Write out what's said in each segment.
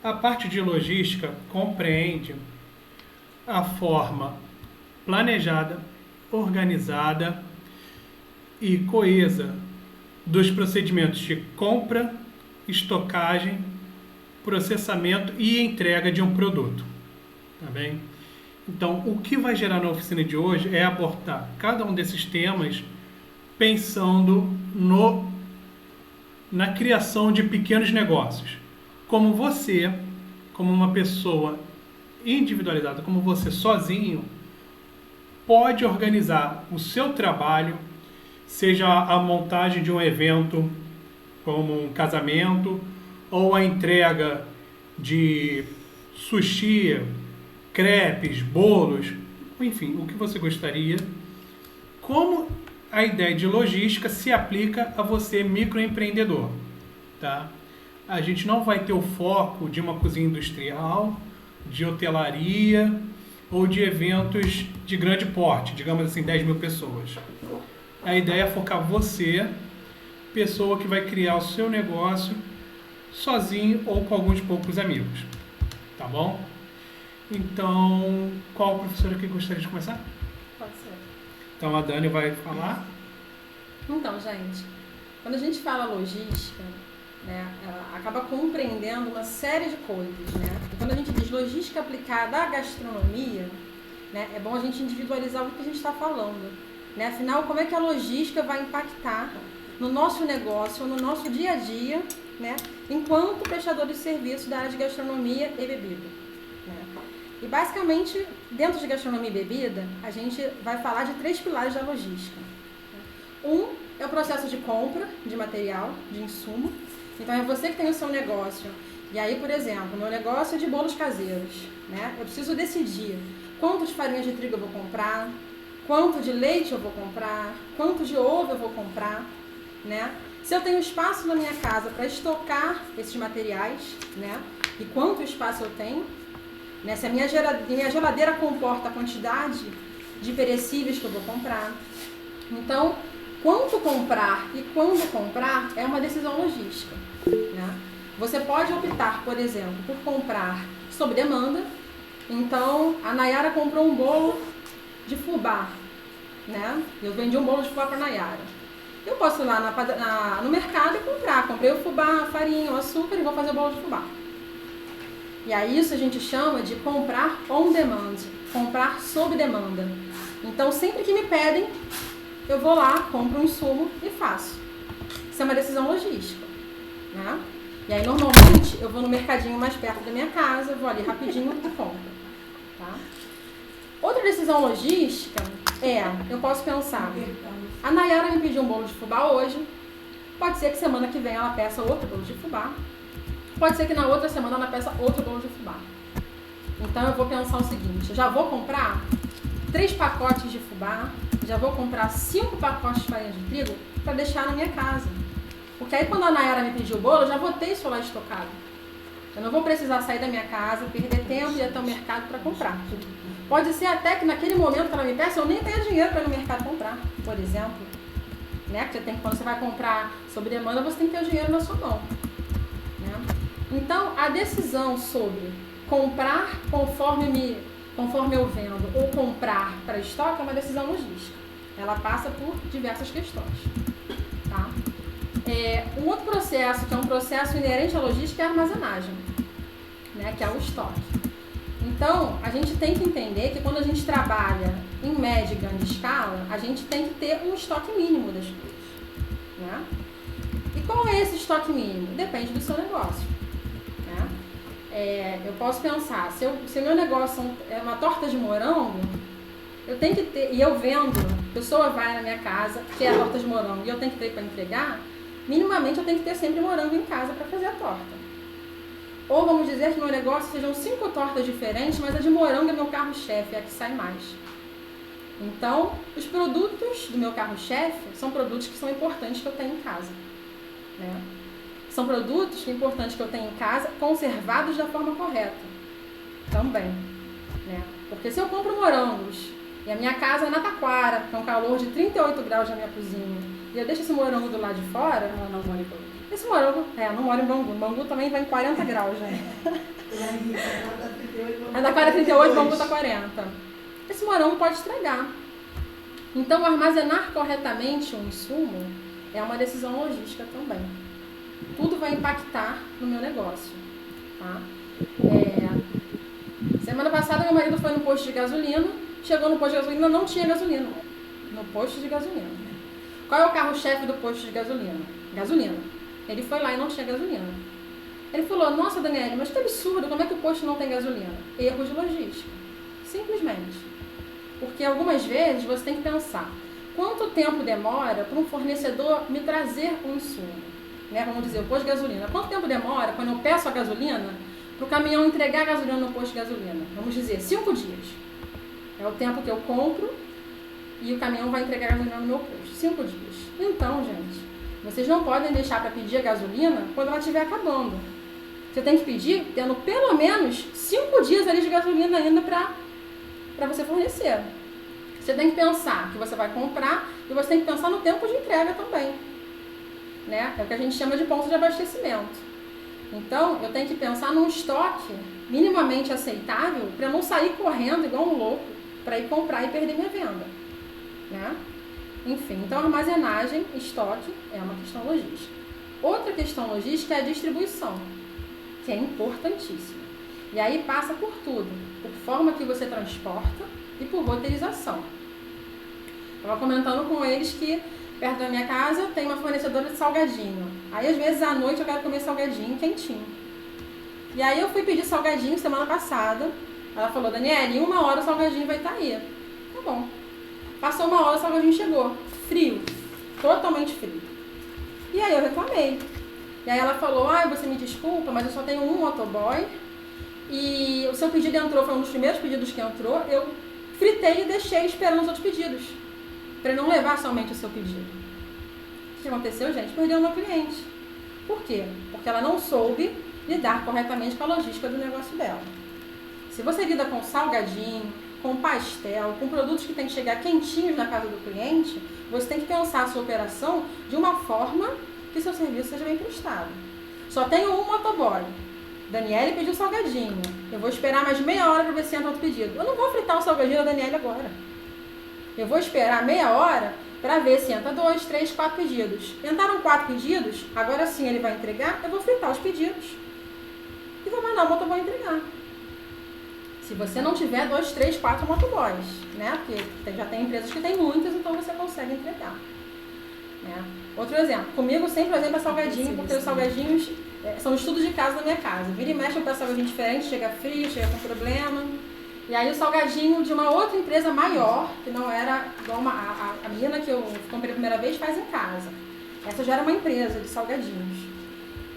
A parte de logística compreende a forma planejada, organizada e coesa dos procedimentos de compra, estocagem, processamento e entrega de um produto. Tá bem? Então, o que vai gerar na oficina de hoje é abordar cada um desses temas pensando na criação de pequenos negócios. Como você, como uma pessoa individualizada, como você sozinho, pode organizar o seu trabalho, seja a montagem de um evento, como um casamento, ou a entrega de sushi, crepes, bolos, enfim, o que você gostaria. Como a ideia de logística se aplica a você, microempreendedor, tá? A gente não vai ter o foco de uma cozinha industrial, de hotelaria ou de eventos de grande porte, digamos assim, 10 mil pessoas. A ideia é focar você, pessoa que vai criar o seu negócio sozinho ou com alguns poucos amigos, tá bom? Então, qual professora que gostaria de começar? Pode ser. Então a Dani vai falar. Então, gente, quando a gente fala logística, né, ela acaba compreendendo uma série de coisas, né? E quando a gente diz logística aplicada à gastronomia, né, é bom a gente individualizar o que a gente está falando, né? Afinal, como é que a logística vai impactar no nosso negócio, no nosso dia a dia, né, enquanto prestador de serviço da área de gastronomia e bebida, né? E basicamente, dentro de gastronomia e bebida, a gente vai falar de 3 pilares da logística. Um é o processo de compra de material, de insumo. Então é você que tem o seu negócio. E aí, por exemplo, meu negócio é de bolos caseiros, né? Eu preciso decidir quanto de farinha de trigo eu vou comprar, quanto de leite eu vou comprar, quanto de ovo eu vou comprar, né? Se eu tenho espaço na minha casa para estocar esses materiais, né? E quanto espaço eu tenho, né? Se a minha geladeira comporta a quantidade de perecíveis que eu vou comprar. Então, quanto comprar e quando comprar é uma decisão logística, né? Você pode optar, por exemplo, por comprar sob demanda. Então, a Nayara comprou um bolo de fubá, né? Eu vendi um bolo de fubá para a Nayara. Eu posso ir lá no mercado e comprar. Comprei o fubá, a farinha, o açúcar e vou fazer o bolo de fubá. E aí isso a gente chama de comprar on demand, comprar sob demanda. Então, sempre que me pedem, eu vou lá, compro um insumo e faço. Isso é uma decisão logística, né? E aí, normalmente, eu vou no mercadinho mais perto da minha casa, vou ali rapidinho e compro, tá? Outra decisão logística é, eu posso pensar, a Nayara me pediu um bolo de fubá hoje, pode ser que semana que vem ela peça outro bolo de fubá, pode ser que na outra semana ela peça outro bolo de fubá. Então, eu vou pensar o seguinte, eu já vou comprar 3 pacotes de fubá, já vou comprar 5 pacotes de farinha de trigo para deixar na minha casa. Porque aí quando a Nayara me pediu o bolo, eu já vou ter isso lá estocado. Eu não vou precisar sair da minha casa, perder tempo e ir até o mercado para comprar. Pode ser até que naquele momento que ela me peça, eu nem tenha dinheiro para ir no mercado comprar, por exemplo. Né? Porque quando você vai comprar sob demanda, você tem que ter o dinheiro na sua mão. Né? Então, a decisão sobre comprar conforme eu vendo ou comprar para estoque é uma decisão logística. Ela passa por diversas questões. Tá? Um outro processo, que é um processo inerente à logística, é a armazenagem, né? Que é o estoque. Então, a gente tem que entender que quando a gente trabalha em média e grande escala, a gente tem que ter um estoque mínimo das coisas. Né? E qual é esse estoque mínimo? Depende do seu negócio. Eu posso pensar, se o meu negócio é uma torta de morango, eu tenho que ter, e eu vendo, a pessoa vai na minha casa, quer a torta de morango, e eu tenho que ter para entregar, minimamente eu tenho que ter sempre morango em casa para fazer a torta. Ou vamos dizer que meu negócio sejam 5 tortas diferentes, mas a de morango é meu carro-chefe, é a que sai mais. Então, os produtos do meu carro-chefe são produtos que são importantes que eu tenho em casa. Né? São produtos que é importante que eu tenha em casa, conservados da forma correta. Também. Né? Porque se eu compro morangos e a minha casa é na taquara, com calor de 38 graus na minha cozinha, e eu deixo esse morango do lado de fora, ela não mora em Esse morango, não mora em Bangu. Bangu também vai em 40 graus, né? Da 38, Bangu tá 40. Esse morango pode estragar. Então, armazenar corretamente um insumo é uma decisão logística também. Tudo vai impactar no meu negócio, tá? Semana passada, meu marido foi no posto de gasolina, chegou no posto de gasolina, não tinha gasolina. No posto de gasolina. Qual é o carro-chefe do posto de gasolina? Gasolina. Ele foi lá e não tinha gasolina. Ele falou, nossa, Daniele, mas que absurdo, como é que o posto não tem gasolina? Erro de logística. Simplesmente. Porque algumas vezes você tem que pensar, quanto tempo demora para um fornecedor me trazer um insumo? Né? Vamos dizer, o posto de gasolina. Quanto tempo demora, quando eu peço a gasolina, para o caminhão entregar a gasolina no posto de gasolina? Vamos dizer, 5 dias. É o tempo que eu compro e o caminhão vai entregar a gasolina no meu posto. 5 dias. Então, gente, vocês não podem deixar para pedir a gasolina quando ela estiver acabando. Você tem que pedir tendo pelo menos 5 dias ali de gasolina ainda para você fornecer. Você tem que pensar que você vai comprar e você tem que pensar no tempo de entrega também. Né? É o que a gente chama de ponto de abastecimento. Então, eu tenho que pensar num estoque minimamente aceitável para não sair correndo igual um louco para ir comprar e perder minha venda. Né? Enfim, então armazenagem, estoque é uma questão logística. Outra questão logística é a distribuição, que é importantíssima. E aí passa por tudo, por forma que você transporta e por roteirização. Estava comentando com eles que perto da minha casa tem uma fornecedora de salgadinho. Aí às vezes à noite eu quero comer salgadinho quentinho. E aí eu fui pedir salgadinho semana passada. Ela falou, Daniele, em 1 hora o salgadinho vai estar aí. Tá bom. Passou 1 hora, o salgadinho chegou. Frio. Totalmente frio. E aí eu reclamei. E aí ela falou, você me desculpa, mas eu só tenho um motoboy. E o seu pedido entrou, foi um dos primeiros pedidos que entrou. Eu fritei e deixei esperando os outros pedidos. Para não levar somente o seu pedido. O que aconteceu, gente? Perdeu uma cliente. Por quê? Porque ela não soube lidar corretamente com a logística do negócio dela. Se você lida com salgadinho, com pastel, com produtos que tem que chegar quentinhos na casa do cliente, você tem que pensar a sua operação de uma forma que seu serviço seja bem prestado. Só tenho um motoboy. Daniele pediu salgadinho. Eu vou esperar mais meia hora para ver se entra outro pedido. Eu não vou fritar o salgadinho da Daniele agora. Eu vou esperar meia hora para ver se entra 2, 3, 4 pedidos. Entraram 4 pedidos, agora sim ele vai entregar, eu vou fritar os pedidos. E vou mandar o motoboy entregar. Se você não tiver 2, 3, 4 motoboys, né? Porque já tem empresas que tem muitas, então você consegue entregar. Né? Outro exemplo, comigo sempre o exemplo é salgadinho, porque os salgadinhos são estudos de casa da minha casa. Vira e mexe, eu peço salgadinho diferente, chega frio, chega com problema. E aí o salgadinho de uma outra empresa maior, que não era igual a menina que eu comprei a primeira vez, faz em casa. Essa já era uma empresa de salgadinhos.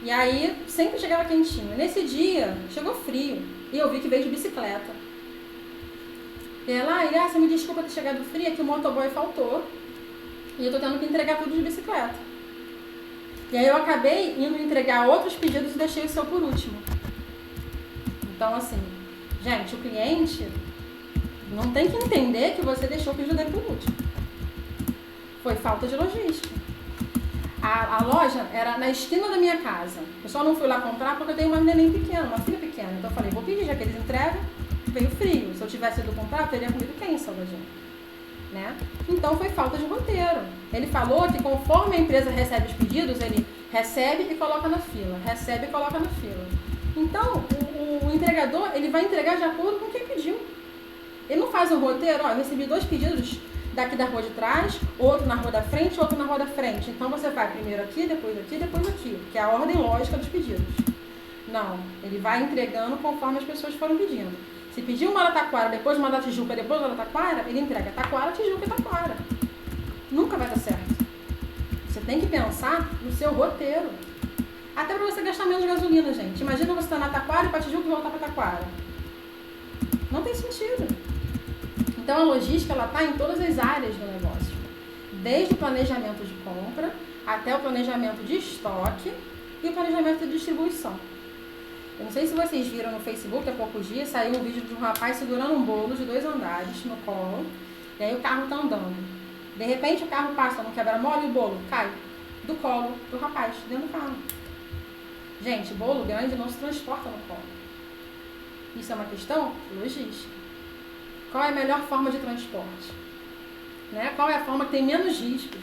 E aí sempre chegava quentinho. Nesse dia, chegou frio. E eu vi que veio de bicicleta. E ela, você me desculpa ter chegado frio, é que o motoboy faltou. E eu tô tendo que entregar tudo de bicicleta. E aí eu acabei indo entregar outros pedidos e deixei o seu por último. Então, assim, gente, o cliente não tem que entender que você deixou o pedido dele por último. Foi falta de logística. A loja era na esquina da minha casa. Eu só não fui lá comprar porque eu tenho uma neném pequena, uma filha pequena. Então eu falei, vou pedir, já que eles entregam, veio frio. Se eu tivesse ido comprar, eu teria comido quem, salgadinho? Né? Então foi falta de roteiro. Ele falou que conforme a empresa recebe os pedidos, ele recebe e coloca na fila. Recebe e coloca na fila. Então, o entregador, ele vai entregar de acordo com quem pediu. Ele não faz um roteiro, eu recebi 2 pedidos daqui da rua de trás, outro na rua da frente, outro na rua da frente. Então você vai primeiro aqui, depois aqui, depois aqui, que é a ordem lógica dos pedidos. Não, ele vai entregando conforme as pessoas foram pedindo. Se pedir uma da Taquara, depois uma da Tijuca, depois uma da Taquara, ele entrega Taquara, Tijuca e Taquara. Nunca vai dar certo. Você tem que pensar no seu roteiro. Até para você gastar menos gasolina, gente. Imagina você estar na Taquara e para Tijuca e voltar para Taquara. Não tem sentido. Então a logística ela está em todas as áreas do negócio. Desde o planejamento de compra, até o planejamento de estoque e o planejamento de distribuição. Eu não sei se vocês viram no Facebook há poucos dias, saiu um vídeo de um rapaz segurando um bolo de 2 andares no colo, e aí o carro está andando. De repente o carro passa no quebra-mola e o bolo cai. do colo do rapaz, dentro do carro. Gente, bolo grande não se transporta no colo. Isso é uma questão logística. Qual é a melhor forma de transporte? Né? Qual é a forma que tem menos riscos?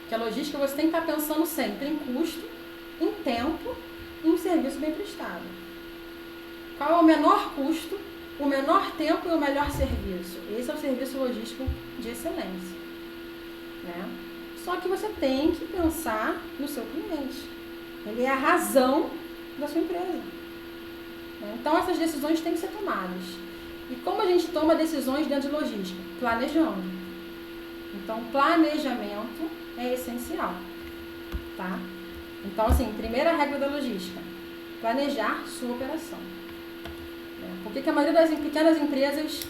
Porque a logística você tem que estar pensando sempre em custo, em tempo e em serviço bem prestado. Qual é o menor custo, o menor tempo e o melhor serviço? Esse é o serviço logístico de excelência. Né? Só que você tem que pensar no seu cliente. Ele é a razão da sua empresa. Né? Então essas decisões têm que ser tomadas. E como a gente toma decisões dentro de logística? Planejando. Então planejamento é essencial. Tá? Então assim, primeira regra da logística, planejar sua operação. Por que a maioria das pequenas empresas,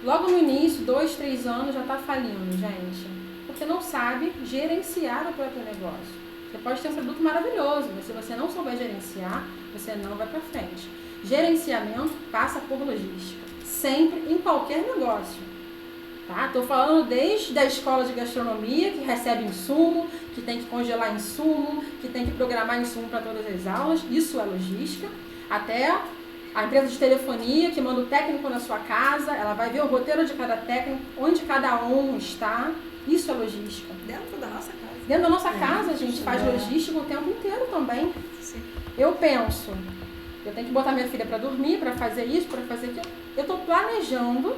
logo no início, 2, 3 anos, já está falindo, gente? Porque não sabe gerenciar o próprio negócio. Você pode ter um produto maravilhoso, mas se você não souber gerenciar, você não vai para frente. Gerenciamento passa por logística, sempre, em qualquer negócio. Tá? Estou falando desde a escola de gastronomia, que recebe insumo, que tem que congelar insumo, que tem que programar insumo para todas as aulas, isso é logística, até a empresa de telefonia que manda o técnico na sua casa, ela vai ver o roteiro de cada técnico, onde cada um está, isso é logística. Dentro da nossa casa. Dentro da nossa casa a gente faz logística o tempo inteiro também. Sim. Eu penso, eu tenho que botar minha filha para dormir, para fazer isso, para fazer aquilo. Eu estou planejando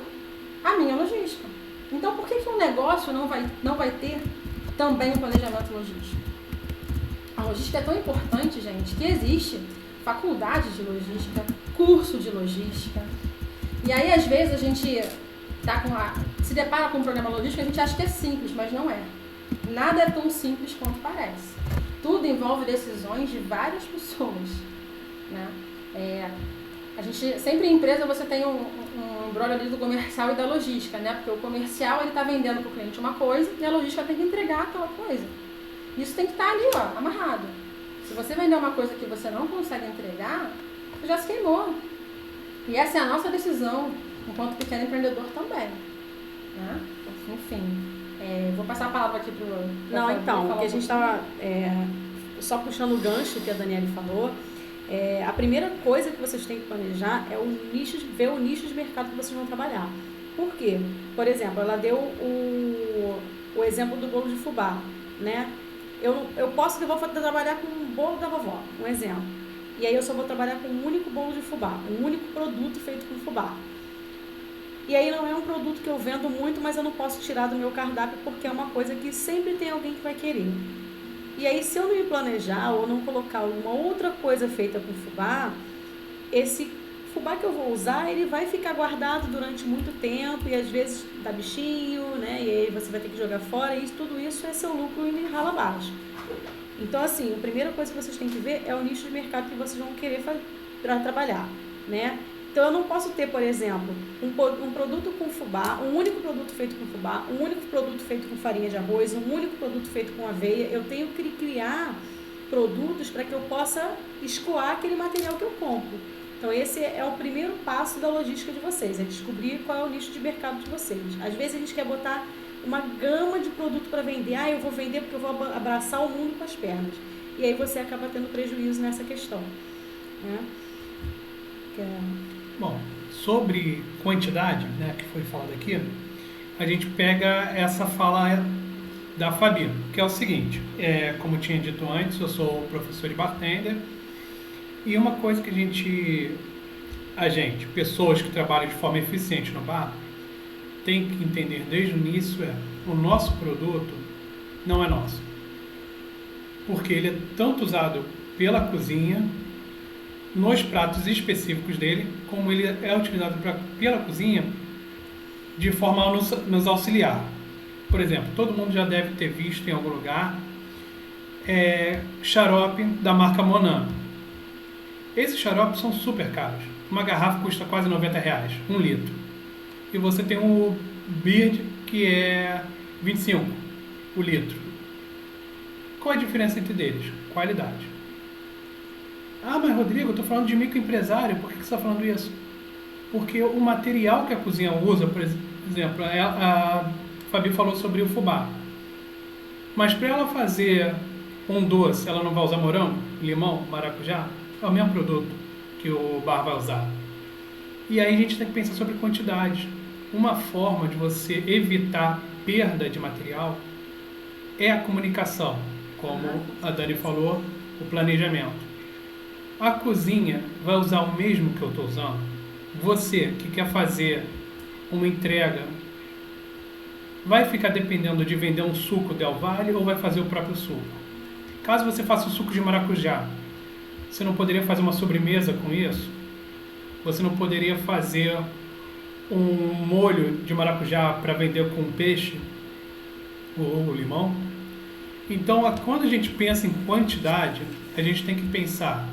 a minha logística. Então por que um negócio não vai ter também um planejamento logístico? A logística é tão importante, gente, que existe faculdade de logística, curso de logística. E aí, às vezes, a gente se depara com um programa logístico, a gente acha que é simples, mas não é. Nada é tão simples quanto parece. Tudo envolve decisões de várias pessoas. Né? A gente, sempre em empresa você tem um embrolho ali do comercial e da logística, né? Porque o comercial ele está vendendo para o cliente uma coisa e a logística tem que entregar aquela coisa. Isso tem que estar ali, ó, amarrado. Se você vender uma coisa que você não consegue entregar, você já se queimou. E essa é a nossa decisão, enquanto pequeno empreendedor também. Né? Enfim, vou passar a palavra aqui para o... Não, então, o que a gente estava só puxando o gancho que a Daniele falou, a primeira coisa que vocês têm que planejar é ver o nicho de mercado que vocês vão trabalhar. Por quê? Por exemplo, ela deu o exemplo do bolo de fubá, né? Eu posso trabalhar com um bolo da vovó, um exemplo. E aí eu só vou trabalhar com um único bolo de fubá, um único produto feito com fubá. E aí não é um produto que eu vendo muito, mas eu não posso tirar do meu cardápio porque é uma coisa que sempre tem alguém que vai querer. E aí se eu não me planejar ou não colocar alguma outra coisa feita com fubá, esse fubá que eu vou usar, ele vai ficar guardado durante muito tempo e às vezes dá bichinho, né? E aí você vai ter que jogar fora e tudo isso é seu lucro indo rala abaixo. Então, assim, a primeira coisa que vocês têm que ver é o nicho de mercado que vocês vão querer para trabalhar, né? Então, eu não posso ter, por exemplo, um produto com fubá, um único produto feito com fubá, um único produto feito com farinha de arroz, um único produto feito com aveia. Eu tenho que criar produtos para que eu possa escoar aquele material que eu compro. Então, esse é o primeiro passo da logística de vocês, é descobrir qual é o nicho de mercado de vocês. Às vezes, a gente quer botar uma gama de produto para vender. Eu vou vender porque eu vou abraçar o mundo com as pernas. E aí você acaba tendo prejuízo nessa questão. Né? Bom, sobre quantidade, né, que foi falado aqui, a gente pega essa fala da Fabi, que é o seguinte, como eu tinha dito antes, eu sou professor e bartender, e uma coisa que pessoas que trabalham de forma eficiente no bar, tem que entender desde o início o nosso produto não é nosso. Porque ele é tanto usado pela cozinha, nos pratos específicos dele, como ele é utilizado pela cozinha de forma a nos auxiliar. Por exemplo, todo mundo já deve ter visto em algum lugar xarope da marca Monan. Esses xaropes são super caros. Uma garrafa custa quase R$90, 1 litro. E você tem o Bird, que é 25 o litro. Qual é a diferença entre eles? Qualidade. Mas Rodrigo, eu estou falando de microempresário, por que você está falando isso? Porque o material que a cozinha usa, por exemplo, a Fabi falou sobre o fubá. Mas para ela fazer um doce, ela não vai usar morango, limão, maracujá? É o mesmo produto que o bar vai usar. E aí a gente tem que pensar sobre quantidade. Uma forma de você evitar perda de material é a comunicação, como a Dani falou, o planejamento. A cozinha vai usar o mesmo que eu estou usando? Você que quer fazer uma entrega, vai ficar dependendo de vender um suco Del Valle ou vai fazer o próprio suco? Caso você faça o suco de maracujá, você não poderia fazer uma sobremesa com isso? Você não poderia fazer um molho de maracujá para vender com peixe ou limão? Então, quando a gente pensa em quantidade, a gente tem que pensar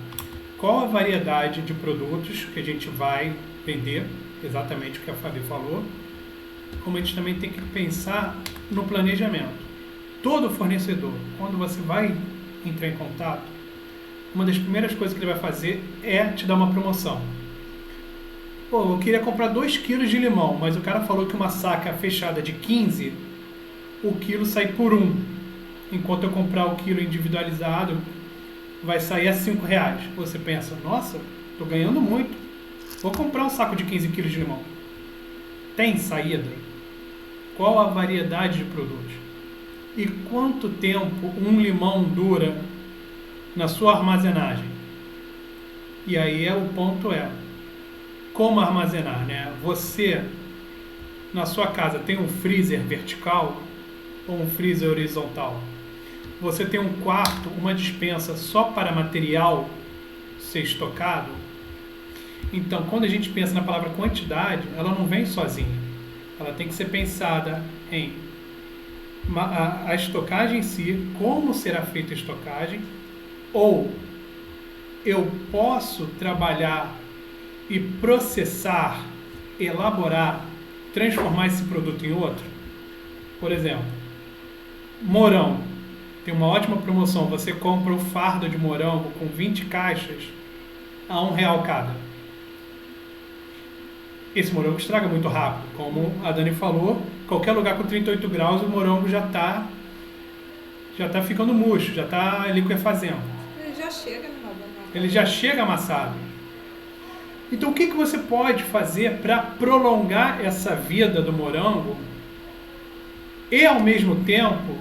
qual a variedade de produtos que a gente vai vender, exatamente o que a Fabi falou, como a gente também tem que pensar no planejamento. Todo fornecedor, quando você vai entrar em contato, uma das primeiras coisas que ele vai fazer é te dar uma promoção. Pô, eu queria comprar 2 quilos de limão, mas o cara falou que uma saca fechada de 15, o quilo sai por 1. Enquanto eu comprar o quilo individualizado, vai sair a R$5. Você pensa, nossa, estou ganhando muito. Vou comprar um saco de 15 quilos de limão. Tem saída? Qual a variedade de produtos? E quanto tempo um limão dura na sua armazenagem? E aí o ponto é, como armazenar, né? Você, na sua casa, tem um freezer vertical ou um freezer horizontal? Você tem um quarto, uma despensa só para material ser estocado? Então, quando a gente pensa na palavra quantidade, ela não vem sozinha. Ela tem que ser pensada em a estocagem em si, como será feita a estocagem, ou eu posso trabalhar e processar, elaborar, transformar esse produto em outro? Por exemplo, morango. Tem uma ótima promoção. Você compra o fardo de morango com 20 caixas a R$1 cada. Esse morango estraga muito rápido. Como a Dani falou, qualquer lugar com 38 graus, o morango já está ficando murcho, já está liquefazendo. Ele já chega, né? Ele já chega amassado. Então, o que você pode fazer para prolongar essa vida do morango e, ao mesmo tempo,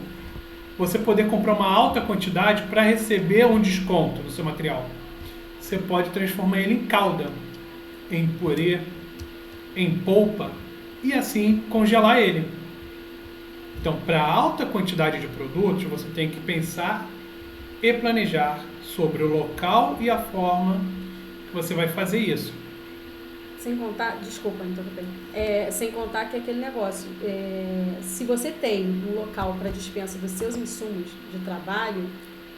você poder comprar uma alta quantidade para receber um desconto no seu material? Você pode transformar ele em calda, em purê, em polpa e assim congelar ele. Então, para alta quantidade de produtos, você tem que pensar e planejar sobre o local e a forma que você vai fazer isso. Sem contar, desculpa, interromper. Sem contar que é aquele negócio, se você tem um local para dispensa dos seus insumos de trabalho,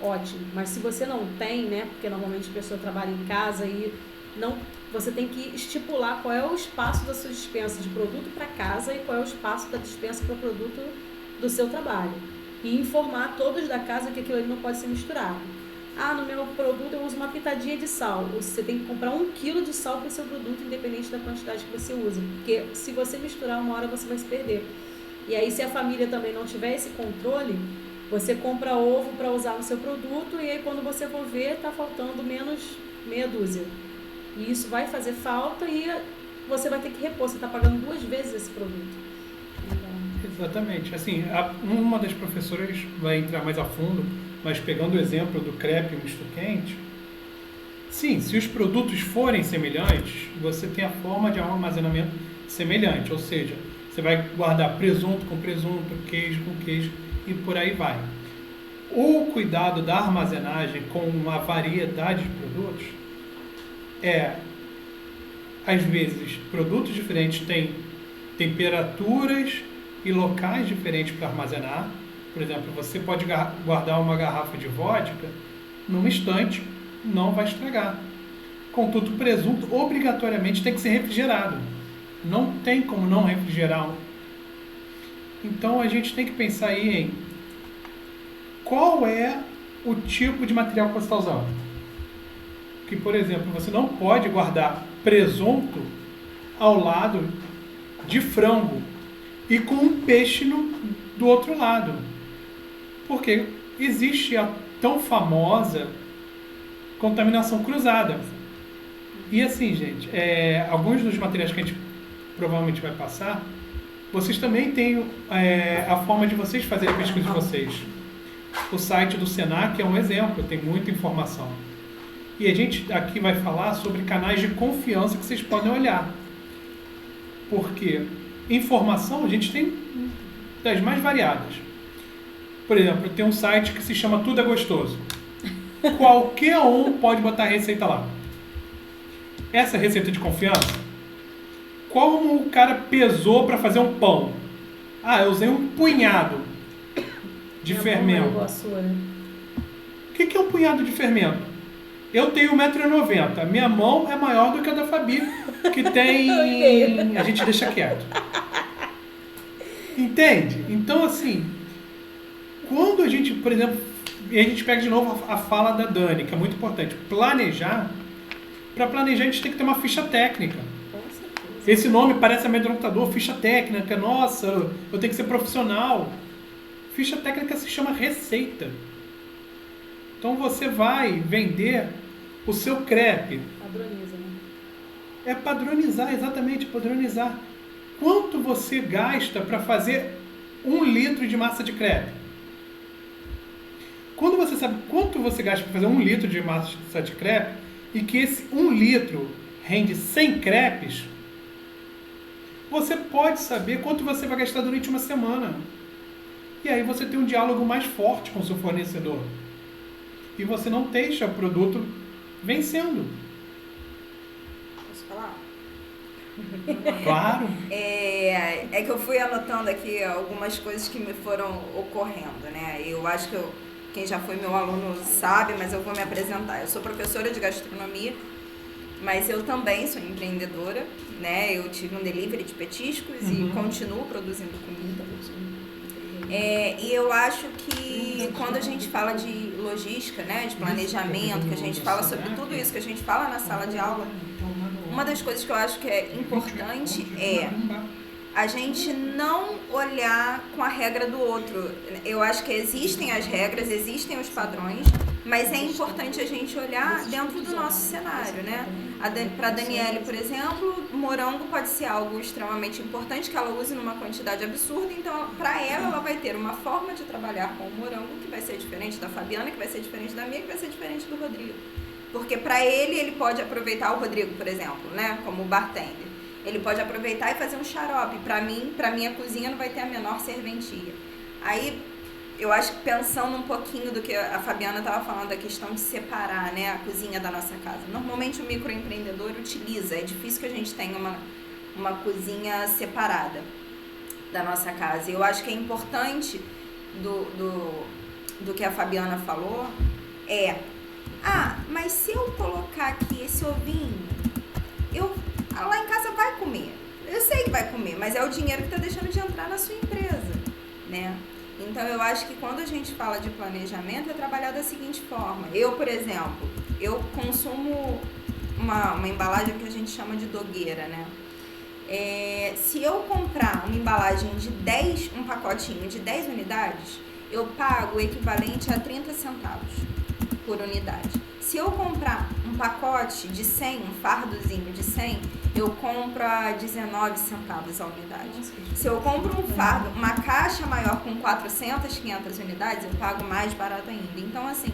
ótimo. Mas se você não tem, né, porque normalmente a pessoa trabalha em casa e não, você tem que estipular qual é o espaço da sua dispensa de produto para casa e qual é o espaço da dispensa para o produto do seu trabalho. E informar todos da casa que aquilo ali não pode ser misturado. Ah, no meu produto eu uso uma pitadinha de sal. Você tem que comprar 1 quilo de sal para o seu produto, independente da quantidade que você usa. Porque se você misturar, uma hora você vai se perder. E aí, se a família também não tiver esse controle, você compra ovo para usar no seu produto e aí quando você for ver, está faltando menos meia dúzia. E isso vai fazer falta e você vai ter que repor. Você está pagando 2 vezes esse produto. Exatamente. Assim, uma das professoras vai entrar mais a fundo, mas pegando o exemplo do crepe e o misto quente, sim, se os produtos forem semelhantes, você tem a forma de armazenamento semelhante, ou seja, você vai guardar presunto com presunto, queijo com queijo e por aí vai. O cuidado da armazenagem com uma variedade de produtos às vezes, produtos diferentes têm temperaturas e locais diferentes para armazenar. Por exemplo, você pode guardar uma garrafa de vodka num estante, não vai estragar. Contudo, o presunto obrigatoriamente tem que ser refrigerado. Não tem como não refrigerar. Então, a gente tem que pensar aí em qual é o tipo de material que você está usando. Que, por exemplo, você não pode guardar presunto ao lado de frango e com um peixe do outro lado. Porque existe a tão famosa contaminação cruzada. E assim, gente, alguns dos materiais que a gente provavelmente vai passar, vocês também têm a forma de vocês fazerem a pesquisa de vocês. O site do Senac é um exemplo, tem muita informação. E a gente aqui vai falar sobre canais de confiança que vocês podem olhar. Porque informação a gente tem das mais variadas. Por exemplo, tem um site que se chama Tudo é Gostoso. Qualquer um pode botar a receita lá. Essa é a receita de confiança? Como o cara pesou para fazer um pão? Ah, eu usei um punhado de fermento. Igual a sua, né? O que é um punhado de fermento? Eu tenho 1,90 m. Minha mão é maior do que a da Fabi, que tem... A gente deixa quieto. Entende? Então, assim, quando a gente, por exemplo, e a gente pega de novo a fala da Dani, que é muito importante, planejar. Para planejar, a gente tem que ter uma ficha técnica. Esse nome parece amedrontador, ficha técnica. Nossa, eu tenho que ser profissional. Ficha técnica se chama receita. Então você vai vender o seu crepe. Padroniza, né? É padronizar, exatamente, padronizar. Quanto você gasta para fazer 1 litro de massa de crepe? Quando você sabe quanto você gasta para fazer 1 litro de massa de crepe e que esse 1 litro rende 100 crepes, você pode saber quanto você vai gastar durante uma semana. E aí você tem um diálogo mais forte com o seu fornecedor. E você não deixa o produto vencendo. Posso falar? Claro. É que eu fui anotando aqui algumas coisas que me foram ocorrendo, né? Eu acho que quem já foi meu aluno sabe, mas eu vou me apresentar. Eu sou professora de gastronomia, mas eu também sou empreendedora, né? Eu tive um delivery de petiscos e continuo produzindo comida. E eu acho que quando a gente fala de logística, né, de planejamento, que a gente fala sobre tudo isso que a gente fala na sala de aula, uma das coisas que eu acho que é importante é a gente não olhar com a regra do outro. Eu acho que existem as regras, existem os padrões, mas é importante a gente olhar dentro do nosso cenário, né? Para a Daniele, por exemplo, morango pode ser algo extremamente importante que ela use numa quantidade absurda, então para ela vai ter uma forma de trabalhar com o morango que vai ser diferente da Fabiana, que vai ser diferente da minha, que vai ser diferente do Rodrigo. Porque para ele pode aproveitar o Rodrigo, por exemplo, né, como bartender. Ele pode aproveitar e fazer um xarope. Para mim, para minha cozinha não vai ter a menor serventia. Aí, eu acho que pensando um pouquinho do que a Fabiana estava falando, da questão de separar, né, a cozinha da nossa casa. Normalmente o microempreendedor utiliza, é difícil que a gente tenha uma cozinha separada da nossa casa. E eu acho que é importante do que a Fabiana falou mas se eu colocar aqui esse ovinho, lá em casa vai comer. Eu sei que vai comer, mas é o dinheiro que está deixando de entrar na sua empresa, né? Então, eu acho que quando a gente fala de planejamento, é trabalhar da seguinte forma. Eu, por exemplo, eu consumo uma embalagem que a gente chama de dogueira, né? Se eu comprar uma embalagem de um pacotinho de 10 unidades, eu pago o equivalente a 30 centavos por unidade. Se eu comprar um pacote de 100, um fardozinho de 100, eu compro a 19 centavos a unidade. Se eu compro um fardo, uma caixa maior com 400, 500 unidades, eu pago mais barato ainda. Então, assim,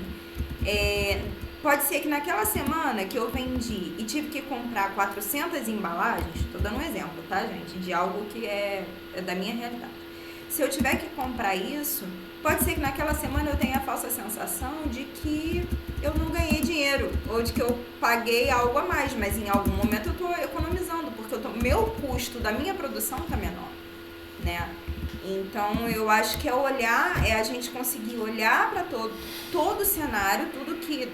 pode ser que naquela semana que eu vendi e tive que comprar 400 embalagens, estou dando um exemplo, tá, gente, de algo que é da minha realidade. Se eu tiver que comprar isso, pode ser que naquela semana eu tenha a falsa sensação de que eu não ganhei dinheiro, ou de que eu paguei algo a mais, mas em algum momento eu estou economizando, porque meu custo da minha produção está menor, né? Então, eu acho que a gente conseguir olhar para todo o cenário, tudo que,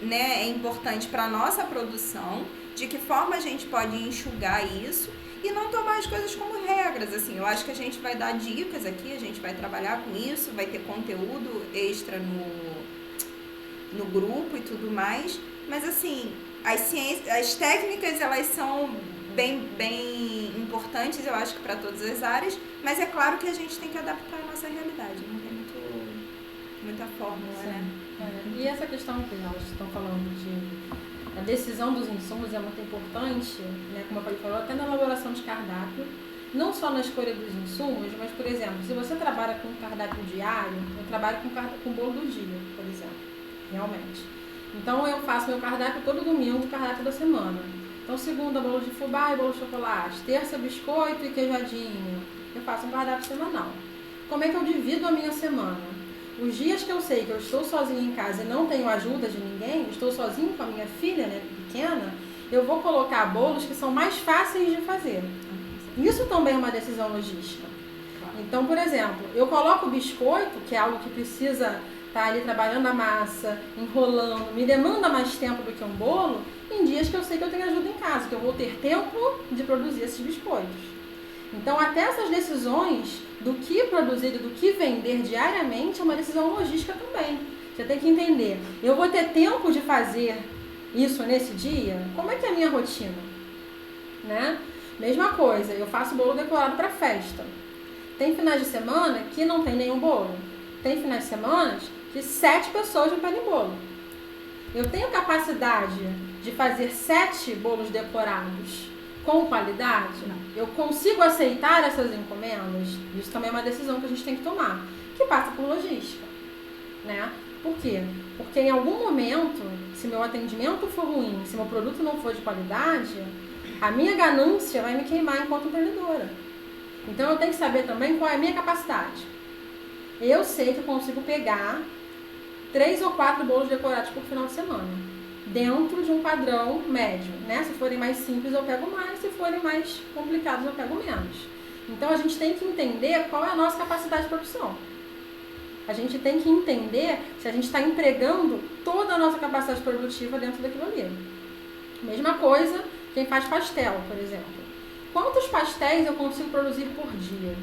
né, é importante para a nossa produção, de que forma a gente pode enxugar isso e não tomar as coisas como regras, assim. Eu acho que a gente vai dar dicas aqui, a gente vai trabalhar com isso, vai ter conteúdo extra no grupo e tudo mais, mas assim, as técnicas, elas são bem importantes, eu acho que para todas as áreas, mas é claro que a gente tem que adaptar a nossa realidade, não tem muito muita fórmula, Sim. né? E essa questão que elas estão falando a decisão dos insumos é muito importante, né? Como a Pauli falou, até na elaboração de cardápio, não só na escolha dos insumos, mas, por exemplo, se você trabalha com cardápio diário, eu trabalho com bolo do dia, por exemplo, realmente. Então, eu faço meu cardápio todo domingo, o cardápio da semana. Então, segunda, bolo de fubá e bolo de chocolate. Terça, biscoito e queijadinho. Eu faço um cardápio semanal. Como é que eu divido a minha semana? Os dias que eu sei que eu estou sozinha em casa e não tenho ajuda de ninguém, estou sozinho com a minha filha, né, pequena, eu vou colocar bolos que são mais fáceis de fazer. Isso também é uma decisão logística. Então, por exemplo, eu coloco o biscoito, que é algo que precisa estar ali trabalhando a massa, enrolando, me demanda mais tempo do que um bolo, em dias que eu sei que eu tenho ajuda em casa, que eu vou ter tempo de produzir esses biscoitos. Então, até essas decisões do que produzir e do que vender diariamente é uma decisão logística também. Você tem que entender, eu vou ter tempo de fazer isso nesse dia? Como é que é a minha rotina? Né? Mesma coisa, eu faço bolo decorado para festa. Tem finais de semana que não tem nenhum bolo. Tem finais de semana que 7 pessoas me pedem bolo. Eu tenho capacidade de fazer 7 bolos decorados com qualidade? Não. Eu consigo aceitar essas encomendas? Isso também é uma decisão que a gente tem que tomar, que passa por logística, né? Por quê? Porque em algum momento, se meu atendimento for ruim, se meu produto não for de qualidade, a minha ganância vai me queimar enquanto empreendedora. Então eu tenho que saber também qual é a minha capacidade. Eu sei que eu consigo pegar 3 ou 4 bolos decorados por final de semana, dentro de um padrão médio, né? Se forem mais simples eu pego mais, se forem mais complicados eu pego menos. Então a gente tem que entender qual é a nossa capacidade de produção. A gente tem que entender se a gente está empregando toda a nossa capacidade produtiva dentro daquilo ali. Mesma coisa quem faz pastel, por exemplo. Quantos pastéis eu consigo produzir por dia?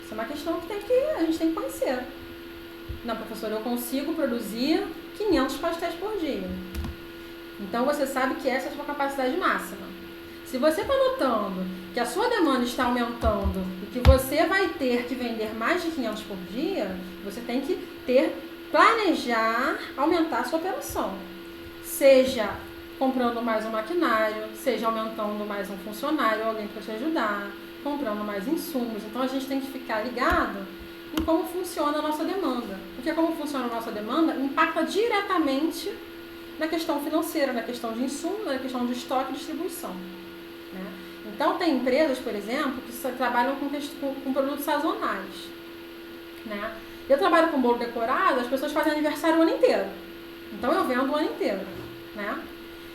Isso é uma questão que a gente tem que conhecer. Não, professora, eu consigo produzir 500 pastéis por dia. Então você sabe que essa é a sua capacidade máxima. Se você está notando que a sua demanda está aumentando e que você vai ter que vender mais de 500 por dia, você tem que planejar aumentar a sua operação. Seja comprando mais um maquinário, seja aumentando mais um funcionário, alguém para te ajudar, comprando mais insumos. Então a gente tem que ficar ligado em como funciona a nossa demanda. Porque como funciona a nossa demanda impacta diretamente na questão financeira, na questão de insumo, na questão de estoque e distribuição. Né? Então tem empresas, por exemplo, que trabalham com produtos sazonais. Né? Eu trabalho com bolo decorado, as pessoas fazem aniversário o ano inteiro. Então eu vendo o ano inteiro. Né?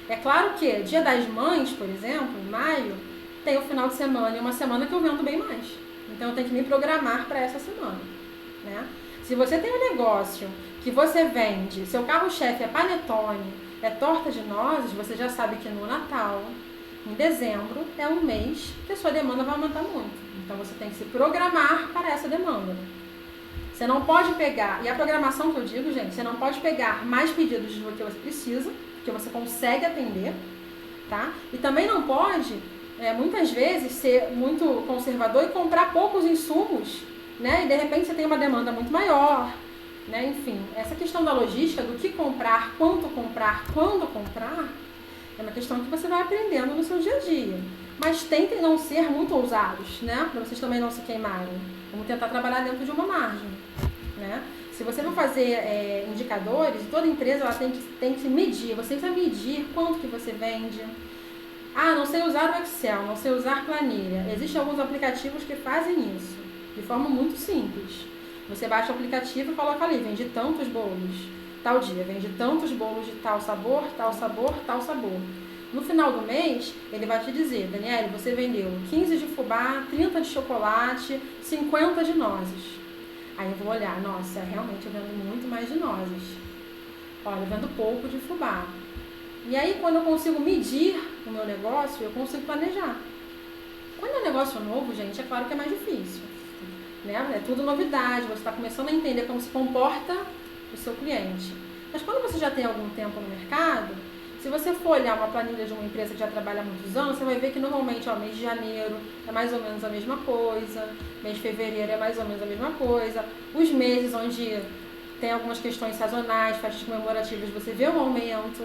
É claro que Dia das Mães, por exemplo, em maio, tem o final de semana e uma semana que eu vendo bem mais. Então eu tenho que me programar para essa semana. Né? Se você tem um negócio que você vende, seu carro-chefe é panetone, é torta de nozes, você já sabe que no Natal, em dezembro, é um mês que a sua demanda vai aumentar muito. Então você tem que se programar para essa demanda. Você não pode pegar, e a programação que eu digo, gente, você não pode pegar mais pedidos do que você precisa, que você consegue atender, tá? E também não pode, muitas vezes, ser muito conservador e comprar poucos insumos, né? E de repente você tem uma demanda muito maior, né? Enfim, essa questão da logística, do que comprar, quanto comprar, quando comprar, é uma questão que você vai aprendendo no seu dia a dia. Mas tentem não ser muito ousados, né? Para vocês também não se queimarem. Vamos tentar trabalhar dentro de uma margem, né? Se você for fazer indicadores, toda empresa ela tem que medir. Você precisa medir quanto que você vende. Ah, não sei usar o Excel, não sei usar planilha. Existem alguns aplicativos que fazem isso de forma muito simples. Você baixa o aplicativo e coloca ali, vende tantos bolos, tal dia, vende tantos bolos de tal sabor, tal sabor, tal sabor. No final do mês, ele vai te dizer, Daniele, você vendeu 15 de fubá, 30 de chocolate, 50 de nozes. Aí eu vou olhar, nossa, realmente eu vendo muito mais de nozes. Olha, eu vendo pouco de fubá. E aí, quando eu consigo medir o meu negócio, eu consigo planejar. Quando é um negócio novo, gente, é claro que é mais difícil. Né? É tudo novidade, você está começando a entender como se comporta o seu cliente. Mas quando você já tem algum tempo no mercado, se você for olhar uma planilha de uma empresa que já trabalha há muitos anos, você vai ver que normalmente, mês de janeiro é mais ou menos a mesma coisa, mês de fevereiro é mais ou menos a mesma coisa, os meses onde tem algumas questões sazonais, festas comemorativas, você vê um aumento.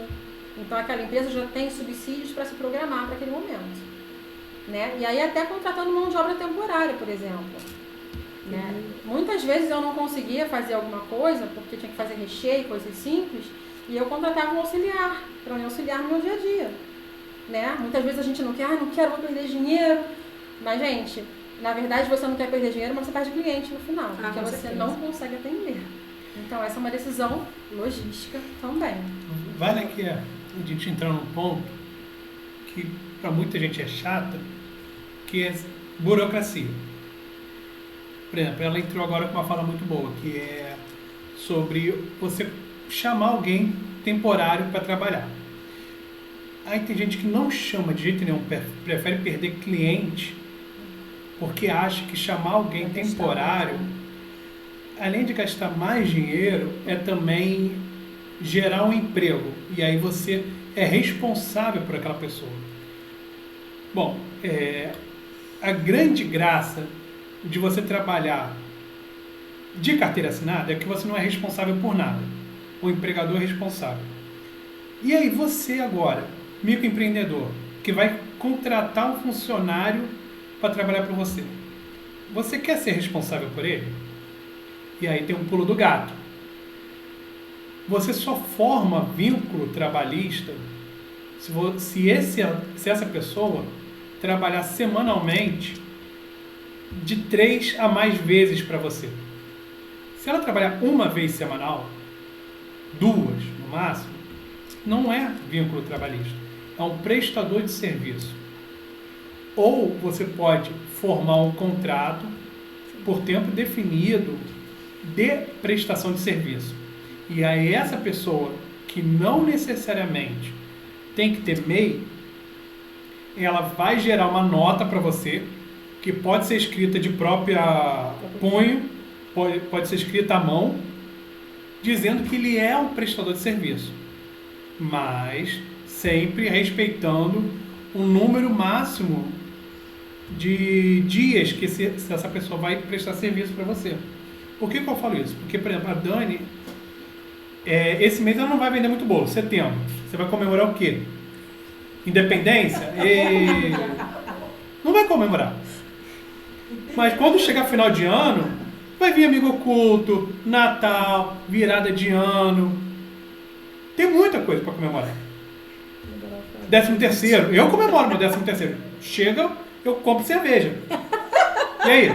Então aquela empresa já tem subsídios para se programar para aquele momento. Né? E aí até contratando mão de obra temporária, por exemplo. Né? Muitas vezes eu não conseguia fazer alguma coisa, porque tinha que fazer recheio, coisas simples, e eu contratava um auxiliar, para me auxiliar no meu dia a dia. Né? Muitas vezes a gente não quer, não quero, vou perder dinheiro. Mas, gente, na verdade você não quer perder dinheiro, mas você perde cliente no final, porque você não consegue atender. Então essa é uma decisão logística também. Vale aqui a gente entrar num ponto que para muita gente é chata, que é burocracia. Por exemplo, ela entrou agora com uma fala muito boa, que é sobre você chamar alguém temporário para trabalhar. Aí tem gente que não chama de jeito nenhum, prefere perder cliente, porque acha que chamar alguém temporário, além de gastar mais dinheiro, é também gerar um emprego. E aí você é responsável por aquela pessoa. Bom, a grande graça de você trabalhar de carteira assinada é que você não é responsável por nada. O empregador é responsável. E aí você agora, microempreendedor, que vai contratar um funcionário para trabalhar para você. Você quer ser responsável por ele? E aí tem um pulo do gato. Você só forma vínculo trabalhista se essa pessoa trabalhar semanalmente de 3 a mais vezes para você. Se ela trabalhar uma vez semanal, 2 no máximo, não é vínculo trabalhista. É um prestador de serviço. Ou você pode formar um contrato por tempo definido de prestação de serviço. E aí essa pessoa que não necessariamente tem que ter MEI, ela vai gerar uma nota para você, que pode ser escrita de própria punho, pode ser escrita à mão, dizendo que ele é um prestador de serviço, mas sempre respeitando um número máximo de dias que essa pessoa vai prestar serviço para você. Por que eu falo isso? Porque, por exemplo, a Dani, esse mês ela não vai vender muito bolo, setembro. Você vai comemorar o quê? Independência? Não vai comemorar. Mas quando chegar final de ano, vai vir amigo oculto, Natal, virada de ano. Tem muita coisa para comemorar. 13º. Eu comemoro meu 13º. Chega, eu compro cerveja. E aí?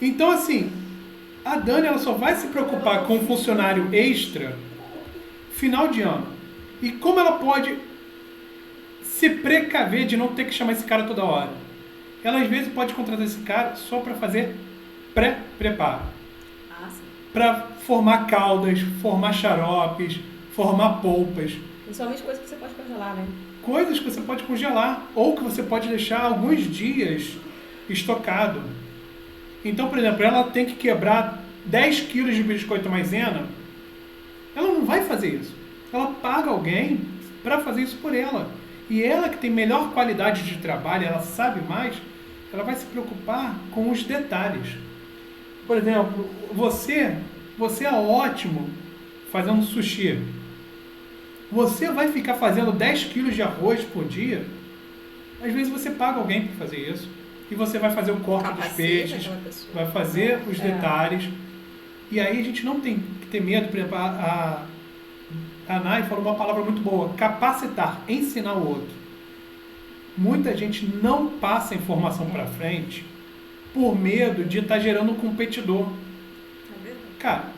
Então, assim, a Dani ela só vai se preocupar com um funcionário extra final de ano. E como ela pode se precaver de não ter que chamar esse cara toda hora? Ela, às vezes, pode contratar esse cara só para fazer pré-preparo. Para formar caldas, formar xaropes, formar polpas. Principalmente coisas que você pode congelar, né? Coisas que você pode congelar ou que você pode deixar alguns dias estocado. Então, por exemplo, ela tem que quebrar 10 quilos de biscoito maisena, ela não vai fazer isso. Ela paga alguém para fazer isso por ela. E ela que tem melhor qualidade de trabalho, ela sabe mais, ela vai se preocupar com os detalhes. Por exemplo, você é ótimo fazendo sushi. Você vai ficar fazendo 10 quilos de arroz por dia? Às vezes você paga alguém para fazer isso. E você vai fazer o corte dos peixes, vai fazer os detalhes. E aí a gente não tem que ter medo. Por exemplo, a Nai falou uma palavra muito boa: capacitar, ensinar o outro. Muita gente não passa a informação para frente por medo de estar gerando um competidor. Cara,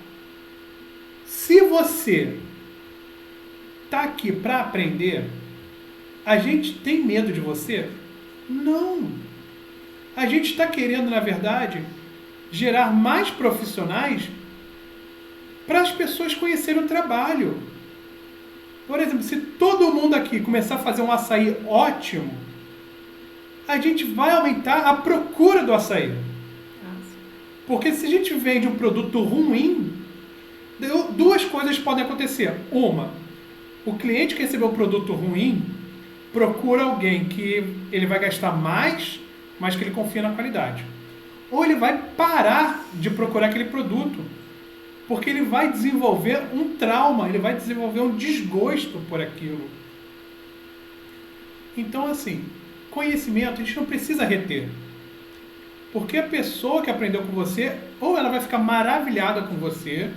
se você está aqui para aprender, a gente tem medo de você? Não. A gente está querendo, na verdade, gerar mais profissionais para as pessoas conhecerem o trabalho. Por exemplo, se todo mundo aqui começar a fazer um açaí ótimo, a gente vai aumentar a procura do açaí. Porque se a gente vende um produto ruim, 2 coisas podem acontecer. Uma, o cliente que recebeu o produto ruim procura alguém que ele vai gastar mais, mas que ele confia na qualidade. Ou ele vai parar de procurar aquele produto, Porque ele vai desenvolver um trauma, ele vai desenvolver um desgosto por aquilo. Então, assim, conhecimento a gente não precisa reter. Porque a pessoa que aprendeu com você, ou ela vai ficar maravilhada com você,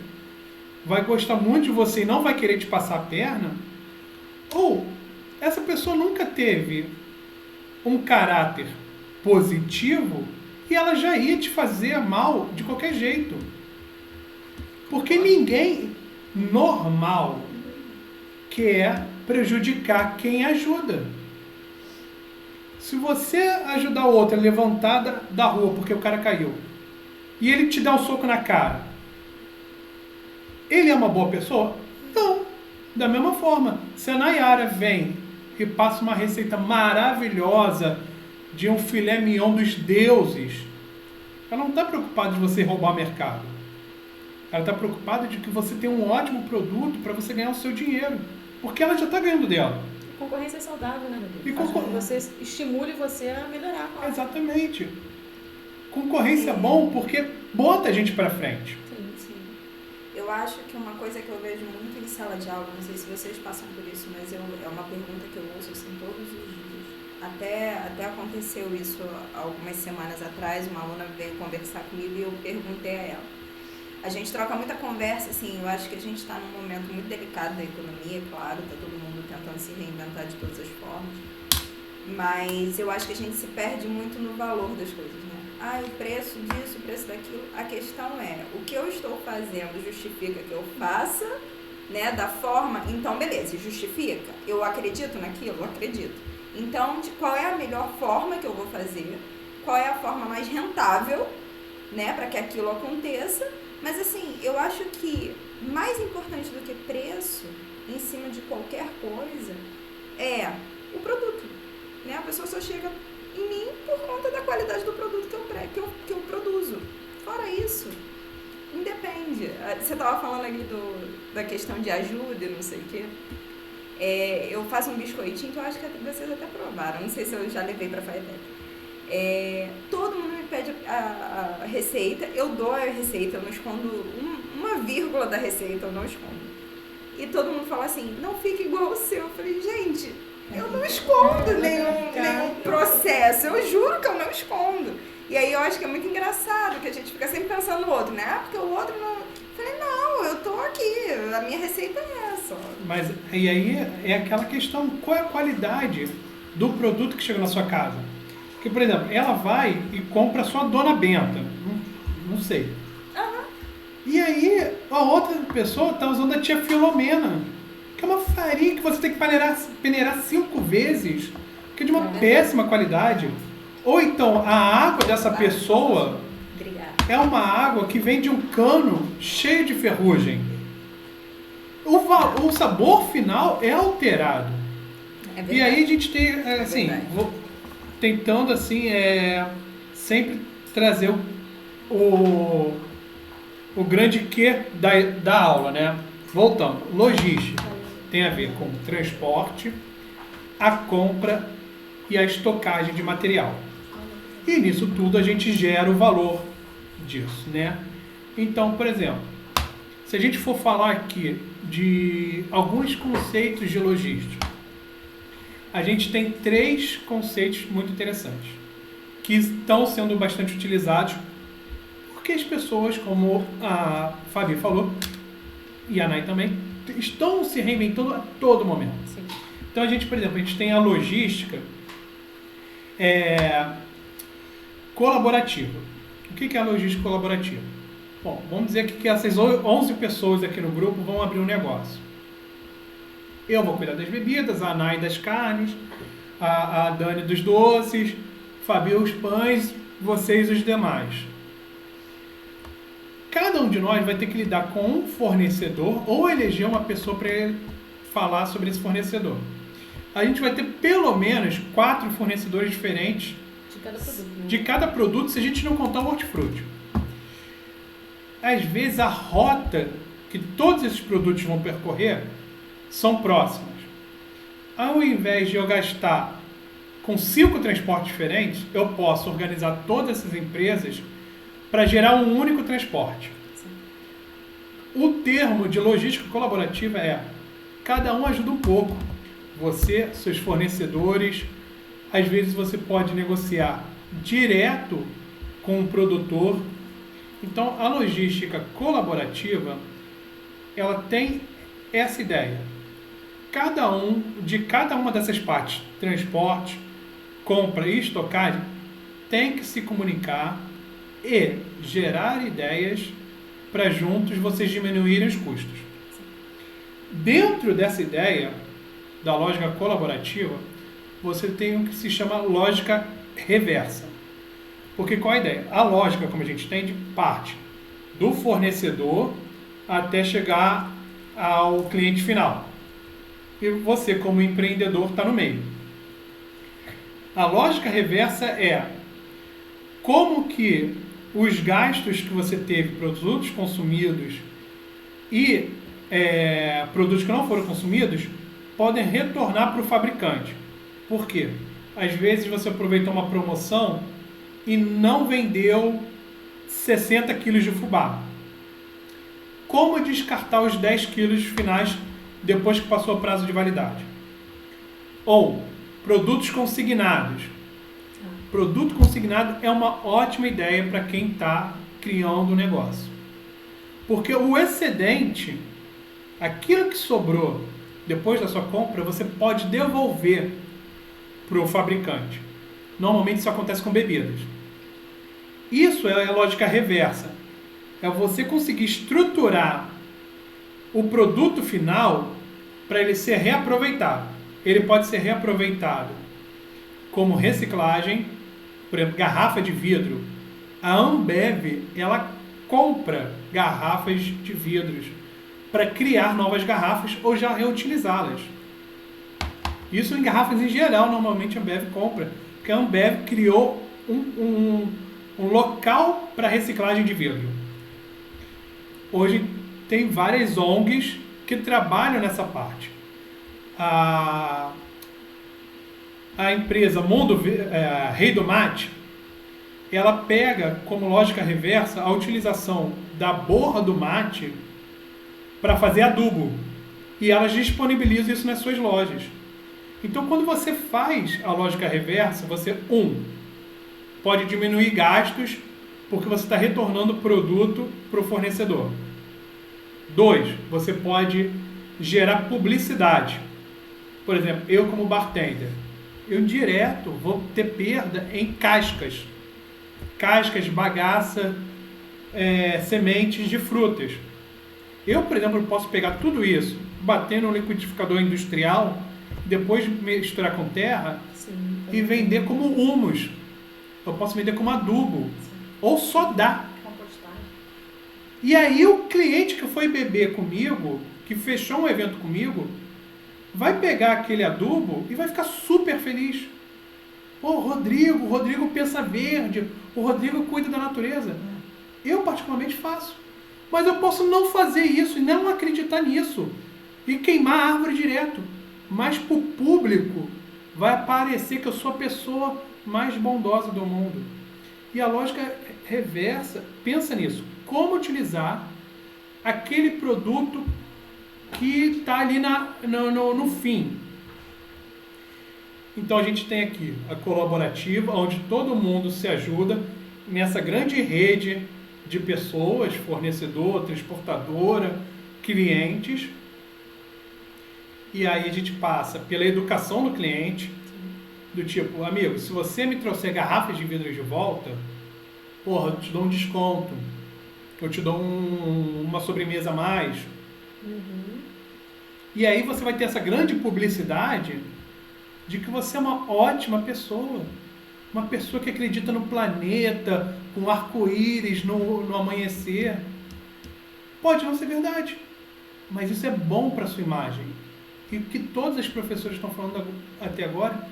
vai gostar muito de você e não vai querer te passar a perna, ou essa pessoa nunca teve um caráter positivo e ela já ia te fazer mal de qualquer jeito. Porque ninguém normal quer prejudicar quem ajuda. Se você ajudar o outro a levantar da rua porque o cara caiu e ele te dá um soco na cara, ele é uma boa pessoa? Não. Da mesma forma, se a Nayara vem e passa uma receita maravilhosa de um filé mignon dos deuses, ela não está preocupada de você roubar mercado. Ela está preocupada de que você tenha um ótimo produto para você ganhar o seu dinheiro. Porque ela já está ganhando dela. Concorrência é saudável, né, meu E Deus? Você estimule você a melhorar. Claro. Exatamente. Concorrência é bom porque bota a gente para frente. Sim. Eu acho que uma coisa que eu vejo muito em sala de aula, não sei se vocês passam por isso, mas é uma pergunta que eu ouço assim, todos os dias. Até aconteceu isso algumas semanas atrás, uma aluna veio conversar comigo e eu perguntei a ela. A gente troca muita conversa, assim, eu acho que a gente está num momento muito delicado da economia, claro, está todo mundo tentando se reinventar de todas as formas, mas eu acho que a gente se perde muito no valor das coisas, né? O preço disso, o preço daquilo. A questão é, o que eu estou fazendo justifica que eu faça, né, da forma, então beleza, justifica. Eu acredito naquilo? Eu acredito. Então, qual é a melhor forma que eu vou fazer? Qual é a forma mais rentável, né, para que aquilo aconteça? Mas assim, eu acho que mais importante do que preço em cima de qualquer coisa é o produto, né? A pessoa só chega em mim por conta da qualidade do produto que eu produzo. Fora isso, independe. Você estava falando ali da questão de ajuda e não sei o quê. Eu faço um biscoitinho que eu acho que vocês até provaram. Não sei se eu já levei para a Faetec. Todo mundo me pede a receita, eu dou a receita, eu não escondo uma vírgula da receita, eu não escondo. E todo mundo fala assim, não fica igual o seu. Eu falei, gente, eu não escondo nenhum processo, eu juro que eu não escondo. E aí eu acho que é muito engraçado, que a gente fica sempre pensando no outro, né? Porque o outro não... Eu falei, não, eu tô aqui, a minha receita é essa. Mas, e aí é aquela questão, qual é a qualidade do produto que chega na sua casa? Porque, por exemplo, ela vai e compra só a Dona Benta. Não sei. Uhum. E aí, a outra pessoa está usando a Tia Filomena, que é uma farinha que você tem que peneirar 5 vezes, que é de uma péssima qualidade. Ou então, a água dessa pessoa é uma água que vem de um cano cheio de ferrugem. O sabor final é alterado. E aí a gente tem, assim... tentando, assim, sempre trazer o grande quê da aula, né? Voltando, logística tem a ver com transporte, a compra e a estocagem de material. E nisso tudo a gente gera o valor disso, né? Então, por exemplo, se a gente for falar aqui de alguns conceitos de logística, a gente tem 3 conceitos muito interessantes, que estão sendo bastante utilizados, porque as pessoas, como a Fabi falou, e a Nay também, estão se reinventando a todo momento. Sim. Então, a gente, por exemplo, a gente tem a logística colaborativa. O que é a logística colaborativa? Bom, vamos dizer que essas 11 pessoas aqui no grupo vão abrir um negócio. Eu vou cuidar das bebidas, a Nay das carnes, a Dani dos doces, Fabi os pães, vocês os demais. Cada um de nós vai ter que lidar com um fornecedor ou eleger uma pessoa para ele falar sobre esse fornecedor. A gente vai ter pelo menos 4 fornecedores diferentes de cada produto, se a gente não contar o hortifruti. Às vezes a rota que todos esses produtos vão percorrer são próximas. Ao invés de eu gastar com 5 transportes diferentes, eu posso organizar todas essas empresas para gerar um único transporte. O termo de logística colaborativa é: cada um ajuda um pouco. Você, seus fornecedores, às vezes você pode negociar direto com o produtor. Então, a logística colaborativa, ela tem essa ideia. De cada uma dessas partes, transporte, compra e estocagem, tem que se comunicar e gerar ideias para juntos vocês diminuírem os custos. Dentro dessa ideia da lógica colaborativa, você tem o que se chama lógica reversa. Porque qual é a ideia? A lógica, como a gente tem, parte do fornecedor até chegar ao cliente final. E você, como empreendedor, está no meio. A lógica reversa é como que os gastos que você teve, produtos consumidos e produtos que não foram consumidos, podem retornar para o fabricante. Por quê? Às vezes você aproveitou uma promoção e não vendeu 60 quilos de fubá. Como descartar os 10 quilos finais depois que passou o prazo de validade? Ou produtos consignados. Produto consignado é uma ótima ideia para quem está criando um negócio. Porque o excedente, aquilo que sobrou depois da sua compra, você pode devolver para o fabricante. Normalmente isso acontece com bebidas. Isso é a lógica reversa. É você conseguir estruturar o produto final para ele ser reaproveitado. Ele pode ser reaproveitado como reciclagem, por exemplo, garrafa de vidro. A Ambev, ela compra garrafas de vidros para criar novas garrafas ou já reutilizá-las. Isso em garrafas em geral, normalmente a Ambev compra, porque a Ambev criou um local para reciclagem de vidro. Hoje tem várias ONGs que trabalham nessa parte. A empresa Rei do Mate, ela pega como lógica reversa a utilização da borra do mate para fazer adubo. E elas disponibilizam isso nas suas lojas. Então, quando você faz a lógica reversa, você, pode diminuir gastos porque você está retornando o produto para o fornecedor. 2, você pode gerar publicidade. Por exemplo, eu como bartender, eu direto vou ter perda em cascas, bagaça, sementes de frutas. Eu, por exemplo, posso pegar tudo isso, bater no liquidificador industrial, depois misturar com terra. Sim, e vender como humus. Eu posso vender como adubo. Sim. Ou só dar. Compostagem. E aí o cliente que foi beber comigo, que fechou um evento comigo, vai pegar aquele adubo e vai ficar super feliz. Pô, o Rodrigo pensa verde, o Rodrigo cuida da natureza. Eu particularmente faço. Mas eu posso não fazer isso e não acreditar nisso. E queimar a árvore direto. Mas para o público vai parecer que eu sou a pessoa mais bondosa do mundo. E a lógica reversa pensa nisso. Como utilizar aquele produto que está ali no fim. Então a gente tem aqui a colaborativa, onde todo mundo se ajuda nessa grande rede de pessoas, fornecedor, transportadora, clientes. E aí a gente passa pela educação do cliente, do tipo, amigo, se você me trouxer garrafas de vidro de volta, porra, eu te dou um desconto, eu te dou uma sobremesa a mais. E aí você vai ter essa grande publicidade de que você é uma ótima pessoa. Uma pessoa que acredita no planeta, com arco-íris no amanhecer. Pode não ser verdade, mas isso é bom para a sua imagem. E o que todos os professores estão falando até agora,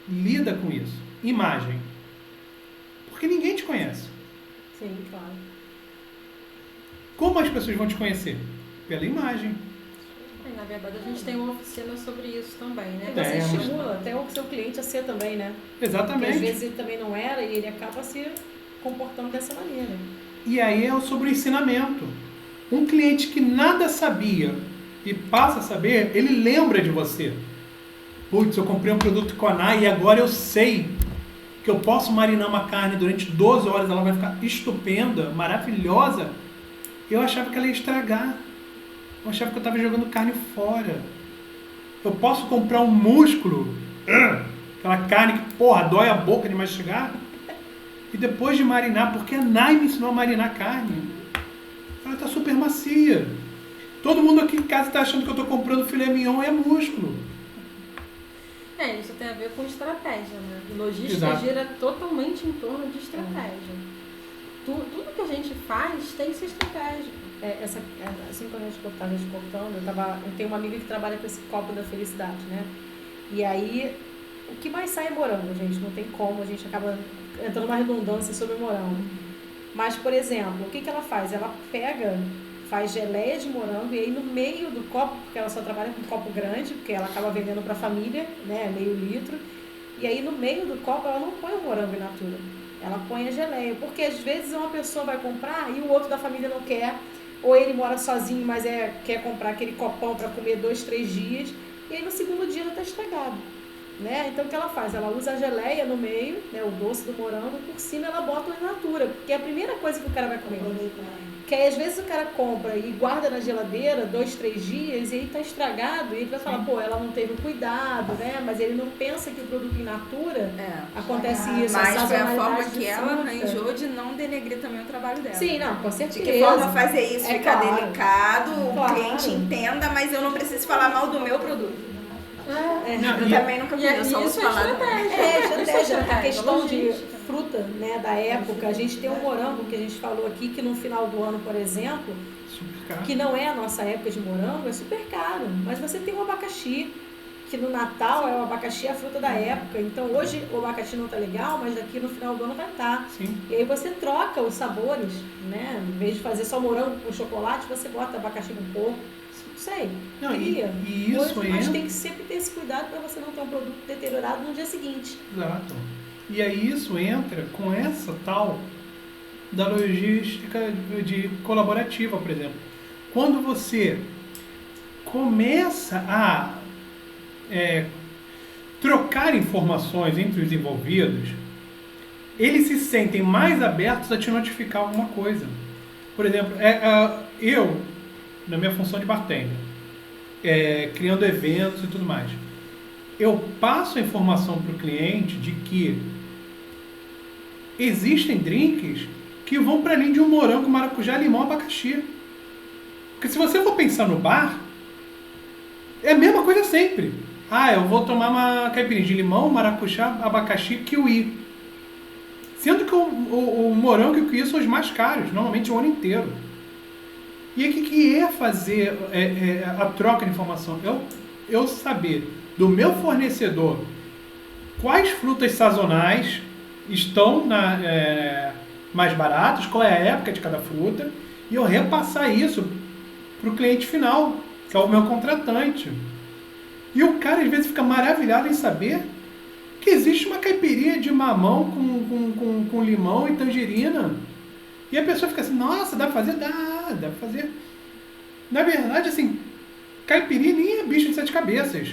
lida com isso. Imagem. Porque ninguém te conhece. Sim, claro. Como as pessoas vão te conhecer? Pela imagem. Na verdade, a gente tem uma oficina sobre isso também, né? Você estimula até o seu cliente a ser também, né? Exatamente. Porque às vezes ele também não era e ele acaba se comportando dessa maneira. E aí é sobre o ensinamento. Um cliente que nada sabia e passa a saber, ele lembra de você. Putz, eu comprei um produto Conai e agora eu sei que eu posso marinar uma carne durante 12 horas, ela vai ficar estupenda, maravilhosa. Eu achava que ela ia estragar. Eu achava que eu estava jogando carne fora. Eu posso comprar um músculo, aquela carne que, porra, dói a boca de mastigar, e depois de marinar, porque a Nai me ensinou a marinar carne. Ela está super macia. Todo mundo aqui em casa está achando que eu estou comprando filé mignon e é músculo. Isso tem a ver com estratégia, né? Logística Exato. gira totalmente em torno de estratégia. Tudo que a gente faz tem que ser estratégico. Assim, quando a gente estava cortando, eu tenho uma amiga que trabalha com esse copo da felicidade, né? E aí, o que mais sai é morango, gente. Não tem como, a gente acaba entrando numa redundância sobre o morango. Mas, por exemplo, o que ela faz? Ela faz geleia de morango e aí no meio do copo, porque ela só trabalha com copo grande, porque ela acaba vendendo para a família, né, meio litro, e aí no meio do copo ela não põe o morango in natura, ela põe a geleia, porque às vezes uma pessoa vai comprar e o outro da família não quer, ou ele mora sozinho, mas quer comprar aquele copão para comer 2, 3 dias, e aí no segundo dia ela está estragado. Né? Então o que ela faz? Ela usa a geleia no meio, né, o doce do morango, por cima ela bota o in natura, porque é a primeira coisa que o cara vai comer. Que aí, às vezes o cara compra e guarda na geladeira 2, 3 dias e aí tá estragado e ele vai falar, pô, ela não teve cuidado, né? Mas ele não pensa que o produto in natura acontece isso. Mas foi a forma que ela arranjou de não denegrir também o trabalho dela. Sim, não, com certeza. De que forma fazer isso ficar claro, delicado, o cliente entenda, mas eu não preciso falar mal do meu produto. Eu também nunca vi, eu só ouço falar. Estratégia. A questão de fruta, né, da época, a gente tem um morango que a gente falou aqui, que no final do ano, por exemplo, que não é a nossa época de morango, é super caro. Mas você tem o abacaxi, que no Natal o abacaxi é a fruta da época. Então hoje o abacaxi não tá legal, mas daqui no final do ano vai estar. E aí você troca os sabores, né? Em vez de fazer só morango com chocolate, você bota abacaxi com coco. Sei, e isso mas tem que sempre ter esse cuidado para você não ter um produto deteriorado no dia seguinte. Exato. E aí isso entra com essa tal da logística de colaborativa, por exemplo. Quando você começa a trocar informações entre os envolvidos, eles se sentem mais abertos a te notificar alguma coisa. Por exemplo, eu, na minha função de bartender, criando eventos e tudo mais, eu passo a informação para o cliente de que existem drinks que vão para além de um morango, maracujá, limão, abacaxi. Porque se você for pensar no bar, é a mesma coisa sempre. Eu vou tomar uma caipirinha de limão, maracujá, abacaxi, kiwi. Sendo que o morango e o kiwi são os mais caros, normalmente o ano inteiro. E aí, o que é fazer a troca de informação? Eu saber do meu fornecedor quais frutas sazonais estão mais baratas, qual é a época de cada fruta, e eu repassar isso para o cliente final, que é o meu contratante. E o cara, às vezes, fica maravilhado em saber que existe uma caipirinha de mamão com limão e tangerina. E a pessoa fica assim, nossa, dá pra fazer? Dá pra fazer. Na verdade, assim, caipirinha nem é bicho de 7 cabeças.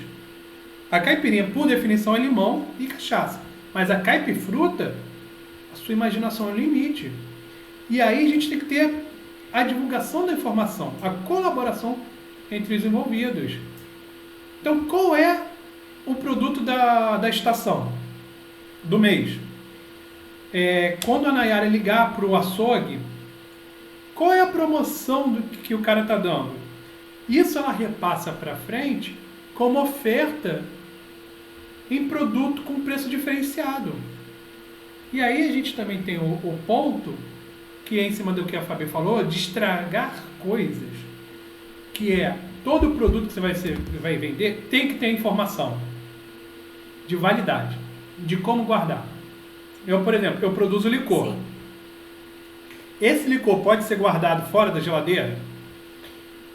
A caipirinha, por definição, é limão e cachaça. Mas a caipifruta, a sua imaginação é o limite. E aí a gente tem que ter a divulgação da informação, a colaboração entre os envolvidos. Então, qual é o produto da estação, do mês? Quando a Nayara ligar para o açougue, qual é a promoção que o cara está dando? Isso ela repassa para frente como oferta em produto com preço diferenciado. E aí a gente também tem o ponto, que é em cima do que a Fabi falou, de estragar coisas, que é todo produto que você vai vender tem que ter informação de validade, de como guardar. Por exemplo, eu produzo licor. Sim. Esse licor pode ser guardado fora da geladeira?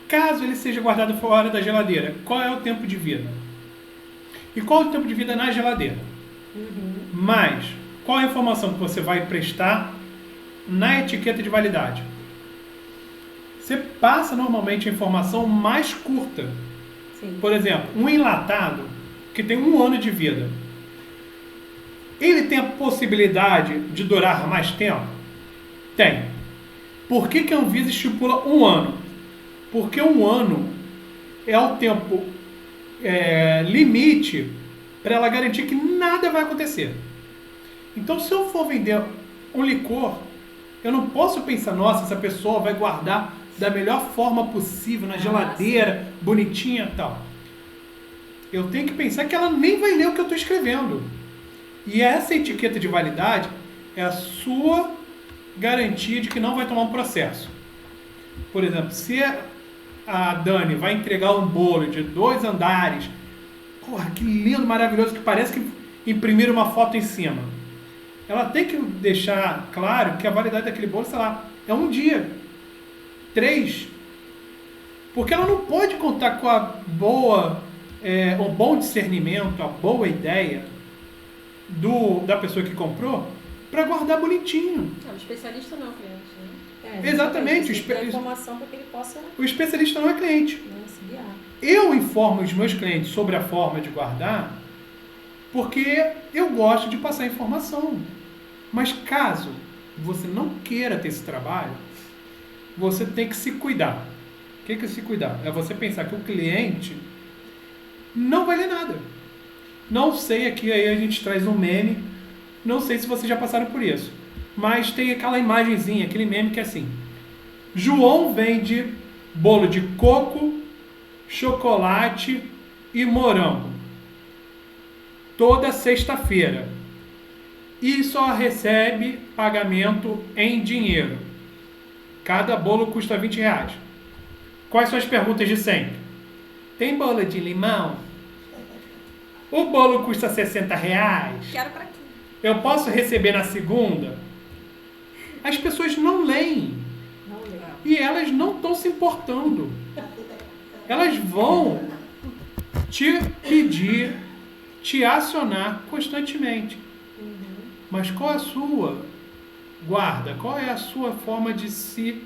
Caso ele seja guardado fora da geladeira, qual é o tempo de vida? E qual é o tempo de vida na geladeira? Mas, qual a informação que você vai prestar na etiqueta de validade? você passa normalmente a informação mais curta. Sim. Por exemplo, um enlatado que tem 1 ano de vida, ele tem a possibilidade de durar mais tempo? Tem. Por que a Anvisa estipula 1 ano? Porque 1 ano é o tempo limite para ela garantir que nada vai acontecer. Então, se eu for vender um licor, eu não posso pensar, nossa, essa pessoa vai guardar da melhor forma possível, na geladeira, bonitinha e tal. Eu tenho que pensar que ela nem vai ler o que eu estou escrevendo. E essa etiqueta de validade é a sua garantia de que não vai tomar um processo. Por exemplo, se a Dani vai entregar um bolo de 2 andares, porra, que lindo, maravilhoso, que parece que imprimiram uma foto em cima. Ela tem que deixar claro que a validade daquele bolo, sei lá, é 1 dia, 3. Porque ela não pode contar com a o bom discernimento, a boa ideia da pessoa que comprou para guardar bonitinho. Não, o especialista não é o cliente, né? Exatamente. A informação para que ele possa O especialista não é cliente. se guiar. Eu informo os meus clientes sobre a forma de guardar porque eu gosto de passar informação. Mas caso você não queira ter esse trabalho, você tem que se cuidar. O que é se cuidar? É você pensar que o cliente não vai ler nada. Não sei, aqui aí a gente traz um meme, não sei se vocês já passaram por isso, mas tem aquela imagenzinha, aquele meme que é assim: João vende bolo de coco, chocolate e morango toda sexta-feira e só recebe pagamento em dinheiro. Cada bolo custa R$20. Quais são as perguntas de sempre? Tem bolo de limão? O bolo custa R$60? Quero pra quê? Eu posso receber na segunda? As pessoas não leem. Não lê. E elas não estão se importando. Elas vão te pedir, te acionar constantemente. Mas qual é a sua guarda? Qual é a sua forma de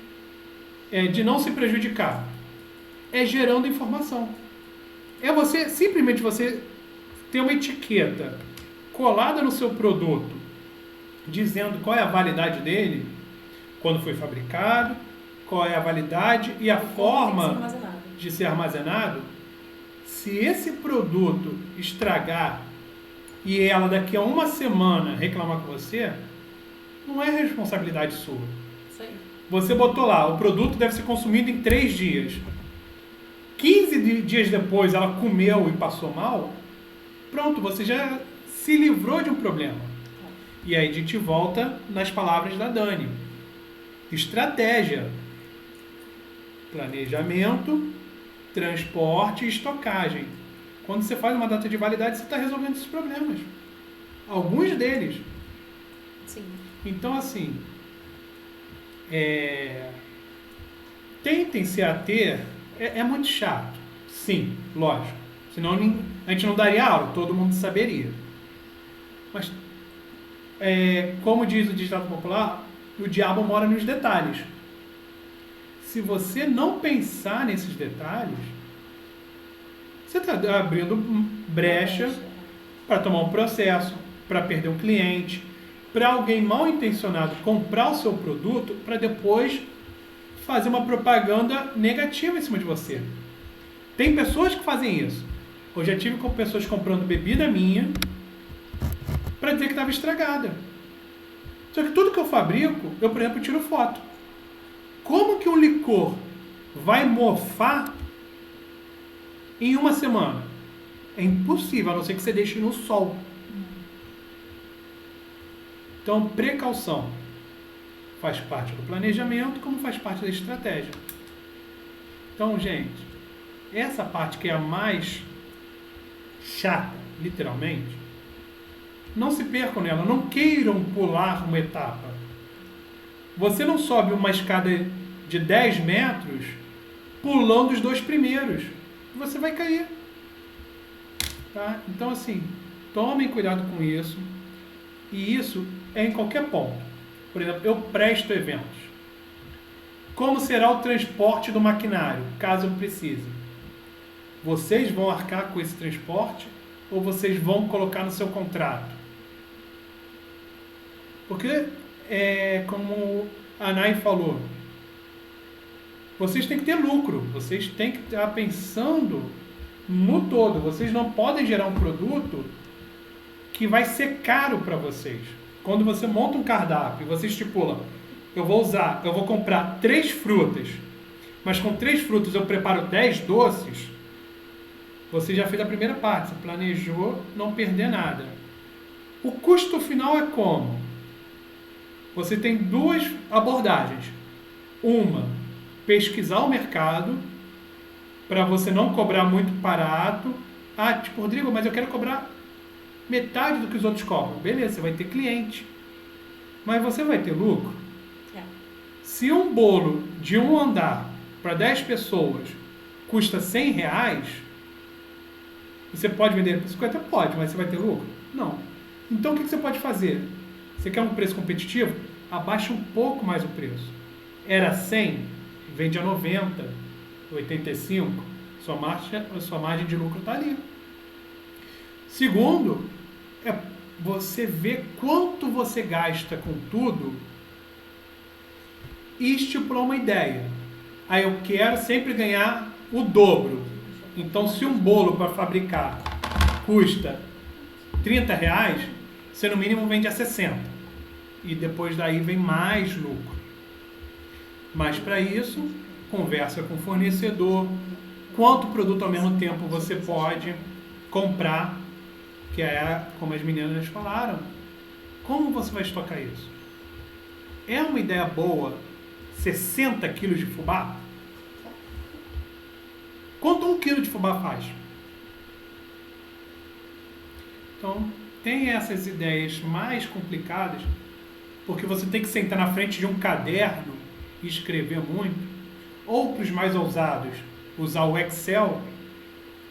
não se prejudicar? É gerando informação. É simplesmente você ter uma etiqueta colada no seu produto, dizendo qual é a validade dele, quando foi fabricado, qual é a validade e a forma de ser armazenado. Se esse produto estragar e ela daqui a 1 semana reclamar com você, não é responsabilidade sua. Isso aí. Você botou lá, o produto deve ser consumido em 3 dias. 15 dias depois ela comeu e passou mal, pronto, você já se livrou de um problema. E aí a gente volta nas palavras da Dani. Estratégia, planejamento, transporte e estocagem. Quando você faz uma data de validade, você está resolvendo esses problemas. Alguns deles. Sim. Então, assim, tentem se ater. É muito chato. Sim, lógico. Senão a gente não daria aula, todo mundo saberia. Mas, como diz o ditado popular, o diabo mora nos detalhes. Se você não pensar nesses detalhes, você está abrindo brecha para tomar um processo, para perder um cliente, para alguém mal intencionado comprar o seu produto para depois fazer uma propaganda negativa em cima de você. Tem pessoas que fazem isso. Eu já tive com pessoas comprando bebida minha para dizer que estava estragada. Só que tudo que eu fabrico, eu, por exemplo, tiro foto. Como que um licor vai mofar em 1 semana? É impossível, a não ser que você deixe no sol. Então, precaução. Faz parte do planejamento, como faz parte da estratégia. Então, gente, essa parte que é a mais chata, literalmente, não se percam nela, não queiram pular uma etapa. Você não sobe uma escada de 10 metros pulando os 2 primeiros. Você vai cair. Tá? Então, assim, tomem cuidado com isso. E isso é em qualquer ponto. Por exemplo, eu presto eventos. Como será o transporte do maquinário, caso precise? Vocês vão arcar com esse transporte ou vocês vão colocar no seu contrato? Porque, como a Nay falou, vocês têm que ter lucro, vocês têm que estar pensando no todo. Vocês não podem gerar um produto que vai ser caro para vocês. Quando você monta um cardápio, você estipula, eu vou comprar 3 frutas, mas com 3 frutas eu preparo 10 doces, você já fez a primeira parte, você planejou não perder nada. O custo final é como? Você tem 2 abordagens. Uma, pesquisar o mercado, para você não cobrar muito barato. Tipo, Rodrigo, mas eu quero cobrar metade do que os outros cobram. Beleza, você vai ter cliente. Mas você vai ter lucro? Se um bolo de um andar para 10 pessoas custa R$100, você pode vender por 50? Pode, mas você vai ter lucro? Não. Então o que você pode fazer? Você quer um preço competitivo? Abaixa um pouco mais o preço. Era 100, vende a 90, 85, sua margem de lucro está ali. Segundo, é você ver quanto você gasta com tudo e estipular uma ideia. Aí eu quero sempre ganhar o dobro. Então, se um bolo para fabricar custa R$30, você no mínimo vende a 60. E depois daí vem mais lucro. Mas para isso, conversa com o fornecedor, quanto produto ao mesmo tempo você pode comprar, que é como as meninas falaram. Como você vai estocar isso? É uma ideia boa 60 quilos de fubá? Quanto 1 quilo de fubá faz? Então, tem essas ideias mais complicadas, porque você tem que sentar na frente de um caderno e escrever muito, ou para os mais ousados, usar o Excel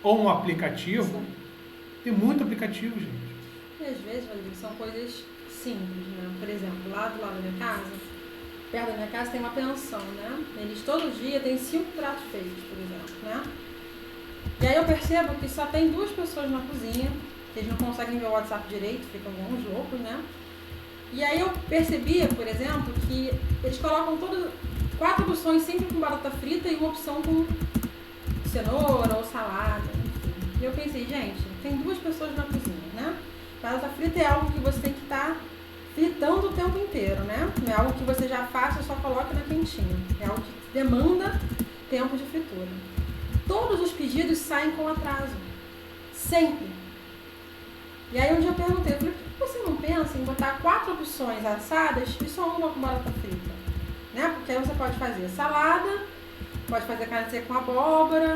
ou um aplicativo. Tem muito aplicativo, gente. E às vezes, Rodrigo, são coisas simples, né? Por exemplo, lá do lado da minha casa, perto da minha casa tem uma pensão, né? Eles todo dia têm 5 pratos feitos, por exemplo, né? E aí eu percebo que só tem 2 pessoas na cozinha, que eles não conseguem ver o WhatsApp direito, ficam uns loucos, né? E aí eu percebia, por exemplo, que eles colocam 4 opções sempre com batata frita e uma opção com cenoura ou salada, enfim. E eu pensei, gente, tem 2 pessoas na cozinha, né? Batata frita é algo que você tem que estar fritando o tempo inteiro, né? Não é algo que você já faça e só coloca na quentinha. É algo que demanda tempo de fritura. Todos os pedidos saem com atraso. Sempre. E aí um dia eu perguntei, eu falei, por que você não pensa em botar 4 opções assadas e só uma com batata frita? Né? Porque aí você pode fazer salada, pode fazer carne seca com abóbora,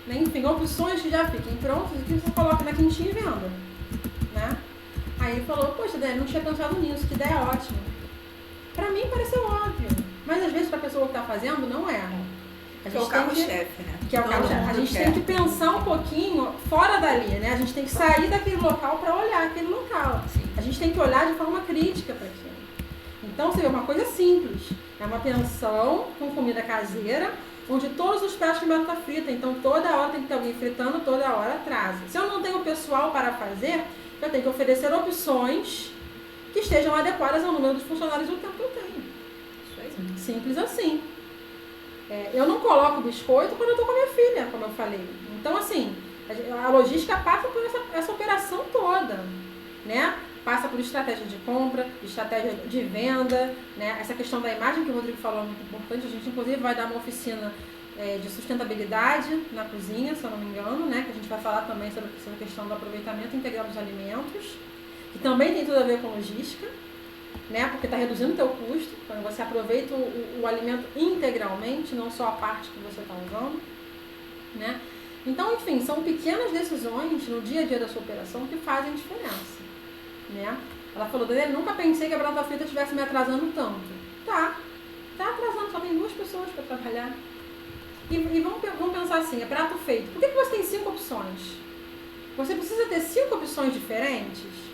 né? Enfim, opções que já fiquem prontas e que você coloca na quentinha e venda. Né? Aí ele falou, poxa, Dani, não tinha pensado nisso, que ideia ótima. Pra mim pareceu óbvio, mas às vezes pra pessoa que tá fazendo não é. Que é o carro-chefe, né? Que é o carro-chefe. A gente tem que pensar um pouquinho fora dali, né? A gente tem que sair daquele local para olhar aquele local. Sim. A gente tem que olhar de forma crítica para aquilo. Então, você vê uma coisa simples. É uma pensão com comida caseira, onde todos os pratos têm batata frita. Então, toda hora tem que ter alguém fritando, toda hora atrasa. Se eu não tenho pessoal para fazer, eu tenho que oferecer opções que estejam adequadas ao número de funcionários do tempo que eu tenho. Isso aí. Simples assim. Eu não coloco biscoito quando eu estou com a minha filha, como eu falei. Então, assim, a logística passa por essa operação toda, né? Passa por estratégia de compra, estratégia de venda, né? Essa questão da imagem que o Rodrigo falou é muito importante. A gente, inclusive, vai dar uma oficina de sustentabilidade na cozinha, se eu não me engano, né? Que a gente vai falar também sobre a questão do aproveitamento integral dos alimentos, que também tem tudo a ver com logística. Né? Porque está reduzindo o teu custo, quando você aproveita o alimento integralmente, não só a parte que você está usando. Né? Então, enfim, são pequenas decisões no dia a dia da sua operação que fazem diferença. Né? Ela falou, Daniela, nunca pensei que a batata frita estivesse me atrasando tanto. Tá atrasando, só tem 2 pessoas para trabalhar. E vamos pensar assim, é prato feito. Por que você tem 5 opções? Você precisa ter 5 opções diferentes?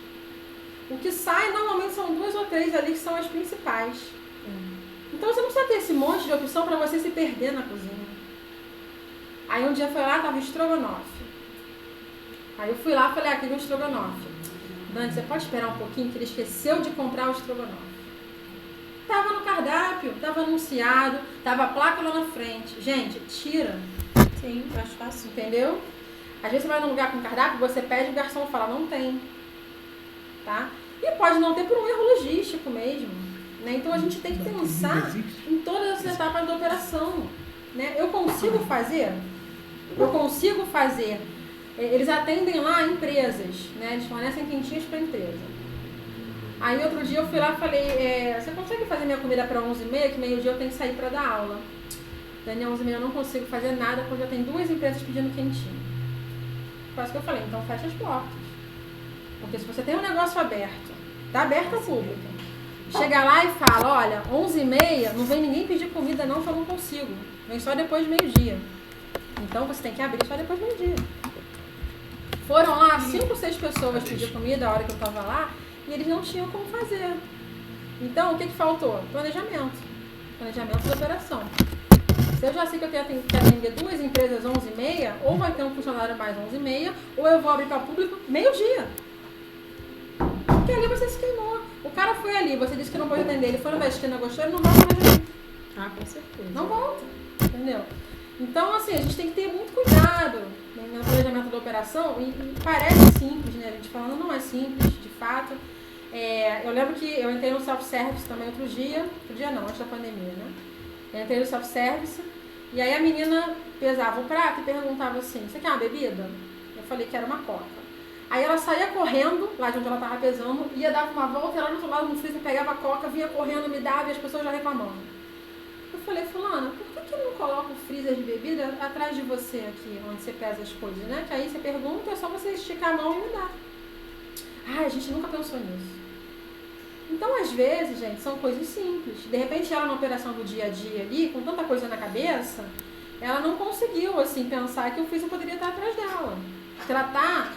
O que sai normalmente são 2 ou 3 ali que são as principais. Então você não precisa ter esse monte de opção para você se perder na cozinha. Aí um dia foi lá, tava estrogonofe. Aí eu fui lá e falei, aqui vem o estrogonofe. Dani, você pode esperar um pouquinho que ele esqueceu de comprar o estrogonofe. Tava no cardápio, tava anunciado, tava a placa lá na frente. Gente, tira. Sim, mais fácil. Entendeu? Às vezes você vai num lugar com cardápio, você pede, o garçom fala, não tem. Tá? E pode não ter por um erro logístico mesmo. Né? Então a gente tem que pensar em todas as etapas da operação. Né? Eu consigo fazer. Eles atendem lá empresas, né? Eles fornecem quentinhas para empresa. Aí outro dia eu fui lá e falei, você consegue fazer minha comida para 11h30, que meio-dia eu tenho que sair para dar aula. Daniel, 11h30 eu não consigo fazer nada porque eu tenho 2 empresas pedindo quentinho. Quase que eu falei, então fecha as portas. Porque se você tem um negócio aberto, tá aberto ao público, chega lá e fala, olha, 11h30, não vem ninguém pedir comida não, que eu não consigo. Vem só depois do meio-dia. Então você tem que abrir só depois do meio-dia. Foram lá 5 ou 6 pessoas pedir comida a hora que eu tava lá e eles não tinham como fazer. Então o que faltou? Planejamento da operação. Se eu já sei que eu tenho que atender 2 empresas 11h30, ou vai ter um funcionário mais 11h30, ou eu vou abrir para público meio-dia. Porque ali você se queimou. O cara foi ali, você disse que não pode atender, ele foi na esquina, gostou, ele não volta mais ali. Ah, com certeza. Não volta, entendeu? Então, assim, a gente tem que ter muito cuidado no planejamento da operação, e parece simples, né? A gente falando não é simples, de fato. Eu lembro que eu entrei no self-service também outro dia não, antes da pandemia, né? Eu entrei no self-service, e aí a menina pesava o prato e perguntava assim, você quer uma bebida? Eu falei que era uma coca. Aí ela saía correndo, lá de onde ela estava pesando, ia dar uma volta, ela do outro lado no freezer, pegava a coca, vinha correndo, me dava, e as pessoas já reclamando. Eu falei, fulana, por que não coloca o freezer de bebida atrás de você aqui, onde você pesa as coisas, né? Que aí você pergunta, é só você esticar a mão e me dar. A gente nunca pensou nisso. Então, às vezes, gente, são coisas simples. De repente, ela na operação do dia a dia ali, com tanta coisa na cabeça, ela não conseguiu, assim, pensar que o freezer poderia estar atrás dela. Porque ela está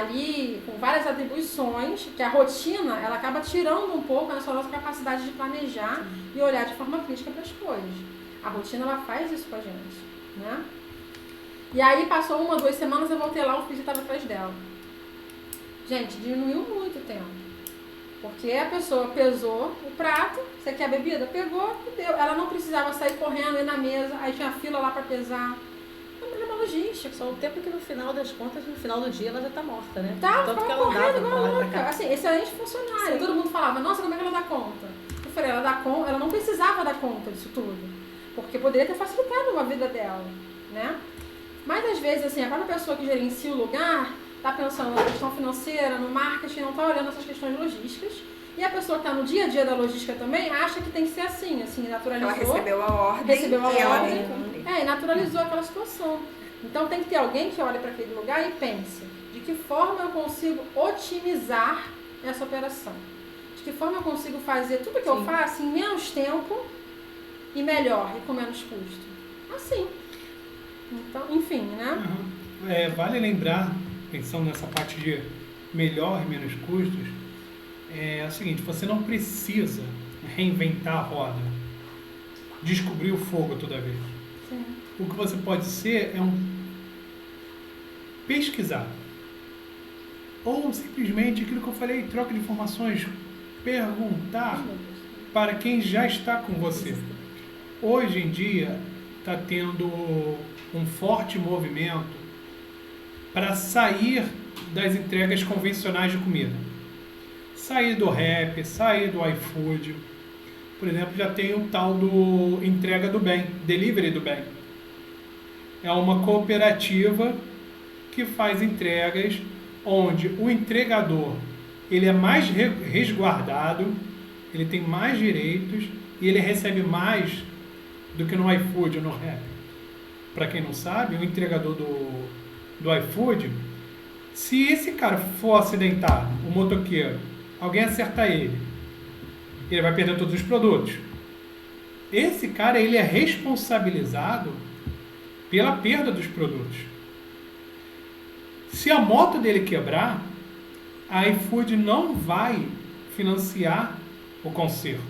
ali com várias atribuições, que a rotina, ela acaba tirando um pouco a nossa capacidade de planejar e olhar de forma crítica para as coisas. A rotina, ela faz isso com a gente, né? E aí, passou 1 ou 2 semanas, eu voltei lá, o freezer estava atrás dela. Gente, diminuiu muito o tempo. Porque a pessoa pesou o prato, você quer a bebida? Pegou e deu. Ela não precisava sair correndo, ir na mesa, aí tinha fila lá para pesar. É uma logística. Só o tempo que no final das contas, no final do dia, ela já tá morta, né? Tá, tanto que ela correndo dava igual pra lá e pra louca. cá. Assim, excelente funcionária. Sim. Todo mundo falava, nossa, como é que ela dá conta? Eu falei, ela não precisava dar conta disso tudo. Porque poderia ter facilitado a vida dela, né? Mas às vezes, assim, a própria pessoa que gerencia o lugar tá pensando na questão financeira, no marketing, não tá olhando essas questões logísticas. E a pessoa que está no dia a dia da logística também acha que tem que ser assim, naturalizou. Ela recebeu a ordem e ela tem que cumprir. E naturalizou aquela situação. Então tem que ter alguém que olhe para aquele lugar e pense, de que forma eu consigo otimizar essa operação? De que forma eu consigo fazer tudo que eu faço em menos tempo e melhor, e com menos custo? Assim. Então, enfim, né? Vale lembrar, pensando nessa parte de melhor e menos custos, é o seguinte, você não precisa reinventar a roda, descobrir o fogo toda vez. Sim. O que você pode ser é pesquisar. Ou simplesmente aquilo que eu falei, troca de informações, perguntar para quem já está com você. Hoje em dia está tendo um forte movimento para sair das entregas convencionais de comida. Sair do Rappi, sair do iFood. Por exemplo, já tem o tal do entrega do bem, delivery do bem. É uma cooperativa que faz entregas onde o entregador ele é mais resguardado, ele tem mais direitos e ele recebe mais do que no iFood ou no Rappi. Para quem não sabe, o entregador do iFood, se esse cara for acidentado, o motoqueiro, alguém acertar ele vai perder todos os produtos. Esse cara, ele é responsabilizado pela perda dos produtos. Se a moto dele quebrar, a iFood não vai financiar o conserto.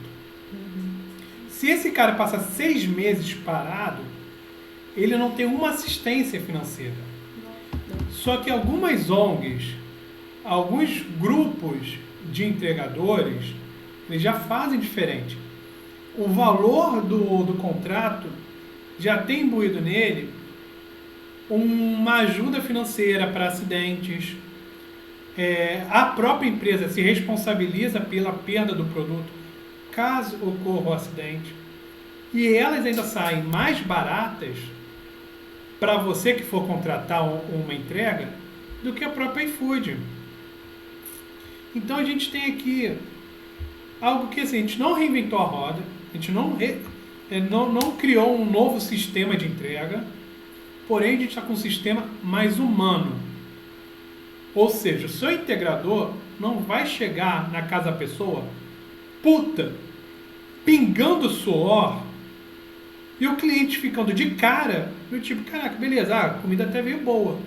Se esse cara passa 6 meses parado, ele não tem uma assistência financeira. Só que algumas ONGs, alguns grupos de entregadores, eles já fazem diferente. O valor do contrato já tem imbuído nele uma ajuda financeira para acidentes. A própria empresa se responsabiliza pela perda do produto caso ocorra o acidente. E elas ainda saem mais baratas para você que for contratar uma entrega do que a própria iFood. Então a gente tem aqui algo que assim, a gente não reinventou a roda, a gente não criou um novo sistema de entrega, porém a gente está com um sistema mais humano. Ou seja, o seu integrador não vai chegar na casa da pessoa, puta, pingando suor, e o cliente ficando de cara, do tipo, caraca, beleza, a comida até veio boa,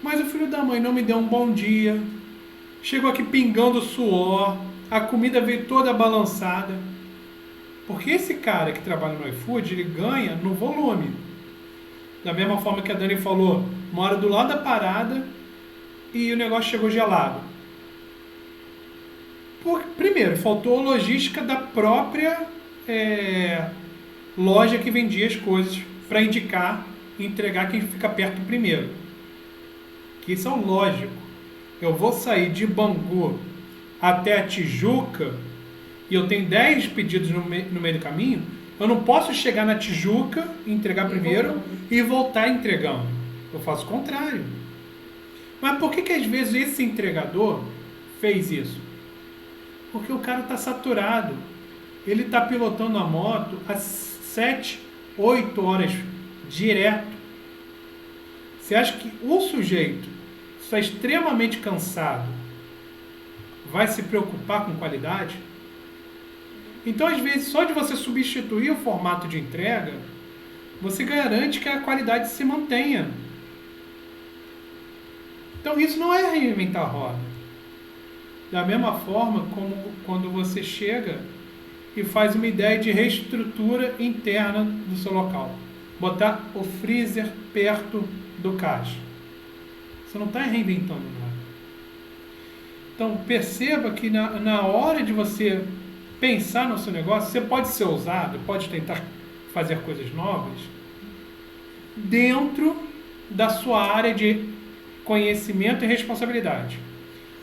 mas o filho da mãe não me deu um bom dia, chegou aqui pingando suor, a comida veio toda balançada. Porque esse cara que trabalha no iFood, ele ganha no volume. Da mesma forma que a Dani falou, mora do lado da parada e o negócio chegou gelado. Primeiro, faltou a logística da própria loja que vendia as coisas para indicar e entregar quem fica perto primeiro. Que isso é lógico. Eu vou sair de Bangu até a Tijuca e eu tenho 10 pedidos no meio do caminho, eu não posso chegar na Tijuca, entregar primeiro e voltar entregando. Eu faço o contrário. Mas por que às vezes esse entregador fez isso? Porque o cara está saturado. Ele está pilotando a moto às 7, 8 horas direto. Você acha que o sujeito está extremamente cansado vai se preocupar com qualidade? Então, às vezes, só de você substituir o formato de entrega, você garante que a qualidade se mantenha. Então, isso não é reinventar a roda. Da mesma forma como quando você chega e faz uma ideia de reestrutura interna do seu local. Botar o freezer perto do caixa. Você não está reinventando nada. Então, perceba que na hora de você pensar no seu negócio, você pode ser ousado, pode tentar fazer coisas novas dentro da sua área de conhecimento e responsabilidade.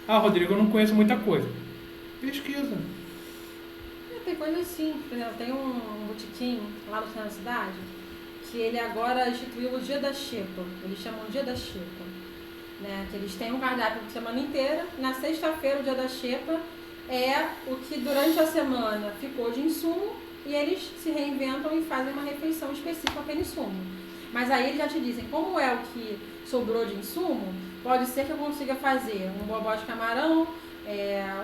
Ah, Rodrigo, eu não conheço muita coisa. Pesquisa. Tem coisa assim, por exemplo, tem um botequim lá no centro da cidade que ele agora instituiu o Dia da Xepa. Eles chamam Dia da Xepa. Né? Que eles têm um cardápio por semana inteira. Na sexta-feira, o Dia da Xepa é o que durante a semana ficou de insumo e eles se reinventam e fazem uma refeição específica com aquele insumo. Mas aí eles já te dizem, como é o que sobrou de insumo, pode ser que eu consiga fazer um bobó de camarão,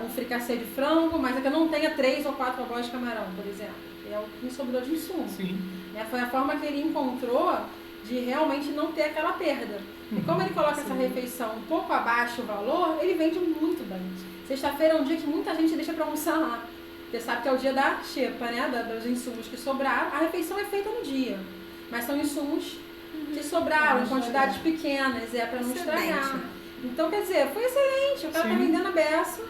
um fricassê de frango, mas é que eu não tenha 3 ou 4 bobós de camarão, por exemplo. É o que me sobrou de insumo. Sim. Foi a forma que ele encontrou de realmente não ter aquela perda. E como ele coloca essa refeição um pouco abaixo do valor, ele vende muito bem. Sexta-feira é um dia que muita gente deixa para almoçar lá. Você sabe que é o dia da xepa, né? Dos insumos que sobraram. A refeição é feita no dia. Mas são insumos que sobraram em quantidades pequenas, para não estragar. Então, quer dizer, foi excelente. O cara está vendendo a beça.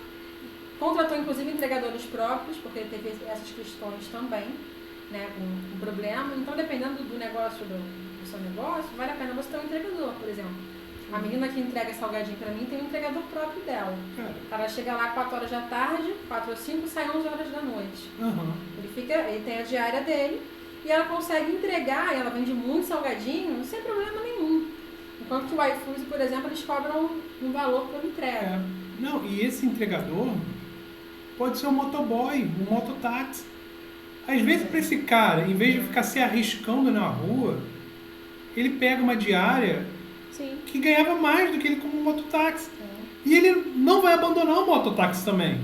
Contratou, inclusive, entregadores próprios, porque ele teve essas questões também, né? Com problema. Então, dependendo do negócio, do seu negócio, vale a pena você ter um entregador, por exemplo. A menina que entrega salgadinho pra mim tem um entregador próprio dela. Ela chega lá 4 horas da tarde, 4 ou 5, sai 11 horas da noite. Ele tem a diária dele e ela consegue entregar, e ela vende muito salgadinho sem problema nenhum. Enquanto que o iFood, por exemplo, eles cobram um valor por entrega. Não, e esse entregador pode ser um motoboy, um mototáxi. Às vezes, para esse cara, em vez de ficar se arriscando na rua, ele pega uma diária que ganhava mais do que ele como um mototáxi. E ele não vai abandonar o mototáxi também.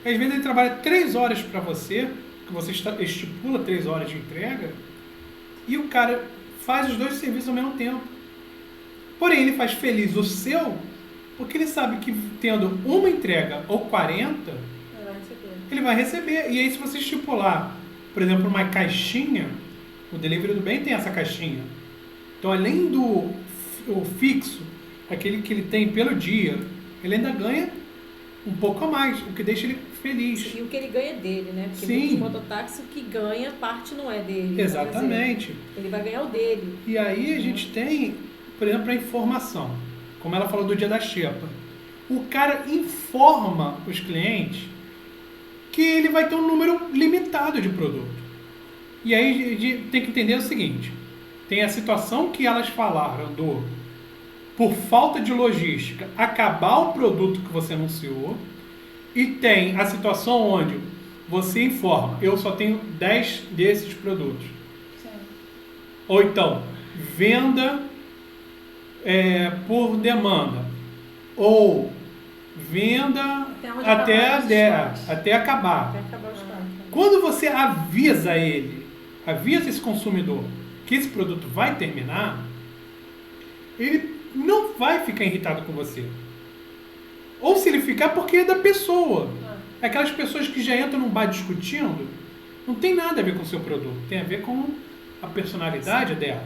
Às vezes ele trabalha 3 horas para você, que você estipula 3 horas de entrega, e o cara faz os 2 serviços ao mesmo tempo. Porém, ele faz feliz o seu, porque ele sabe que tendo uma entrega ou 40, ele vai receber. E aí, se você estipular por exemplo, uma caixinha, o Delivery do Bem tem essa caixinha. Então, além do o fixo, aquele que ele tem pelo dia, ele ainda ganha um pouco a mais, o que deixa ele feliz. E o que ele ganha é dele, né? Porque Sim. muitos mototáxi que ganha, parte não é dele. Exatamente. Ele vai ganhar o dele. E aí a gente tem, por exemplo, a informação. Como ela falou do dia da xepa. O cara informa os clientes que ele vai ter um número limitado de produto. E aí tem que entender o seguinte. Tem a situação que elas falaram do por falta de logística acabar o produto que você anunciou. E tem a situação onde você informa, eu só tenho 10 desses produtos. Sim. Ou então, venda por demanda. Ou venda até acabar. Vai acabar o estoque. Quando você avisa esse consumidor que esse produto vai terminar, ele não vai ficar irritado com você. Ou se ele ficar, porque é da pessoa. Aquelas pessoas que já entram num bar discutindo, não tem nada a ver com o seu produto. Tem a ver com a personalidade dela.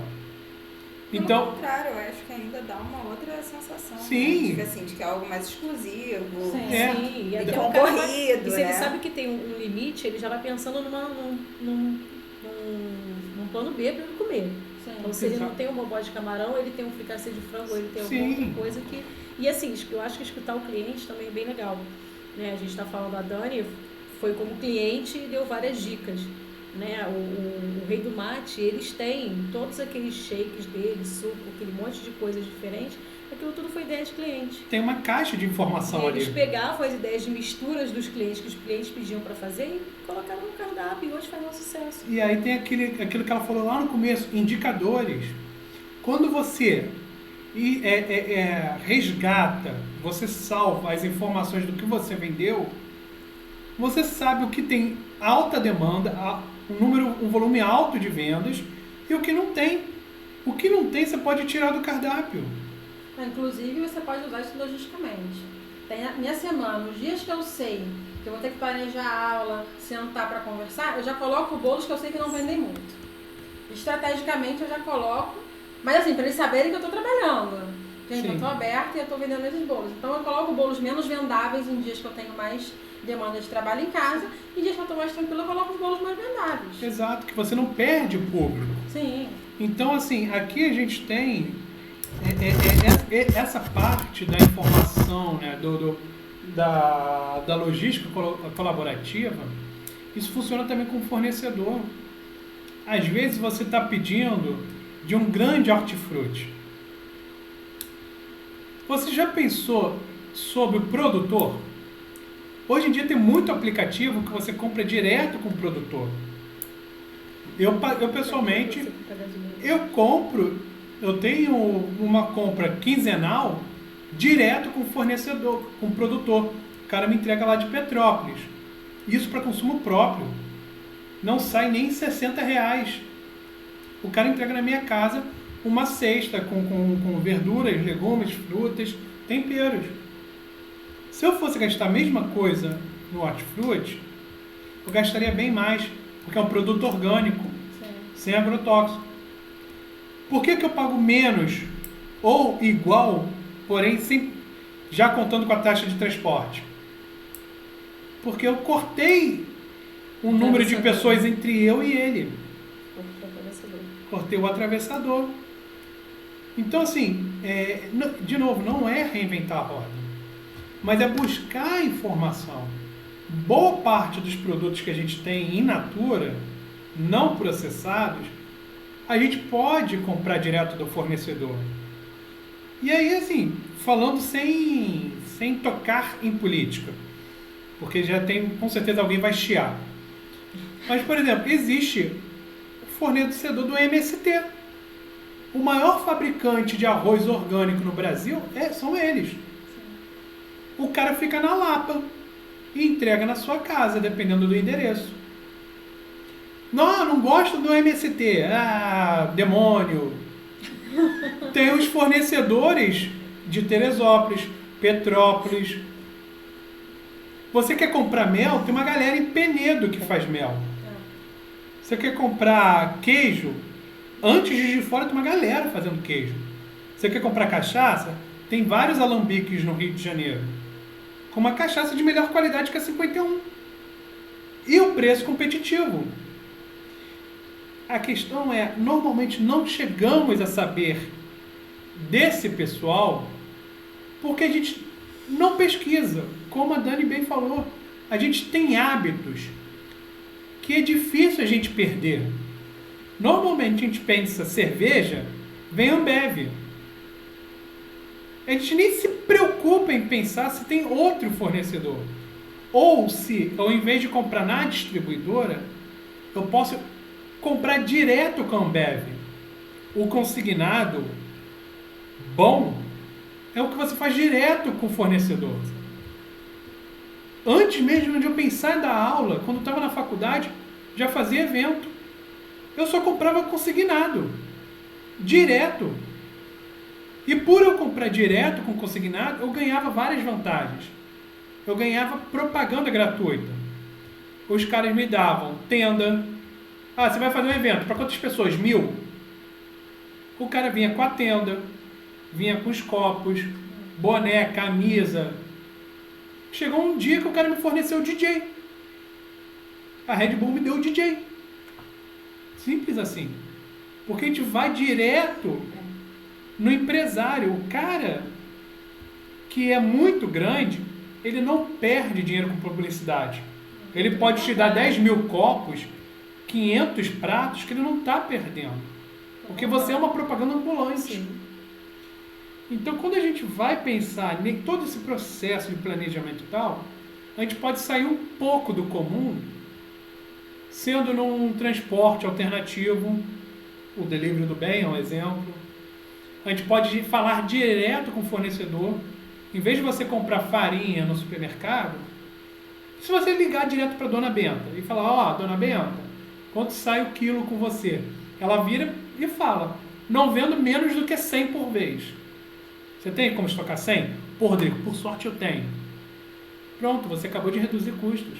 Pelo Então, contrário, eu acho que ainda dá uma outra sensação. Sim. Né? Assim, de que é algo mais exclusivo. Sim. Sim, e até o cara concorrido, vai, e se ele né? sabe que tem um limite, ele já vai pensando num plano B para ele comer. Sim. Então, se ele não Exato. tem um bobó de camarão, ele tem um fricassê de frango, ou ele tem Sim. alguma outra coisa que... E assim, eu acho que escutar o cliente também é bem legal. Né? A gente está falando da Dani, foi como cliente e deu várias dicas. Né? O Rei do Mate, eles têm todos aqueles shakes dele, suco, aquele monte de coisas diferentes. Aquilo tudo foi ideia de cliente. tem uma caixa de informação E eles ali. pegavam as ideias de misturas dos clientes que os clientes pediam para fazer e colocaram no cardápio e hoje faz um sucesso. E aí tem aquilo que ela falou lá no começo, indicadores. Quando você resgata, você salva as informações do que você vendeu, você sabe o que tem alta demanda, um volume alto de vendas e o que não tem. O que não tem você pode tirar do cardápio. Inclusive, você pode usar isso logisticamente. Tem a minha semana, os dias que eu sei que eu vou ter que planejar a aula, sentar para conversar, eu já coloco bolos que eu sei que não vendem muito. Estrategicamente, eu já coloco, mas assim, para eles saberem que eu estou trabalhando. Gente, Sim. eu estou aberta e eu estou vendendo esses bolos. Então, eu coloco bolos menos vendáveis em dias que eu tenho mais demanda de trabalho em casa, e dias que eu estou mais tranquila, eu coloco os bolos mais vendáveis. Exato, que você não perde o público. Sim. Então, assim, aqui a gente tem essa parte da informação, né, da logística colaborativa. Isso funciona também com o fornecedor. Às vezes você está pedindo de um grande hortifruti. Você já pensou sobre o produtor? Hoje em dia tem muito aplicativo que você compra direto com o produtor. Eu pessoalmente, eu tenho uma compra quinzenal direto com o fornecedor, com o produtor. O cara me entrega lá de Petrópolis. Isso para consumo próprio. Não sai nem R$60. O cara entrega na minha casa uma cesta com verduras, legumes, frutas, temperos. Se eu fosse gastar a mesma coisa no hortifruti, eu gastaria bem mais, porque é um produto orgânico, sem agrotóxico. Por que eu pago menos ou igual, porém já contando com a taxa de transporte? Porque eu cortei um número de pessoas entre eu e ele. Cortei o atravessador. Então, assim, de novo, não é reinventar a roda, mas é buscar informação. Boa parte dos produtos que a gente tem in natura, não processados, a gente pode comprar direto do fornecedor. E aí, assim, falando sem tocar em política, porque já tem, com certeza alguém vai chiar. Mas, por exemplo, existe o fornecedor do MST. O maior fabricante de arroz orgânico no Brasil são eles. O cara fica na Lapa e entrega na sua casa, dependendo do endereço. Não gosto do MST. Ah, demônio. Tem os fornecedores de Teresópolis, Petrópolis. Você quer comprar mel? Tem uma galera em Penedo que faz mel. Você quer comprar queijo? Antes de Juiz de Fora tem uma galera fazendo queijo. Você quer comprar cachaça? Tem vários alambiques no Rio de Janeiro. Com uma cachaça de melhor qualidade que a 51. E o preço competitivo. A questão é, normalmente não chegamos a saber desse pessoal porque a gente não pesquisa. Como a Dani bem falou, a gente tem hábitos que é difícil a gente perder. Normalmente a gente pensa cerveja, vem Ambev. A gente nem se preocupa em pensar se tem outro fornecedor. Ou se, ao invés de comprar na distribuidora, eu posso comprar direto com a Ambev. O consignado bom é o que você faz direto com o fornecedor. Antes mesmo de eu pensar em dar aula, quando eu estava na faculdade, já fazia evento. Eu só comprava consignado. Direto. E por eu comprar direto com consignado, eu ganhava várias vantagens. Eu ganhava propaganda gratuita. Os caras me davam tenda. Ah, você vai fazer um evento. Para quantas pessoas? 1000. O cara vinha com a tenda, vinha com os copos, boné, camisa. Chegou um dia que o cara me forneceu o DJ. A Red Bull me deu o DJ. Simples assim. Porque a gente vai direto no empresário. O cara que é muito grande, ele não perde dinheiro com publicidade. Ele pode te dar 10.000 copos, 500 pratos, que ele não está perdendo. Porque você é uma propaganda ambulante. Sim. Então, quando a gente vai pensar em todo esse processo de planejamento e tal, a gente pode sair um pouco do comum, sendo num transporte alternativo, o delivery do bem é um exemplo. A gente pode falar direto com o fornecedor. Em vez de você comprar farinha no supermercado, se você ligar direto para a Dona Benta e falar, ó, Dona Benta, quanto sai o quilo com você? Ela vira e fala, não vendo menos do que 100 por vez. Você tem como estocar 100? Pô, Rodrigo, por sorte eu tenho. Pronto, você acabou de reduzir custos.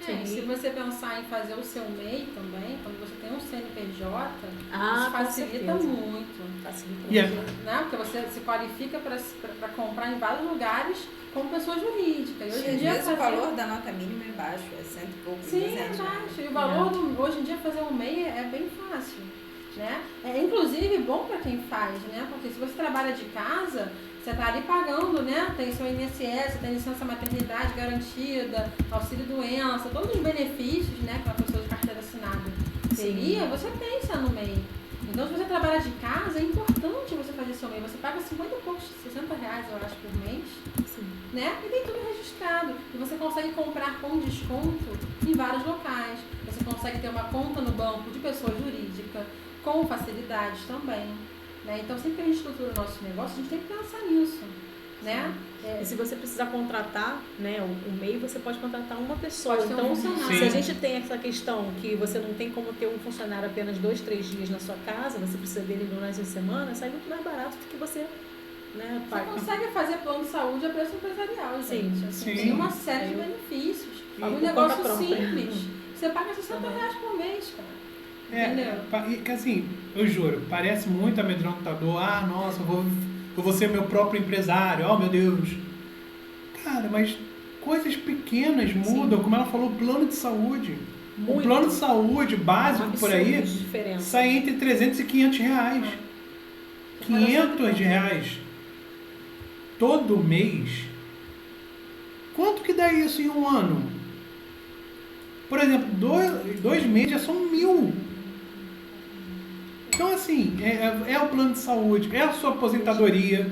E se você pensar em fazer o seu MEI também, quando você tem um CNPJ, Ah, isso facilita muito. Facilita. Né? Porque você se qualifica para comprar em vários lugares como pessoa jurídica. E hoje em Às dia vezes o valor da nota mínima é baixo, é 100 e pouco. Sim, é baixo. E o valor, hoje em dia, fazer um MEI é bem fácil. Né? É inclusive bom para quem faz, né? Porque se você trabalha de casa, você está ali pagando, né? Tem seu INSS, tem licença maternidade garantida, auxílio doença, todos os benefícios, né, que uma pessoa de carteira assinada teria, você tem sendo MEI. Então, se você trabalha de casa, é importante você fazer seu MEI. Você paga 50 e poucos, R$60, eu acho, por mês. Sim. Né? E tem tudo registrado. E você consegue comprar com desconto em vários locais. Você consegue ter uma conta no banco de pessoa jurídica com facilidades também. Né? Então, sempre que a gente estrutura o nosso negócio, a gente tem que pensar nisso. Né? E se você precisar contratar, né, o MEI, você pode contratar uma pessoa. Pode ter um Então, funcionário. se a gente tem essa questão que você não tem como ter um funcionário apenas 2-3 dias na sua casa, você precisa dele durante a semana, sai muito mais barato do que você, né, Você consegue fazer plano de saúde a preço empresarial, gente. Sim, Assim, sim. tem uma série de benefícios. E Um por negócio conta própria. simples. Você paga R$60 por mês, cara. Entendeu? Que assim, eu juro, parece muito amedrontador. Ah, nossa, eu vou ser meu próprio empresário. Oh, meu Deus. Cara, mas coisas pequenas mudam. Como ela falou, plano de saúde. Muito. O plano de saúde básico Um por aí absurdo de diferença. sai entre 300 e 500 reais. 500 reais todo mês. Quanto que dá isso em um ano? Por exemplo, 2 meses já são 1.000. Então, assim, é o plano de saúde, é a sua aposentadoria,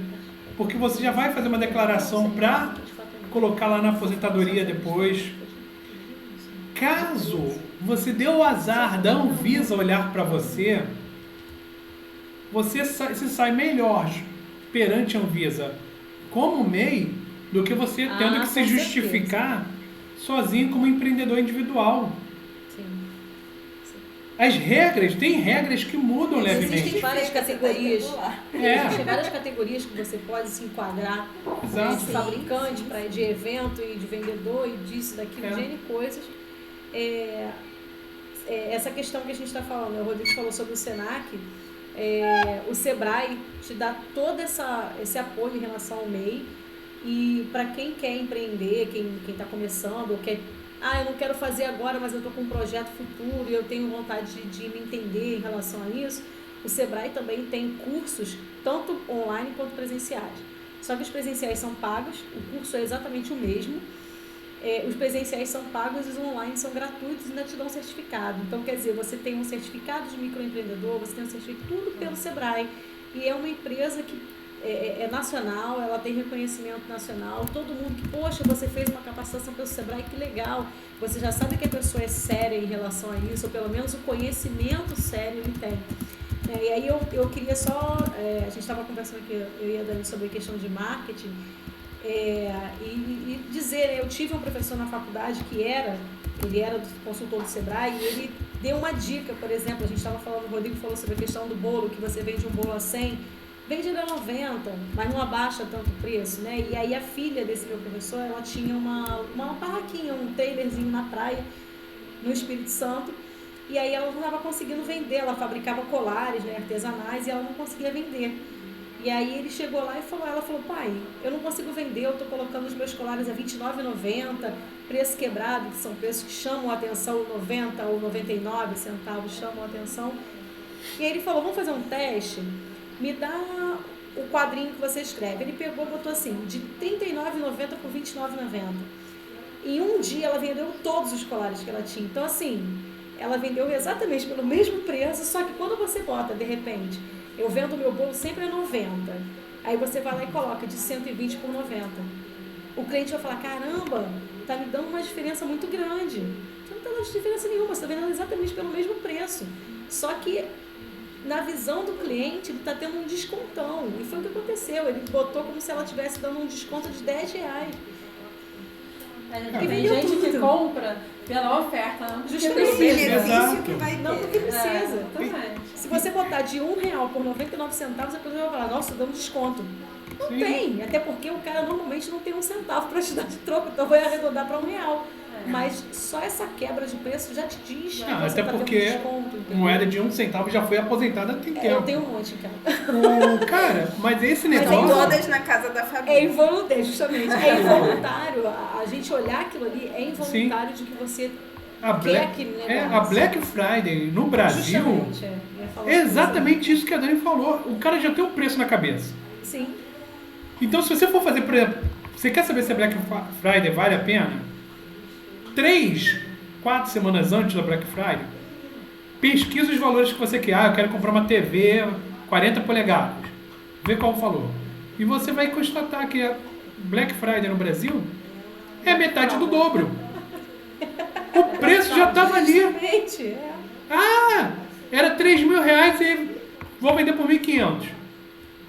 porque você já vai fazer uma declaração para colocar lá na aposentadoria depois. Caso você dê o azar da Anvisa olhar para você, você sai melhor perante a Anvisa como MEI do que você tendo que se justificar sozinho como empreendedor individual. Sim. As regras, tem regras que mudam levemente. Existem várias categorias. É. Existem várias categorias que você pode se enquadrar, Exato. de fabricante, de evento e de vendedor e disso, daquilo, É. de N coisas. É essa questão que a gente está falando, né? O Rodrigo falou sobre o Senac, o Sebrae te dá todo esse apoio em relação ao MEI, e para quem quer empreender, quem está começando, ou quer, eu não quero fazer agora, mas eu estou com um projeto futuro e eu tenho vontade de me entender em relação a isso, o Sebrae também tem cursos, tanto online quanto presenciais. Só que os presenciais são pagos, o curso é exatamente o mesmo. Os presenciais são pagos e os online são gratuitos e ainda te dão um certificado. Então, quer dizer, você tem um certificado de microempreendedor, você tem um certificado, tudo pelo Sebrae. E é uma empresa que é nacional, ela tem reconhecimento nacional. Todo mundo que, poxa, você fez uma capacitação pelo Sebrae, que legal. Você já sabe que a pessoa é séria em relação a isso, ou pelo menos o conhecimento sério ele tem. E aí eu queria só, a gente estava conversando aqui, eu e a Dani, sobre a questão de marketing, e dizer, eu tive um professor na faculdade que ele era consultor do Sebrae, e ele deu uma dica, por exemplo, a gente estava falando, o Rodrigo falou sobre a questão do bolo, que você vende um bolo a 100, vende ele a 90, mas não abaixa tanto o preço, né? E aí a filha desse meu professor, ela tinha uma barraquinha, um trailerzinho na praia, no Espírito Santo, e aí ela não estava conseguindo vender, ela fabricava colares, né, artesanais, e ela não conseguia vender. E aí ele chegou lá e ela falou, pai, eu não consigo vender, eu estou colocando os meus colares a R$29,90, preço quebrado, que são preços que chamam a atenção, 90 ou 99 centavos chamam a atenção. E aí ele falou, vamos fazer um teste, me dá o quadrinho que você escreve. Ele pegou e botou assim, de R$39,90 por R$29,90. Em um dia ela vendeu todos os colares que ela tinha. Então assim, ela vendeu exatamente pelo mesmo preço, só que quando você bota, de repente, eu vendo meu bolo sempre a 90, aí você vai lá e coloca de 120 por 90. O cliente vai falar, caramba, tá me dando uma diferença muito grande. Você não tá dando diferença nenhuma, você tá vendendo exatamente pelo mesmo preço. Só que, na visão do cliente, ele tá tendo um descontão. E foi o que aconteceu, ele botou como se ela estivesse dando um desconto de R$10. Tem gente que compra pela oferta, não porque Justamente, precisa. que vai Não ter. porque precisa. Exatamente. Se você botar de R$1 por 99 centavos, a pessoa vai falar, nossa, dando desconto. Não Sim. tem, até porque o cara normalmente não tem um centavo para te dar de troco, então vai arredondar para R$1. Mas só essa quebra de preço já te diz que Não, você até tá porque tendo desconto. Entendeu? moeda de 1 centavo já foi aposentada tem tempo. Eu tenho um monte, cara. Cara, mas esse Tem negócio... todas na casa da Fabi. É involuntário, justamente. É involuntário. A gente olhar aquilo ali é involuntário de que você quer aquele negócio. A Black Friday no Brasil... Justamente, eu ia falar É exatamente isso que a Dani falou. O cara já tem o preço na cabeça. Sim. Então, se você for fazer, por exemplo, você quer saber se a Black Friday vale a pena? 3, 4 semanas antes da Black Friday, pesquisa os valores que você quer. Eu quero comprar uma TV 40 polegadas. Vê qual o valor. E você vai constatar que a Black Friday no Brasil é metade do dobro. O preço já estava ali. Justamente, Era R$3.000 e vou vender por 1.500.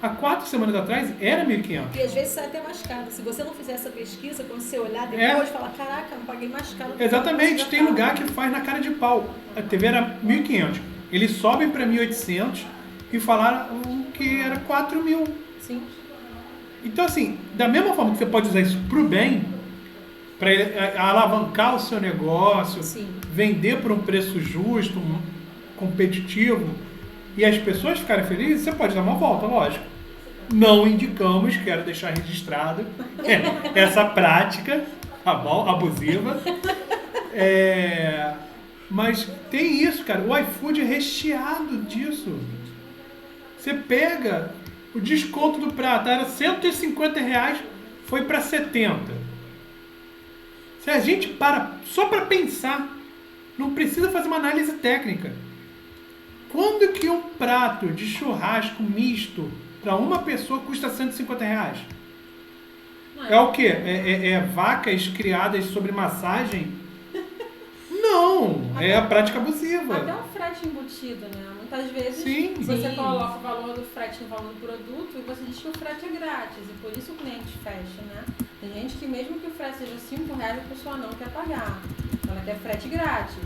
Há 4 semanas atrás era 1.500. E às vezes sai até mais caro. Se você não fizer essa pesquisa, quando você olhar depois, falar, caraca, não paguei mais caro. Exatamente, tem lugar que faz na cara de pau. A TV era 1.500. Eles sobem para 1.800 e falaram que era 4.000. Sim. Então, assim, da mesma forma que você pode usar isso pro bem, para alavancar o seu negócio, Sim. vender por um preço justo, competitivo, e as pessoas ficarem felizes, você pode dar uma volta, lógico. Não indicamos, quero deixar registrado, essa prática, tá bom? Abusiva. Mas tem isso, cara. O iFood é recheado disso. Você pega o desconto do prato, era R$150, foi para 70. Se a gente para só para pensar, não precisa fazer uma análise técnica. Quando que um prato de churrasco misto para uma pessoa custa R$150? É o quê? É vacas criadas sobre massagem? Não, é a prática abusiva. Até o frete embutido, né? Muitas vezes Sim. você Sim. coloca o valor do frete no valor do produto e você diz que o frete é grátis. E por isso o cliente fecha, né? Tem gente que mesmo que o frete seja R$5, a pessoa não quer pagar. Ela quer frete grátis.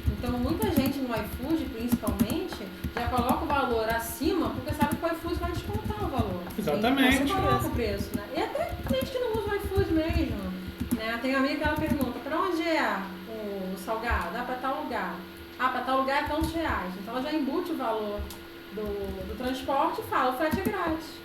Então muita gente no iFood, principalmente, já coloca o valor acima porque sabe que o iFood vai descontar o valor. Exatamente. Você coloca o preço, né? E até gente que não usa o iFood mesmo. Né? Tem uma amiga que ela pergunta, para onde é o salgado? Dá para tal lugar. para tal lugar é tantos reais. Então ela já embute o valor do transporte e fala, o frete é grátis.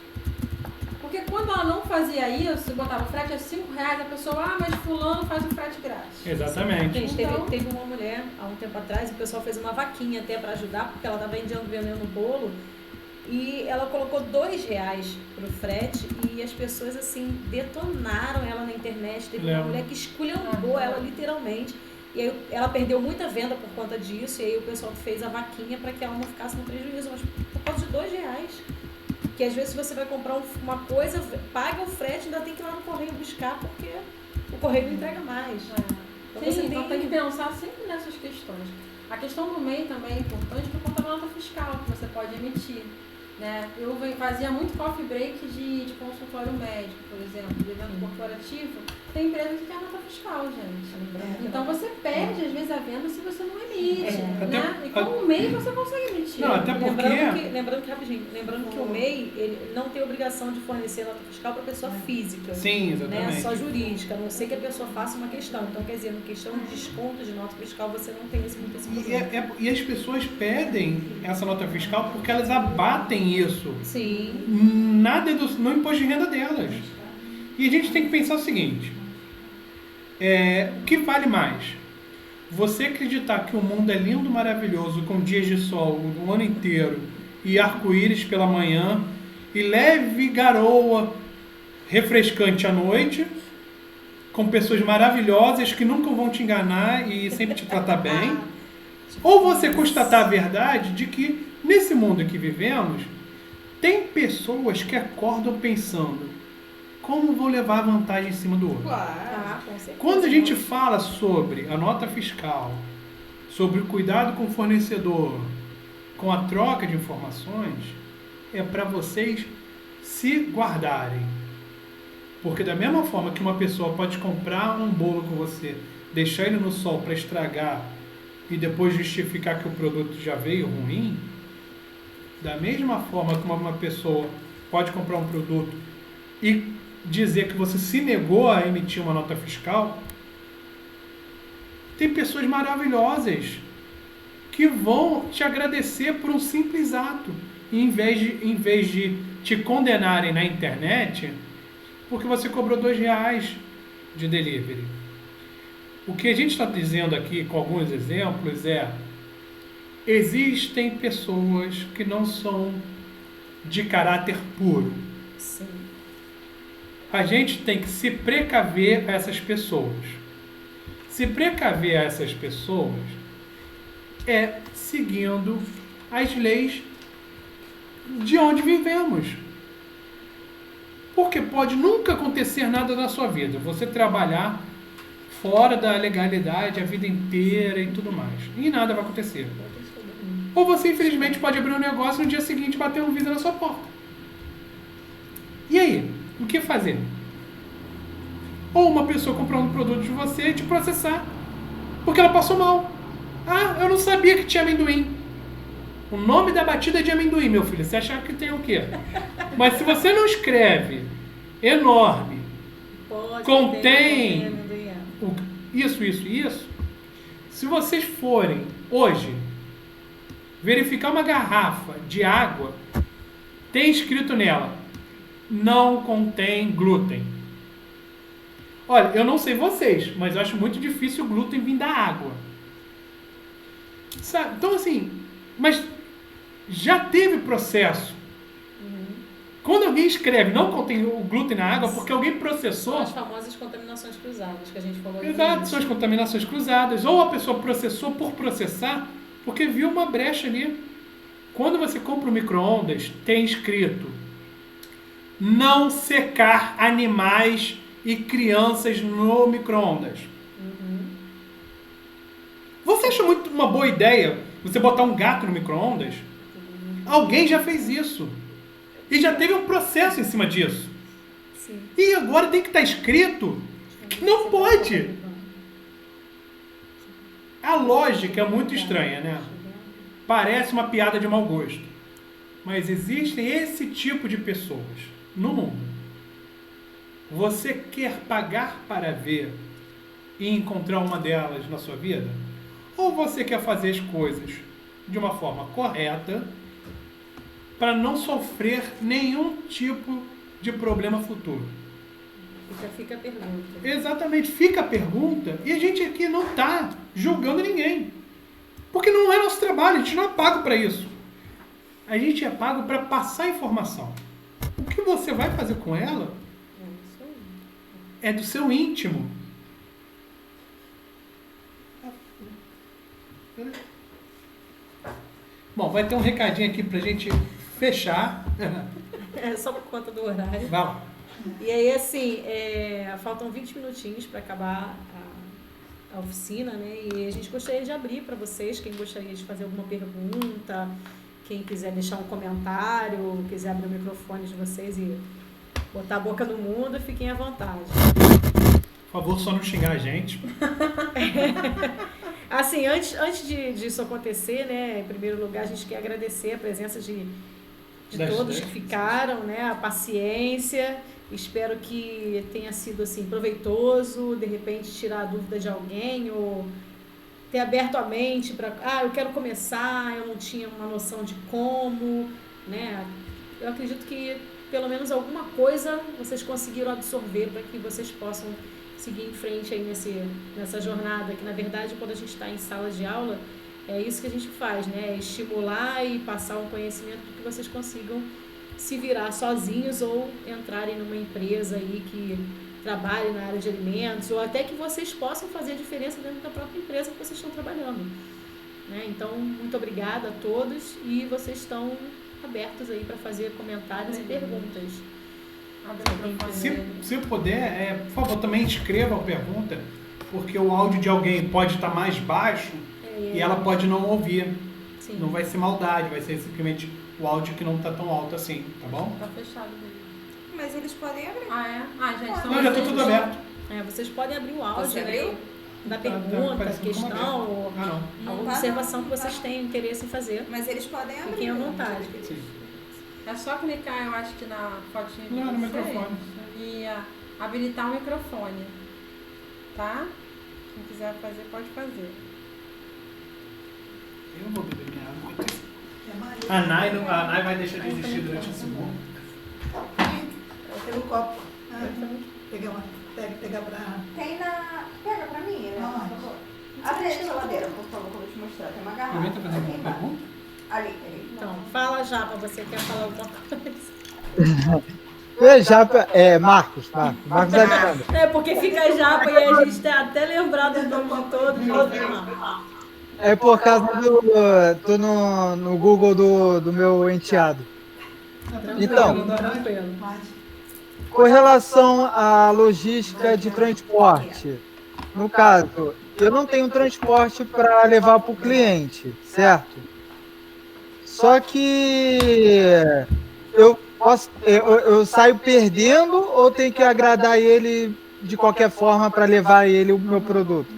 Porque quando ela não fazia isso, botava o frete a R$5, a pessoa, mas fulano faz o frete grátis. Exatamente. Gente, Então- teve uma mulher, há um tempo atrás, o pessoal fez uma vaquinha até para ajudar, porque ela estava vendendo bolo, e ela colocou R$2 pro frete, e as pessoas, assim, detonaram ela na internet. Teve uma Lembro. mulher que esculhambou ela, literalmente, e aí ela perdeu muita venda por conta disso, e aí o pessoal fez a vaquinha para que ela não ficasse no prejuízo, mas por causa de R$2. Que às vezes você vai comprar uma coisa, paga o frete, ainda tem que ir lá no correio buscar, porque o correio não entrega mais. Então Sim, você então tem que pensar sempre nessas questões. A questão do MEI também é importante por conta da nota fiscal que você pode emitir. Né? Eu fazia muito coffee break de consultório médico, por exemplo, de evento corporativo. Tem empresa que quer nota fiscal, gente. Então você perde, às vezes, a venda se você não emite. Né? E com o MEI você consegue emitir. Não, até porque... Lembrando que o MEI ele não tem obrigação de fornecer nota fiscal para pessoa física. Sim, Né? exatamente. Só jurídica, a não ser que a pessoa faça uma questão. Então, quer dizer, na questão de desconto de nota fiscal, você não tem muito esse problema. E as pessoas pedem essa nota fiscal porque elas abatem isso Sim. no imposto de renda delas. E a gente tem que pensar o seguinte: o que vale mais? Você acreditar que o mundo é lindo, maravilhoso, com dias de sol o ano inteiro e arco-íris pela manhã e leve garoa refrescante à noite, com pessoas maravilhosas que nunca vão te enganar e sempre te tratar bem, ou você constatar a verdade de que nesse mundo que vivemos tem pessoas que acordam pensando como vou levar vantagem em cima do outro. Claro. Com certeza. Quando a gente fala sobre a nota fiscal, sobre o cuidado com o fornecedor, com a troca de informações, é para vocês se guardarem. Porque da mesma forma que uma pessoa pode comprar um bolo com você, deixar ele no sol para estragar e depois justificar que o produto já veio ruim, da mesma forma que uma pessoa pode comprar um produto e dizer que você se negou a emitir uma nota fiscal, tem pessoas maravilhosas que vão te agradecer por um simples ato, em vez de te condenarem na internet porque você cobrou R$2 de delivery. O que a gente está dizendo aqui com alguns exemplos existem pessoas que não são de caráter puro. Sim. A gente tem que se precaver a essas pessoas. Se precaver a essas pessoas é seguindo as leis de onde vivemos. Porque pode nunca acontecer nada na sua vida. Você trabalhar fora da legalidade a vida inteira e tudo mais. E nada vai acontecer. Ou você, infelizmente, pode abrir um negócio e no dia seguinte bater um Visa na sua porta. E aí? O que fazer? Ou uma pessoa comprar um produto de você e te processar porque ela passou mal. Ah, eu não sabia que tinha amendoim. O nome da batida é de amendoim, meu filho. Você acha que tem o quê? Mas se você não escreve enorme, contém isso, se vocês forem hoje verificar uma garrafa de água, tem escrito nela, não contém glúten. Olha, eu não sei vocês, mas eu acho muito difícil o glúten vir da água. Sabe? Então, assim, mas já teve processo. Quando alguém escreve não contém o glúten na água, porque alguém processou... São as famosas contaminações cruzadas que a gente falou. Exato, são as contaminações cruzadas. Ou a pessoa processou por processar, porque viu uma brecha ali. Quando você compra um micro-ondas, tem escrito não secar animais e crianças no micro-ondas. Você acha muito uma boa ideia você botar um gato no micro-ondas? Alguém já fez isso. E já teve um processo em cima disso. Sim. E agora tem que estar escrito que não pode. A lógica é muito estranha, né? Parece uma piada de mau gosto. Mas existem esse tipo de pessoas no mundo. Você quer pagar para ver e encontrar uma delas na sua vida? Ou você quer fazer as coisas de uma forma correta para não sofrer nenhum tipo de problema futuro? Fica a pergunta. Exatamente, fica a pergunta e a gente aqui não está julgando ninguém. Porque não é nosso trabalho, a gente não é pago para isso. A gente é pago para passar informação. O que você vai fazer com ela é do seu íntimo. Bom, vai ter um recadinho aqui pra gente fechar. É só por conta do horário. Vai lá. E aí, assim, faltam 20 minutinhos para acabar a oficina, né? E a gente gostaria de abrir para vocês, quem gostaria de fazer alguma pergunta, quem quiser deixar um comentário, quiser abrir o microfone de vocês e botar a boca no mundo, fiquem à vontade. Por favor, só não xingar a gente. Assim, antes disso acontecer, né, em primeiro lugar, a gente quer agradecer a presença de todos que ficaram, né, a paciência. Espero que tenha sido assim proveitoso, de repente tirar a dúvida de alguém ou ter aberto a mente para, eu quero começar, eu não tinha uma noção de como, né? Eu acredito que pelo menos alguma coisa vocês conseguiram absorver para que vocês possam seguir em frente aí nessa jornada, que na verdade quando a gente está em sala de aula, é isso que a gente faz, né? É estimular e passar um conhecimento para que vocês consigam se virar sozinhos ou entrarem numa empresa aí que trabalhe na área de alimentos, ou até que vocês possam fazer a diferença dentro da própria empresa que vocês estão trabalhando, né? Então, muito obrigada a todos e vocês estão abertos aí para fazer comentários e perguntas. Se puder, por favor, também escreva a pergunta, porque o áudio de alguém pode estar mais baixo e ela pode não ouvir. Sim. Não vai ser maldade, vai ser simplesmente o áudio que não está tão alto assim, tá bom? Tá fechado mesmo. Mas eles podem abrir. Gente, não, já está tudo aberto. Vocês podem abrir o áudio, Você abriu? Da pergunta, tá questão, ou alguma observação que vocês têm interesse em fazer. Mas eles podem abrir. Fiquem à vontade. Sim. É só clicar, eu acho que na fotinha de no microfone. E habilitar o microfone, tá? Quem quiser fazer, pode fazer. Eu vou beber minha água. A Nai vai deixar de existir durante um segundo. Eu tenho um copo. Pega pra... Tem na... Pega pra mim, né? Não, por favor. Abre a geladeira, por favor, que eu vou te mostrar. Tem uma garrafa. Aproveita pra fazer uma pergunta. Ali. Então, fala já, pra você quer falar alguma coisa. Marcos Alexandre. Porque fica japa e a gente tá até lembrado do nome de todos. É por causa tô no Google do meu enteado. Então, com relação à logística de transporte, no caso, eu não tenho transporte para levar para o cliente, certo? Só que eu saio perdendo ou tenho que agradar ele de qualquer forma para levar ele o meu produto?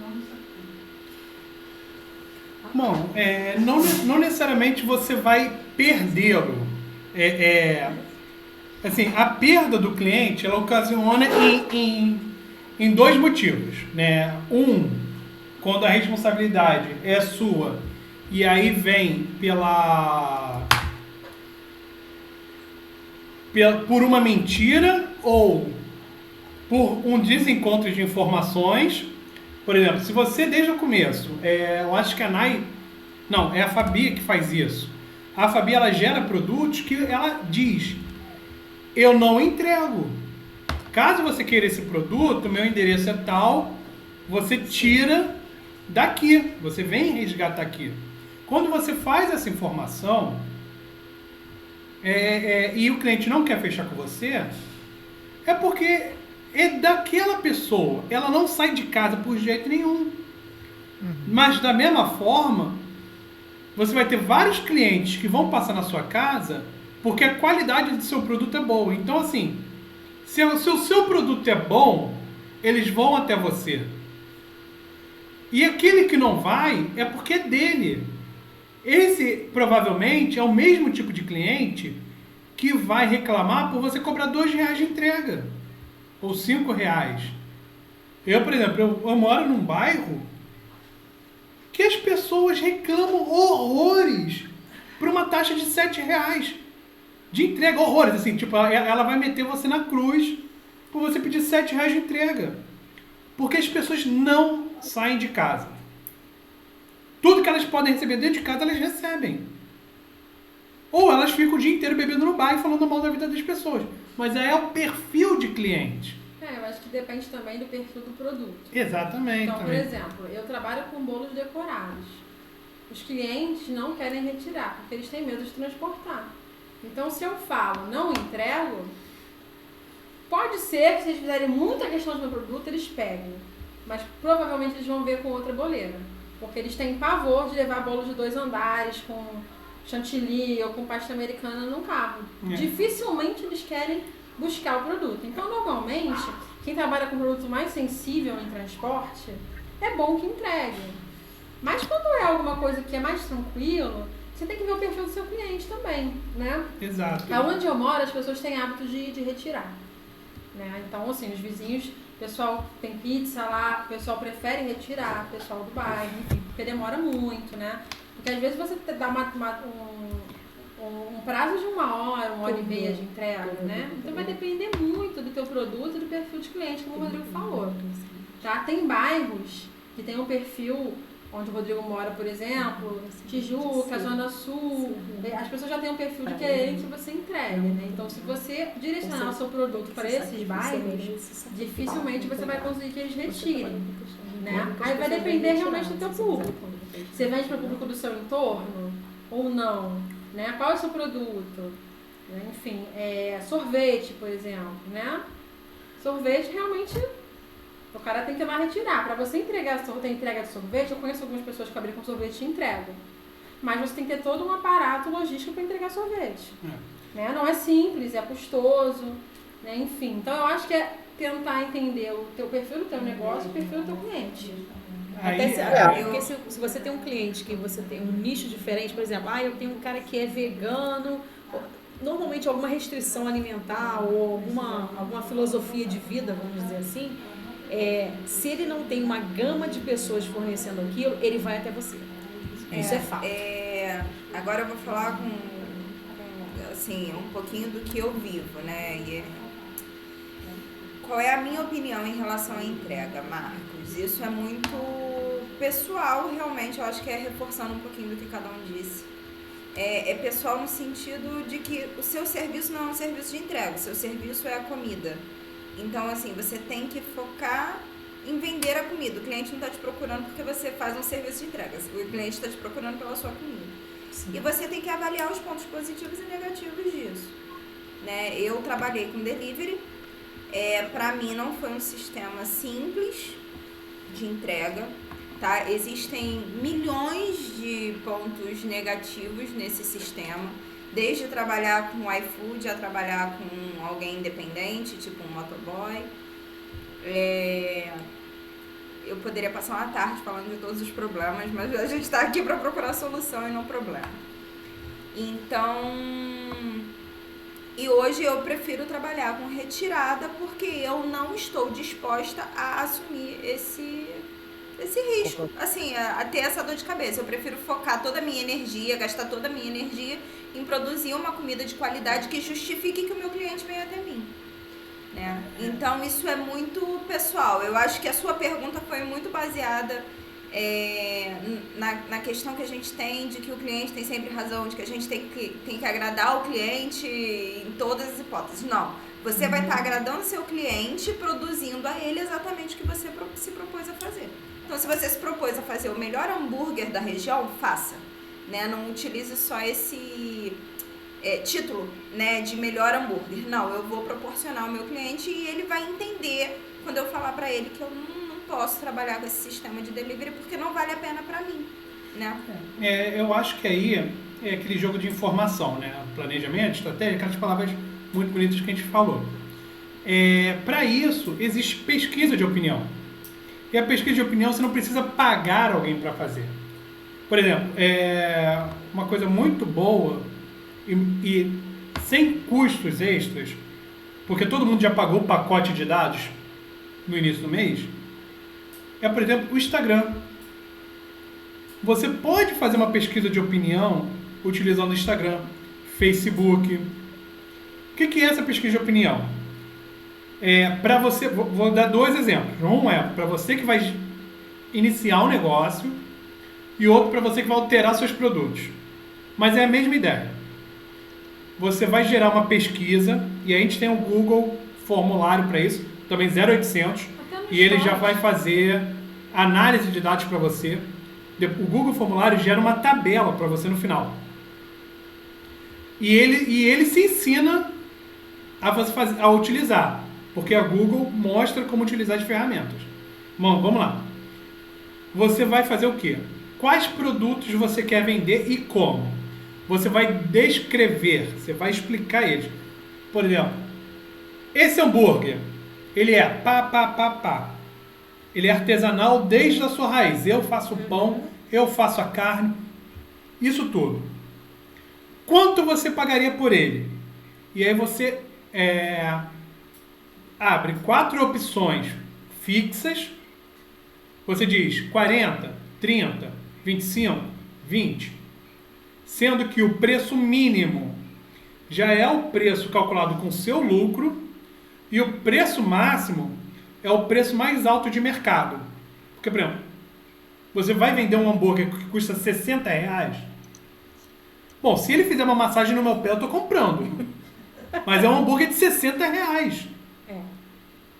Bom, não necessariamente você vai perdê-lo. Assim, a perda do cliente, ela ocasiona em dois motivos, né? Quando a responsabilidade é sua e aí vem por uma mentira ou por um desencontro de informações. Por exemplo, se você desde o começo, eu acho que a Nai, não, é a Fabi que faz isso. A Fabi, ela gera produtos que ela diz, eu não entrego. Caso você queira esse produto, meu endereço é tal, você tira daqui, você vem resgatar aqui. Quando você faz essa informação e o cliente não quer fechar com você, é porque é daquela pessoa, ela não sai de casa por jeito nenhum. Mas da mesma forma, você vai ter vários clientes que vão passar na sua casa porque a qualidade do seu produto é boa. Então, assim, se o seu produto é bom, eles vão até você. E aquele que não vai é porque é dele. Esse, provavelmente, é o mesmo tipo de cliente que vai reclamar por você cobrar R$2 de entrega. Ou R$5. Eu, por exemplo, eu moro num bairro que as pessoas reclamam horrores por uma taxa de R$7 de entrega. Horrores, assim, tipo, ela vai meter você na cruz por você pedir R$7 de entrega. Porque as pessoas não saem de casa. Tudo que elas podem receber dentro de casa, elas recebem. Ou elas ficam o dia inteiro bebendo no bar e falando mal da vida das pessoas. Mas é o perfil de cliente. Eu acho que depende também do perfil do produto. Exatamente. Então, também. por exemplo, eu trabalho com bolos decorados. Os clientes não querem retirar, porque eles têm medo de transportar. Então, se eu falo, não entrego, pode ser que se eles fizerem muita questão do meu produto, eles peguem. Mas provavelmente eles vão ver com outra boleira. Porque eles têm pavor de levar bolos de 2 andares com chantilly ou com pasta americana no carro. Dificilmente eles querem buscar o produto. Então, normalmente, quem trabalha com produto mais sensível em transporte, é bom que entregue. Mas quando é alguma coisa que é mais tranquilo, você tem que ver o perfil do seu cliente também, né? Exato. Onde eu moro, as pessoas têm hábito de retirar. Né? Então, assim, os vizinhos, o pessoal tem pizza lá, o pessoal prefere retirar, o pessoal do bairro, enfim, porque demora muito, né? Porque às vezes você dá um prazo de 1 hora, 1h30 de entrega, né? Então vai depender muito do teu produto e do perfil de cliente, como o Rodrigo falou. Tá? Tem bairros que tem um perfil onde o Rodrigo mora, por exemplo, Tijuca, Zona Sul, as pessoas já têm um perfil de quererem que você entregue, né? Então, se você direcionar o seu produto para esses bairros, dificilmente você vai conseguir que eles retirem, né? Aí vai depender realmente do teu público. Você vende para o público do seu entorno ou não, né? Qual é o seu produto? Enfim, sorvete, por exemplo, né? Sorvete realmente... O cara tem que ir lá retirar. Para você entregar ter entrega de sorvete, eu conheço algumas pessoas que fabricam sorvete e entregam. Mas você tem que ter todo um aparato logístico para entregar sorvete. Né? Não é simples, é custoso, né? Enfim. Então eu acho que é tentar entender o teu perfil do teu negócio e o perfil do teu cliente. Porque se você tem um cliente que você tem um nicho diferente, por exemplo, eu tenho um cara que é vegano, normalmente alguma restrição alimentar ou alguma filosofia de vida, vamos dizer assim, se ele não tem uma gama de pessoas fornecendo aquilo, ele vai até você. Isso é fato. Agora eu vou falar assim, um pouquinho do que eu vivo, né? Qual é a minha opinião em relação à entrega, Marcos? Isso é muito pessoal, realmente, eu acho que é reforçando um pouquinho do que cada um disse. É pessoal no sentido de que o seu serviço não é um serviço de entrega, o seu serviço é a comida. Então, assim, você tem que focar em vender a comida. O cliente não está te procurando porque você faz um serviço de entrega. O cliente está te procurando pela sua comida. Sim. E você tem que avaliar os pontos positivos e negativos disso. Né? Eu trabalhei com delivery. Para mim, não foi um sistema simples de entrega. Tá? Existem milhões de pontos negativos nesse sistema. Desde trabalhar com iFood a trabalhar com alguém independente, tipo um motoboy. Eu poderia passar uma tarde falando de todos os problemas, mas a gente está aqui para procurar solução e não problema. Então, e hoje eu prefiro trabalhar com retirada porque eu não estou disposta a assumir esse risco, assim, a ter essa dor de cabeça. Eu prefiro focar toda a minha energia, gastar toda a minha energia em produzir uma comida de qualidade que justifique que o meu cliente venha até mim. Né? Então, isso é muito pessoal. Eu acho que a sua pergunta foi muito baseada na questão que a gente tem de que o cliente tem sempre razão, de que a gente tem que agradar o cliente em todas as hipóteses. Não. Você vai estar agradando seu cliente, produzindo a ele exatamente o que você se propôs a fazer. Então, se você se propôs a fazer o melhor hambúrguer da região, faça. Né? Não utilize só esse título, né, de melhor hambúrguer. Não, eu vou proporcionar ao meu cliente e ele vai entender quando eu falar para ele que eu não posso trabalhar com esse sistema de delivery porque não vale a pena para mim. Né? Eu acho que aí é aquele jogo de informação, né? Planejamento, estratégia, aquelas palavras muito bonitas que a gente falou. Para isso, existe pesquisa de opinião. E a pesquisa de opinião você não precisa pagar alguém para fazer. Por exemplo, uma coisa muito boa e sem custos extras, porque todo mundo já pagou o pacote de dados no início do mês, por exemplo, o Instagram. Você pode fazer uma pesquisa de opinião utilizando Instagram, Facebook. O que é essa pesquisa de opinião? Para você, vou dar 2 exemplos. Um é para você que vai iniciar um negócio e outro para você que vai alterar seus produtos. Mas é a mesma ideia. Você vai gerar uma pesquisa e a gente tem um Google formulário para isso, também 0800, e ele já vai fazer análise de dados para você. O Google formulário gera uma tabela para você no final. E ele se ensina a você a utilizar, porque a Google mostra como utilizar as ferramentas. Bom, vamos lá. Você vai fazer o quê? Quais produtos você quer vender e como? Você vai descrever, você vai explicar eles. Por exemplo, esse hambúrguer, ele é pá. Ele é artesanal desde a sua raiz. Eu faço o pão, eu faço a carne, isso tudo. Quanto você pagaria por ele? E aí você abre 4 opções fixas. Você diz 40, 30, 25, 20. Sendo que o preço mínimo já é o preço calculado com seu lucro e o preço máximo é o preço mais alto de mercado. Porque, por exemplo, você vai vender um hambúrguer que custa R$60. Bom, se ele fizer uma massagem no meu pé, eu estou comprando. Mas é um hambúrguer de R$60.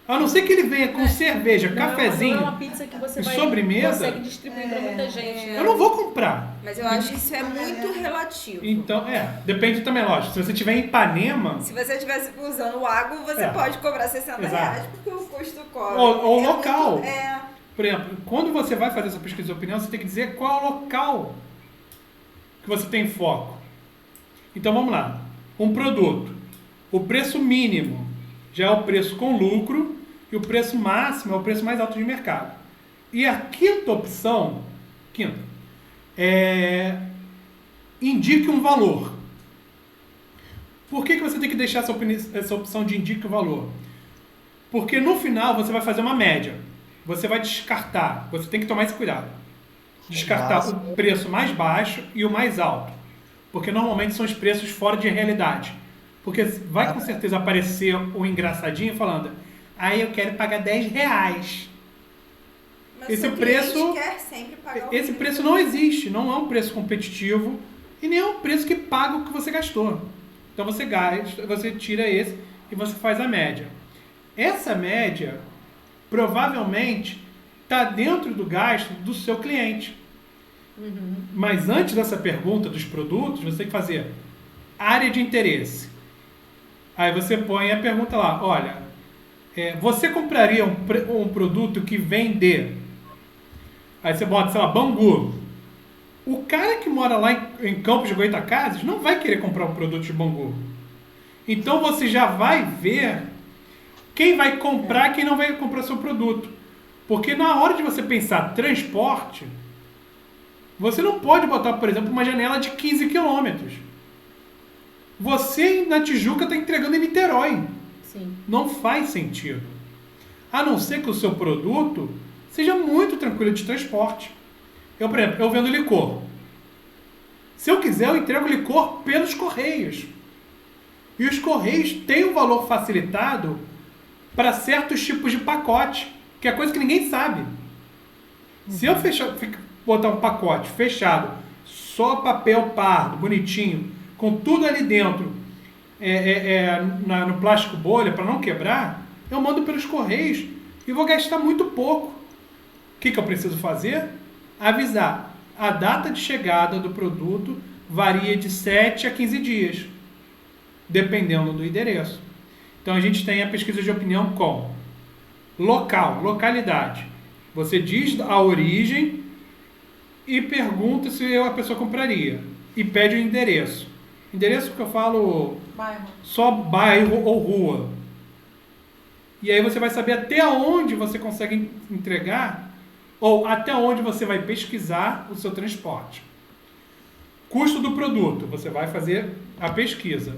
A não ser que ele venha com cerveja, cafezinho, não é uma pizza que você sobremesa, consegue distribuir para muita gente. Né? Eu não vou comprar. Mas eu acho que isso é muito relativo. Então, depende também, lógico. Se você estiver em Ipanema... Se você estivesse usando o água, você pode cobrar R$60, porque o custo cobra. Ou local. Muito, Por exemplo, quando você vai fazer essa pesquisa de opinião, você tem que dizer qual é o local que você tem foco. Então, vamos lá. Um produto. O preço mínimo já é o preço com lucro e o preço máximo é o preço mais alto de mercado. E a quinta opção, indique um valor. Por que você tem que deixar essa opção de indique o valor? Porque no final você vai fazer uma média. Você vai descartar, você tem que tomar esse cuidado. Descartar o preço mais baixo e o mais alto. Porque normalmente são os preços fora de realidade. Porque vai com certeza aparecer um engraçadinho falando: aí eu quero pagar R$10. Mas esse o preço quer sempre pagar esse preço não existe, não é um preço competitivo e nem é um preço que paga o que você gastou. Então você gasta, você tira esse e você faz a média. Essa média provavelmente está dentro do gasto do seu cliente. Mas antes dessa pergunta dos produtos, você tem que fazer área de interesse. Aí você põe a pergunta lá: olha, você compraria um produto que vende? Aí você bota, sei lá, Bangu. O cara que mora lá em Campos de Goytacazes não vai querer comprar um produto de Bangu. Então você já vai ver quem vai comprar e quem não vai comprar seu produto. Porque na hora de você pensar transporte, você não pode botar, por exemplo, uma janela de 15 quilômetros. Você na Tijuca está entregando em Niterói. Sim. Não faz sentido. A não ser que o seu produto seja muito tranquilo de transporte. Por exemplo, eu vendo licor. Se eu quiser, eu entrego licor pelos Correios. E os Correios têm um valor facilitado para certos tipos de pacote, que é coisa que ninguém sabe. Se eu botar um pacote fechado, só papel pardo, bonitinho, com tudo ali dentro, no plástico bolha, para não quebrar, eu mando pelos Correios e vou gastar muito pouco. O que eu preciso fazer? Avisar. A data de chegada do produto varia de 7 a 15 dias, dependendo do endereço. Então a gente tem a pesquisa de opinião com local, localidade. Você diz a origem e pergunta se a pessoa compraria. E pede o endereço. Endereço que eu falo Bairro. Só bairro ou rua. E aí você vai saber até onde você consegue entregar ou até onde você vai pesquisar o seu transporte. Custo do produto, você vai fazer a pesquisa.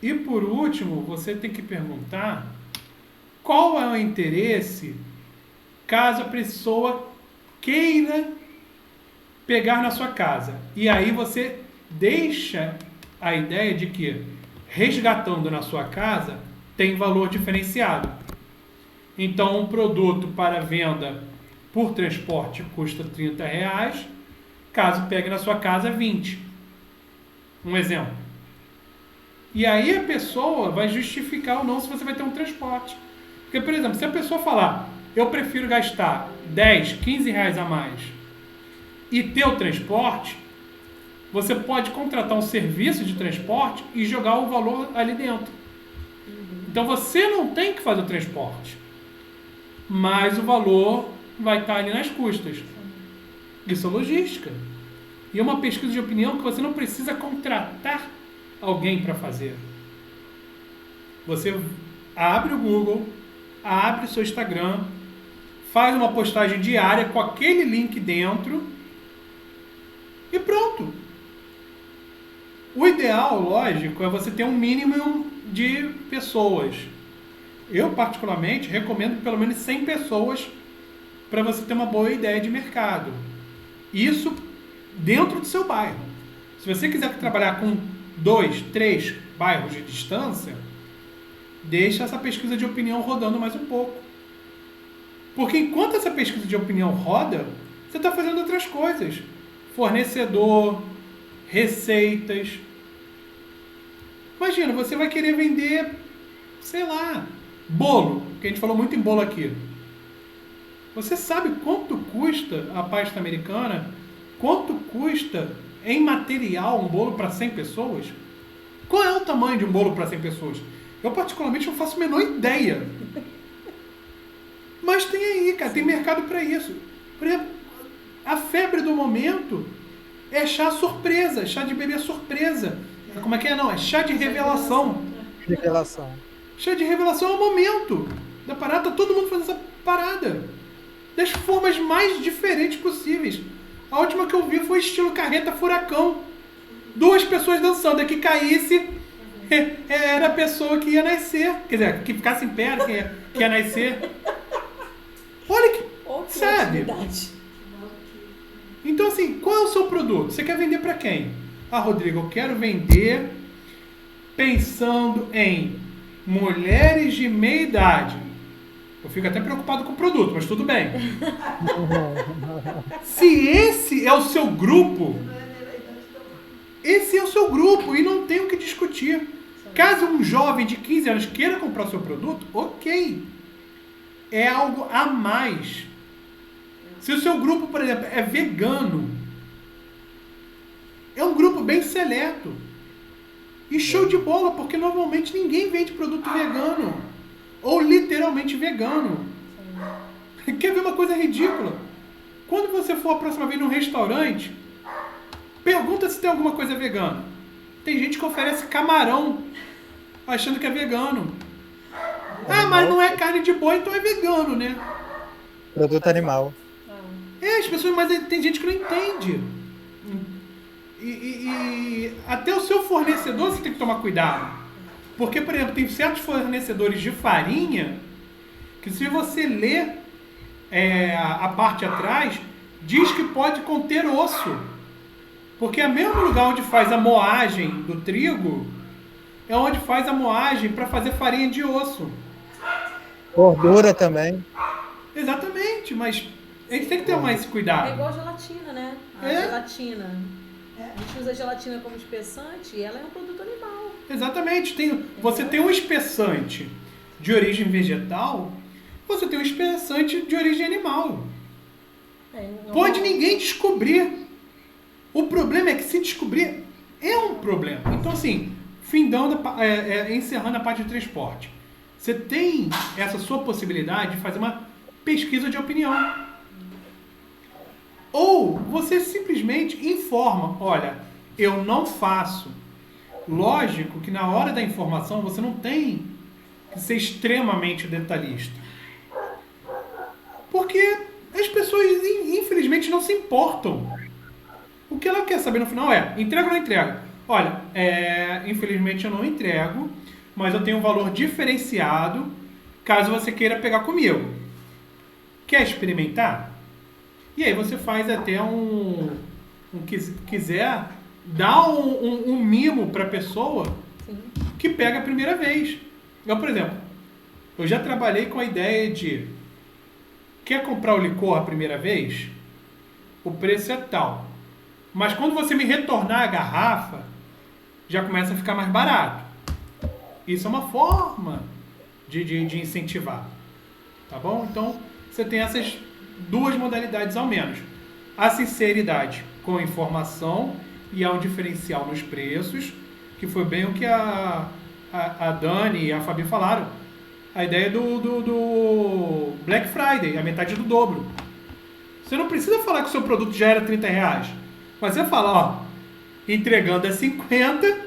E por último, você tem que perguntar qual é o interesse caso a pessoa queira pegar na sua casa. E aí você deixa a ideia de que resgatando na sua casa tem valor diferenciado. Então, um produto para venda por transporte custa R$30, caso pegue na sua casa 20. Um exemplo. E aí a pessoa vai justificar ou não se você vai ter um transporte. Porque, por exemplo, se a pessoa falar, eu prefiro gastar 10, 15 reais a mais e ter o transporte, você pode contratar um serviço de transporte e jogar o valor ali dentro. Então você não tem que fazer o transporte, mas o valor vai estar ali nas custas. Isso é logística. E é uma pesquisa de opinião que você não precisa contratar alguém para fazer. Você abre o Google, abre o seu Instagram, faz uma postagem diária com aquele link dentro e pronto. O ideal, lógico, é você ter um mínimo de pessoas. Eu, particularmente, recomendo pelo menos 100 pessoas para você ter uma boa ideia de mercado. Isso dentro do seu bairro. Se você quiser trabalhar com 2, 3 bairros de distância, deixa essa pesquisa de opinião rodando mais um pouco. Porque enquanto essa pesquisa de opinião roda, você está fazendo outras coisas. Fornecedor, receitas. Imagina, você vai querer vender, sei lá, bolo, que a gente falou muito em bolo aqui. Você sabe quanto custa a pasta americana? Quanto custa em material um bolo para 100 pessoas? Qual é o tamanho de um bolo para 100 pessoas? Eu particularmente não faço a menor ideia. Mas tem aí, cara, tem mercado para isso. Por exemplo, a febre do momento é chá surpresa, chá de bebê surpresa. Como é que é? Não, é chá de revelação. Revelação. Chá de revelação é o momento da parada, tá todo mundo fazendo essa parada. Das formas mais diferentes possíveis. A última que eu vi foi estilo carreta furacão. 2 pessoas dançando, que caísse, era a pessoa que ia nascer. Quer dizer, que ficasse em pé, que ia nascer. Olha que... sabe? Então, assim, qual é o seu produto? Você quer vender para quem? Ah, Rodrigo, eu quero vender pensando em mulheres de meia idade. Eu fico até preocupado com o produto, mas tudo bem. Se esse é o seu grupo, esse é o seu grupo e não tem o que discutir. Caso um jovem de 15 anos queira comprar o seu produto, ok. É algo a mais. Se o seu grupo, por exemplo, é vegano, é um grupo bem seleto. E show de bola, porque normalmente ninguém vende produto vegano. Ou literalmente vegano. Quer ver uma coisa ridícula? Quando você for a próxima vez num restaurante, pergunta se tem alguma coisa vegana. Tem gente que oferece camarão achando que é vegano. Ah, mas não é carne de boi, então é vegano, né? Produto animal. As pessoas, mas tem gente que não entende. E até o seu fornecedor você tem que tomar cuidado. Porque, por exemplo, tem certos fornecedores de farinha que, se você ler a parte atrás, diz que pode conter osso. Porque é o mesmo lugar onde faz a moagem do trigo, é onde faz a moagem para fazer farinha de osso. Gordura também. Exatamente, mas a gente tem que ter mais cuidado. É igual a gelatina, né? A gelatina. A gente usa a gelatina como espessante e ela é um produto animal. Exatamente. Você tem um espessante de origem vegetal, você tem um espessante de origem animal. Pode ninguém descobrir. O problema é que, se descobrir, é um problema. Então, assim, encerrando a parte de transporte, você tem essa sua possibilidade de fazer uma pesquisa de opinião. Ou você simplesmente informa, olha, eu não faço. Lógico que na hora da informação você não tem que ser extremamente detalhista. Porque as pessoas, infelizmente, não se importam. O que ela quer saber no final é, entrega ou não entrega? Olha, infelizmente eu não entrego, mas eu tenho um valor diferenciado caso você queira pegar comigo. Quer experimentar? E aí você faz até quiser, dá um mimo para a pessoa que pega a primeira vez. Eu, por exemplo, eu já trabalhei com a ideia de quer comprar o licor a primeira vez? O preço é tal. Mas quando você me retornar a garrafa, já começa a ficar mais barato. Isso é uma forma de incentivar. Tá bom? Então, você tem essas duas modalidades ao menos. A sinceridade com informação e há um diferencial nos preços, que foi bem o que a Dani e a Fabi falaram. A ideia do Black Friday, a metade do dobro. Você não precisa falar que o seu produto já era R$30, mas você fala, ó, entregando é 50,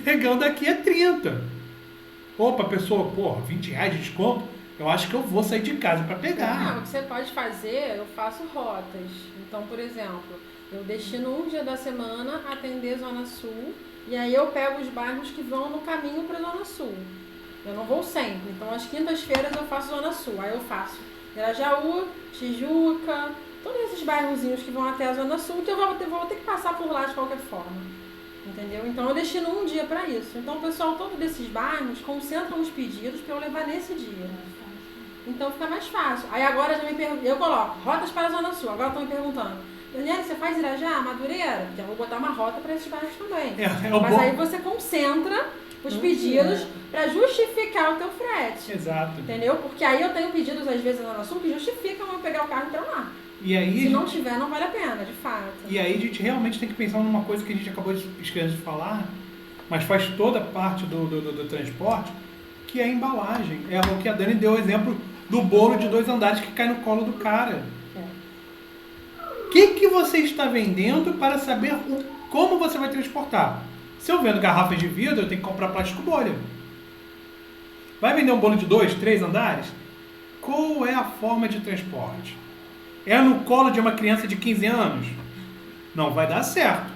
pegando aqui é 30. Opa, pessoa, porra, R$20 de desconto, eu acho que eu vou sair de casa para pegar. Não, o que você pode fazer, eu faço rotas. Então, por exemplo, eu destino um dia da semana a atender Zona Sul, e aí eu pego os bairros que vão no caminho para Zona Sul. Eu não vou sempre, então às quintas-feiras eu faço Zona Sul, aí eu faço Grajaú, Tijuca, todos esses bairrozinhos que vão até a Zona Sul, que eu vou ter que passar por lá de qualquer forma, entendeu? Então eu destino um dia para isso. Então o pessoal todo desses bairros concentram os pedidos para eu levar nesse dia. Então fica mais fácil. Aí agora eu coloco rotas para a Zona Sul, agora estão me perguntando, Daniela, você faz Irajá, Madureira? Já vou botar uma rota para esses bairros também. Mas aí você concentra os pedidos para justificar o teu frete. Exato. Entendeu? Porque aí eu tenho pedidos, às vezes, na Zona Sul que justificam eu pegar o carro e ir pra lá. E aí, se não tiver, não vale a pena, de fato. E aí a gente realmente tem que pensar numa coisa que a gente acabou esquecendo de falar, mas faz toda parte do transporte, que é a embalagem. É o que a Dani deu o exemplo do bolo de 2 andares que cai no colo do cara. O que você está vendendo para saber como você vai transportar? Se eu vendo garrafas de vidro, eu tenho que comprar plástico bolha. Vai vender um bolo de 2, 3 andares? Qual é a forma de transporte? É no colo de uma criança de 15 anos? Não vai dar certo.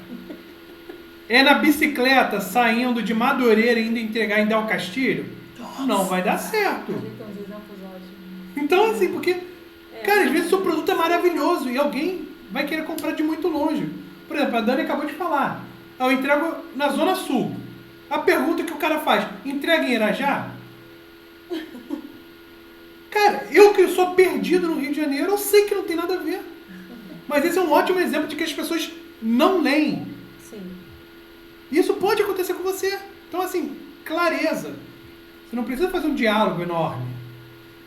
É na bicicleta saindo de Madureira e indo entregar em Del Castilho? Não vai dar certo. Então, assim, porque, cara, às vezes o seu produto é maravilhoso e alguém vai querer comprar de muito longe. Por exemplo, a Dani acabou de falar. Eu entrego na Zona Sul. A pergunta que o cara faz, entrega em Irajá? Cara, eu que sou perdido no Rio de Janeiro, eu sei que não tem nada a ver. Mas esse é um ótimo exemplo de que as pessoas não leem. Sim. Isso pode acontecer com você. Então, assim, clareza. Você não precisa fazer um diálogo enorme.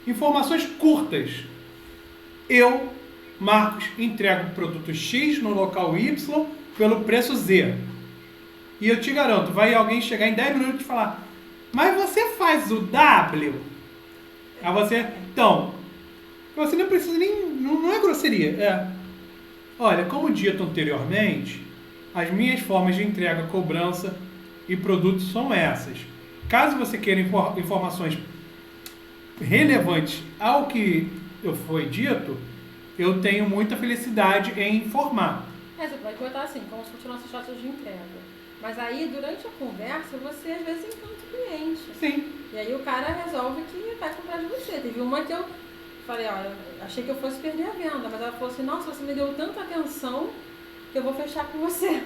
Informações curtas. Eu, Marcos, entrego o produto X no local Y pelo preço Z. E eu te garanto, vai alguém chegar em 10 minutos e falar, mas você faz o W? Aí você, então, você não precisa nem, não é grosseria, é, olha, como dito anteriormente, as minhas formas de entrega, cobrança e produtos são essas. Caso você queira informações relevantes ao que foi dito, eu tenho muita felicidade em informar. Você pode botar assim, como se fossem nossas taxas de entrega. Mas aí, durante a conversa, você às vezes encanta o cliente. Sim. E aí o cara resolve que vai comprar de você. Teve uma que eu falei, olha, achei que eu fosse perder a venda, mas ela falou assim, nossa, você me deu tanta atenção que eu vou fechar com você.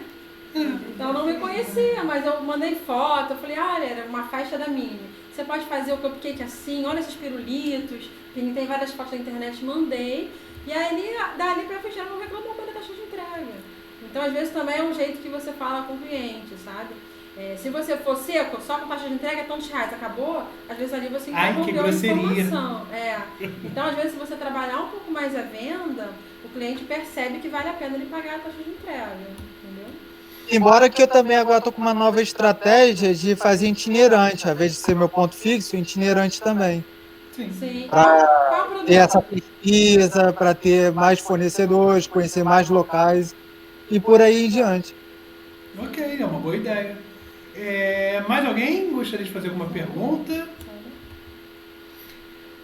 Então eu não me conhecia, mas eu mandei foto, eu falei, olha, era uma faixa da Mini. Você pode fazer o cupcake assim, olha esses pirulitos, tem várias fotos da internet, mandei. E aí, dali pra fechar, não reclamou da taxa de entrega. Então, às vezes, também é um jeito que você fala com o cliente, sabe? Se você for seco, só com taxa de entrega é tantos reais, acabou, às vezes ali você interrompeu a informação. Então, às vezes, se você trabalhar um pouco mais a venda, o cliente percebe que vale a pena ele pagar a taxa de entrega, entendeu? Embora que eu também agora estou com uma nova estratégia de fazer itinerante, ao invés de ser meu ponto fixo, itinerante também. Sim. Para ter essa pesquisa, para ter mais fornecedores, conhecer mais locais e por aí em diante. Ok, é uma boa ideia. Mais alguém gostaria de fazer alguma pergunta?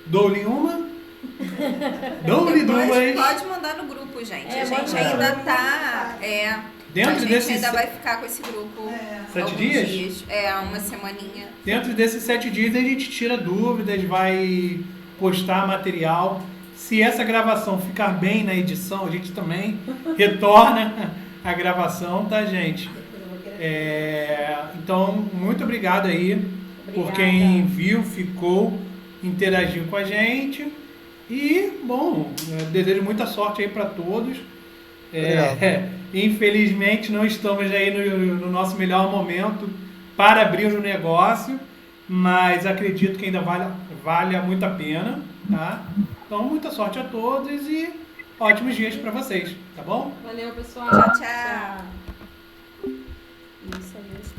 Dou-lhe uma? Dou-lhe duas? Pode mandar no grupo, gente. A gente ainda está... Dentro a gente ainda vai ficar com esse grupo 7 dias? Uma semaninha. Dentro desses 7 dias a gente tira dúvidas, vai postar material. Se essa gravação ficar bem na edição, a gente também retorna a gravação, tá, gente? Então, muito obrigado aí por quem viu, ficou, interagiu com a gente. E, bom, desejo muita sorte aí para todos. Infelizmente, não estamos aí no nosso melhor momento para abrir o negócio, mas acredito que ainda vale muito a pena, tá? Então, muita sorte a todos e ótimos dias para vocês, tá bom? Valeu, pessoal. Tchau, tchau. Isso aí.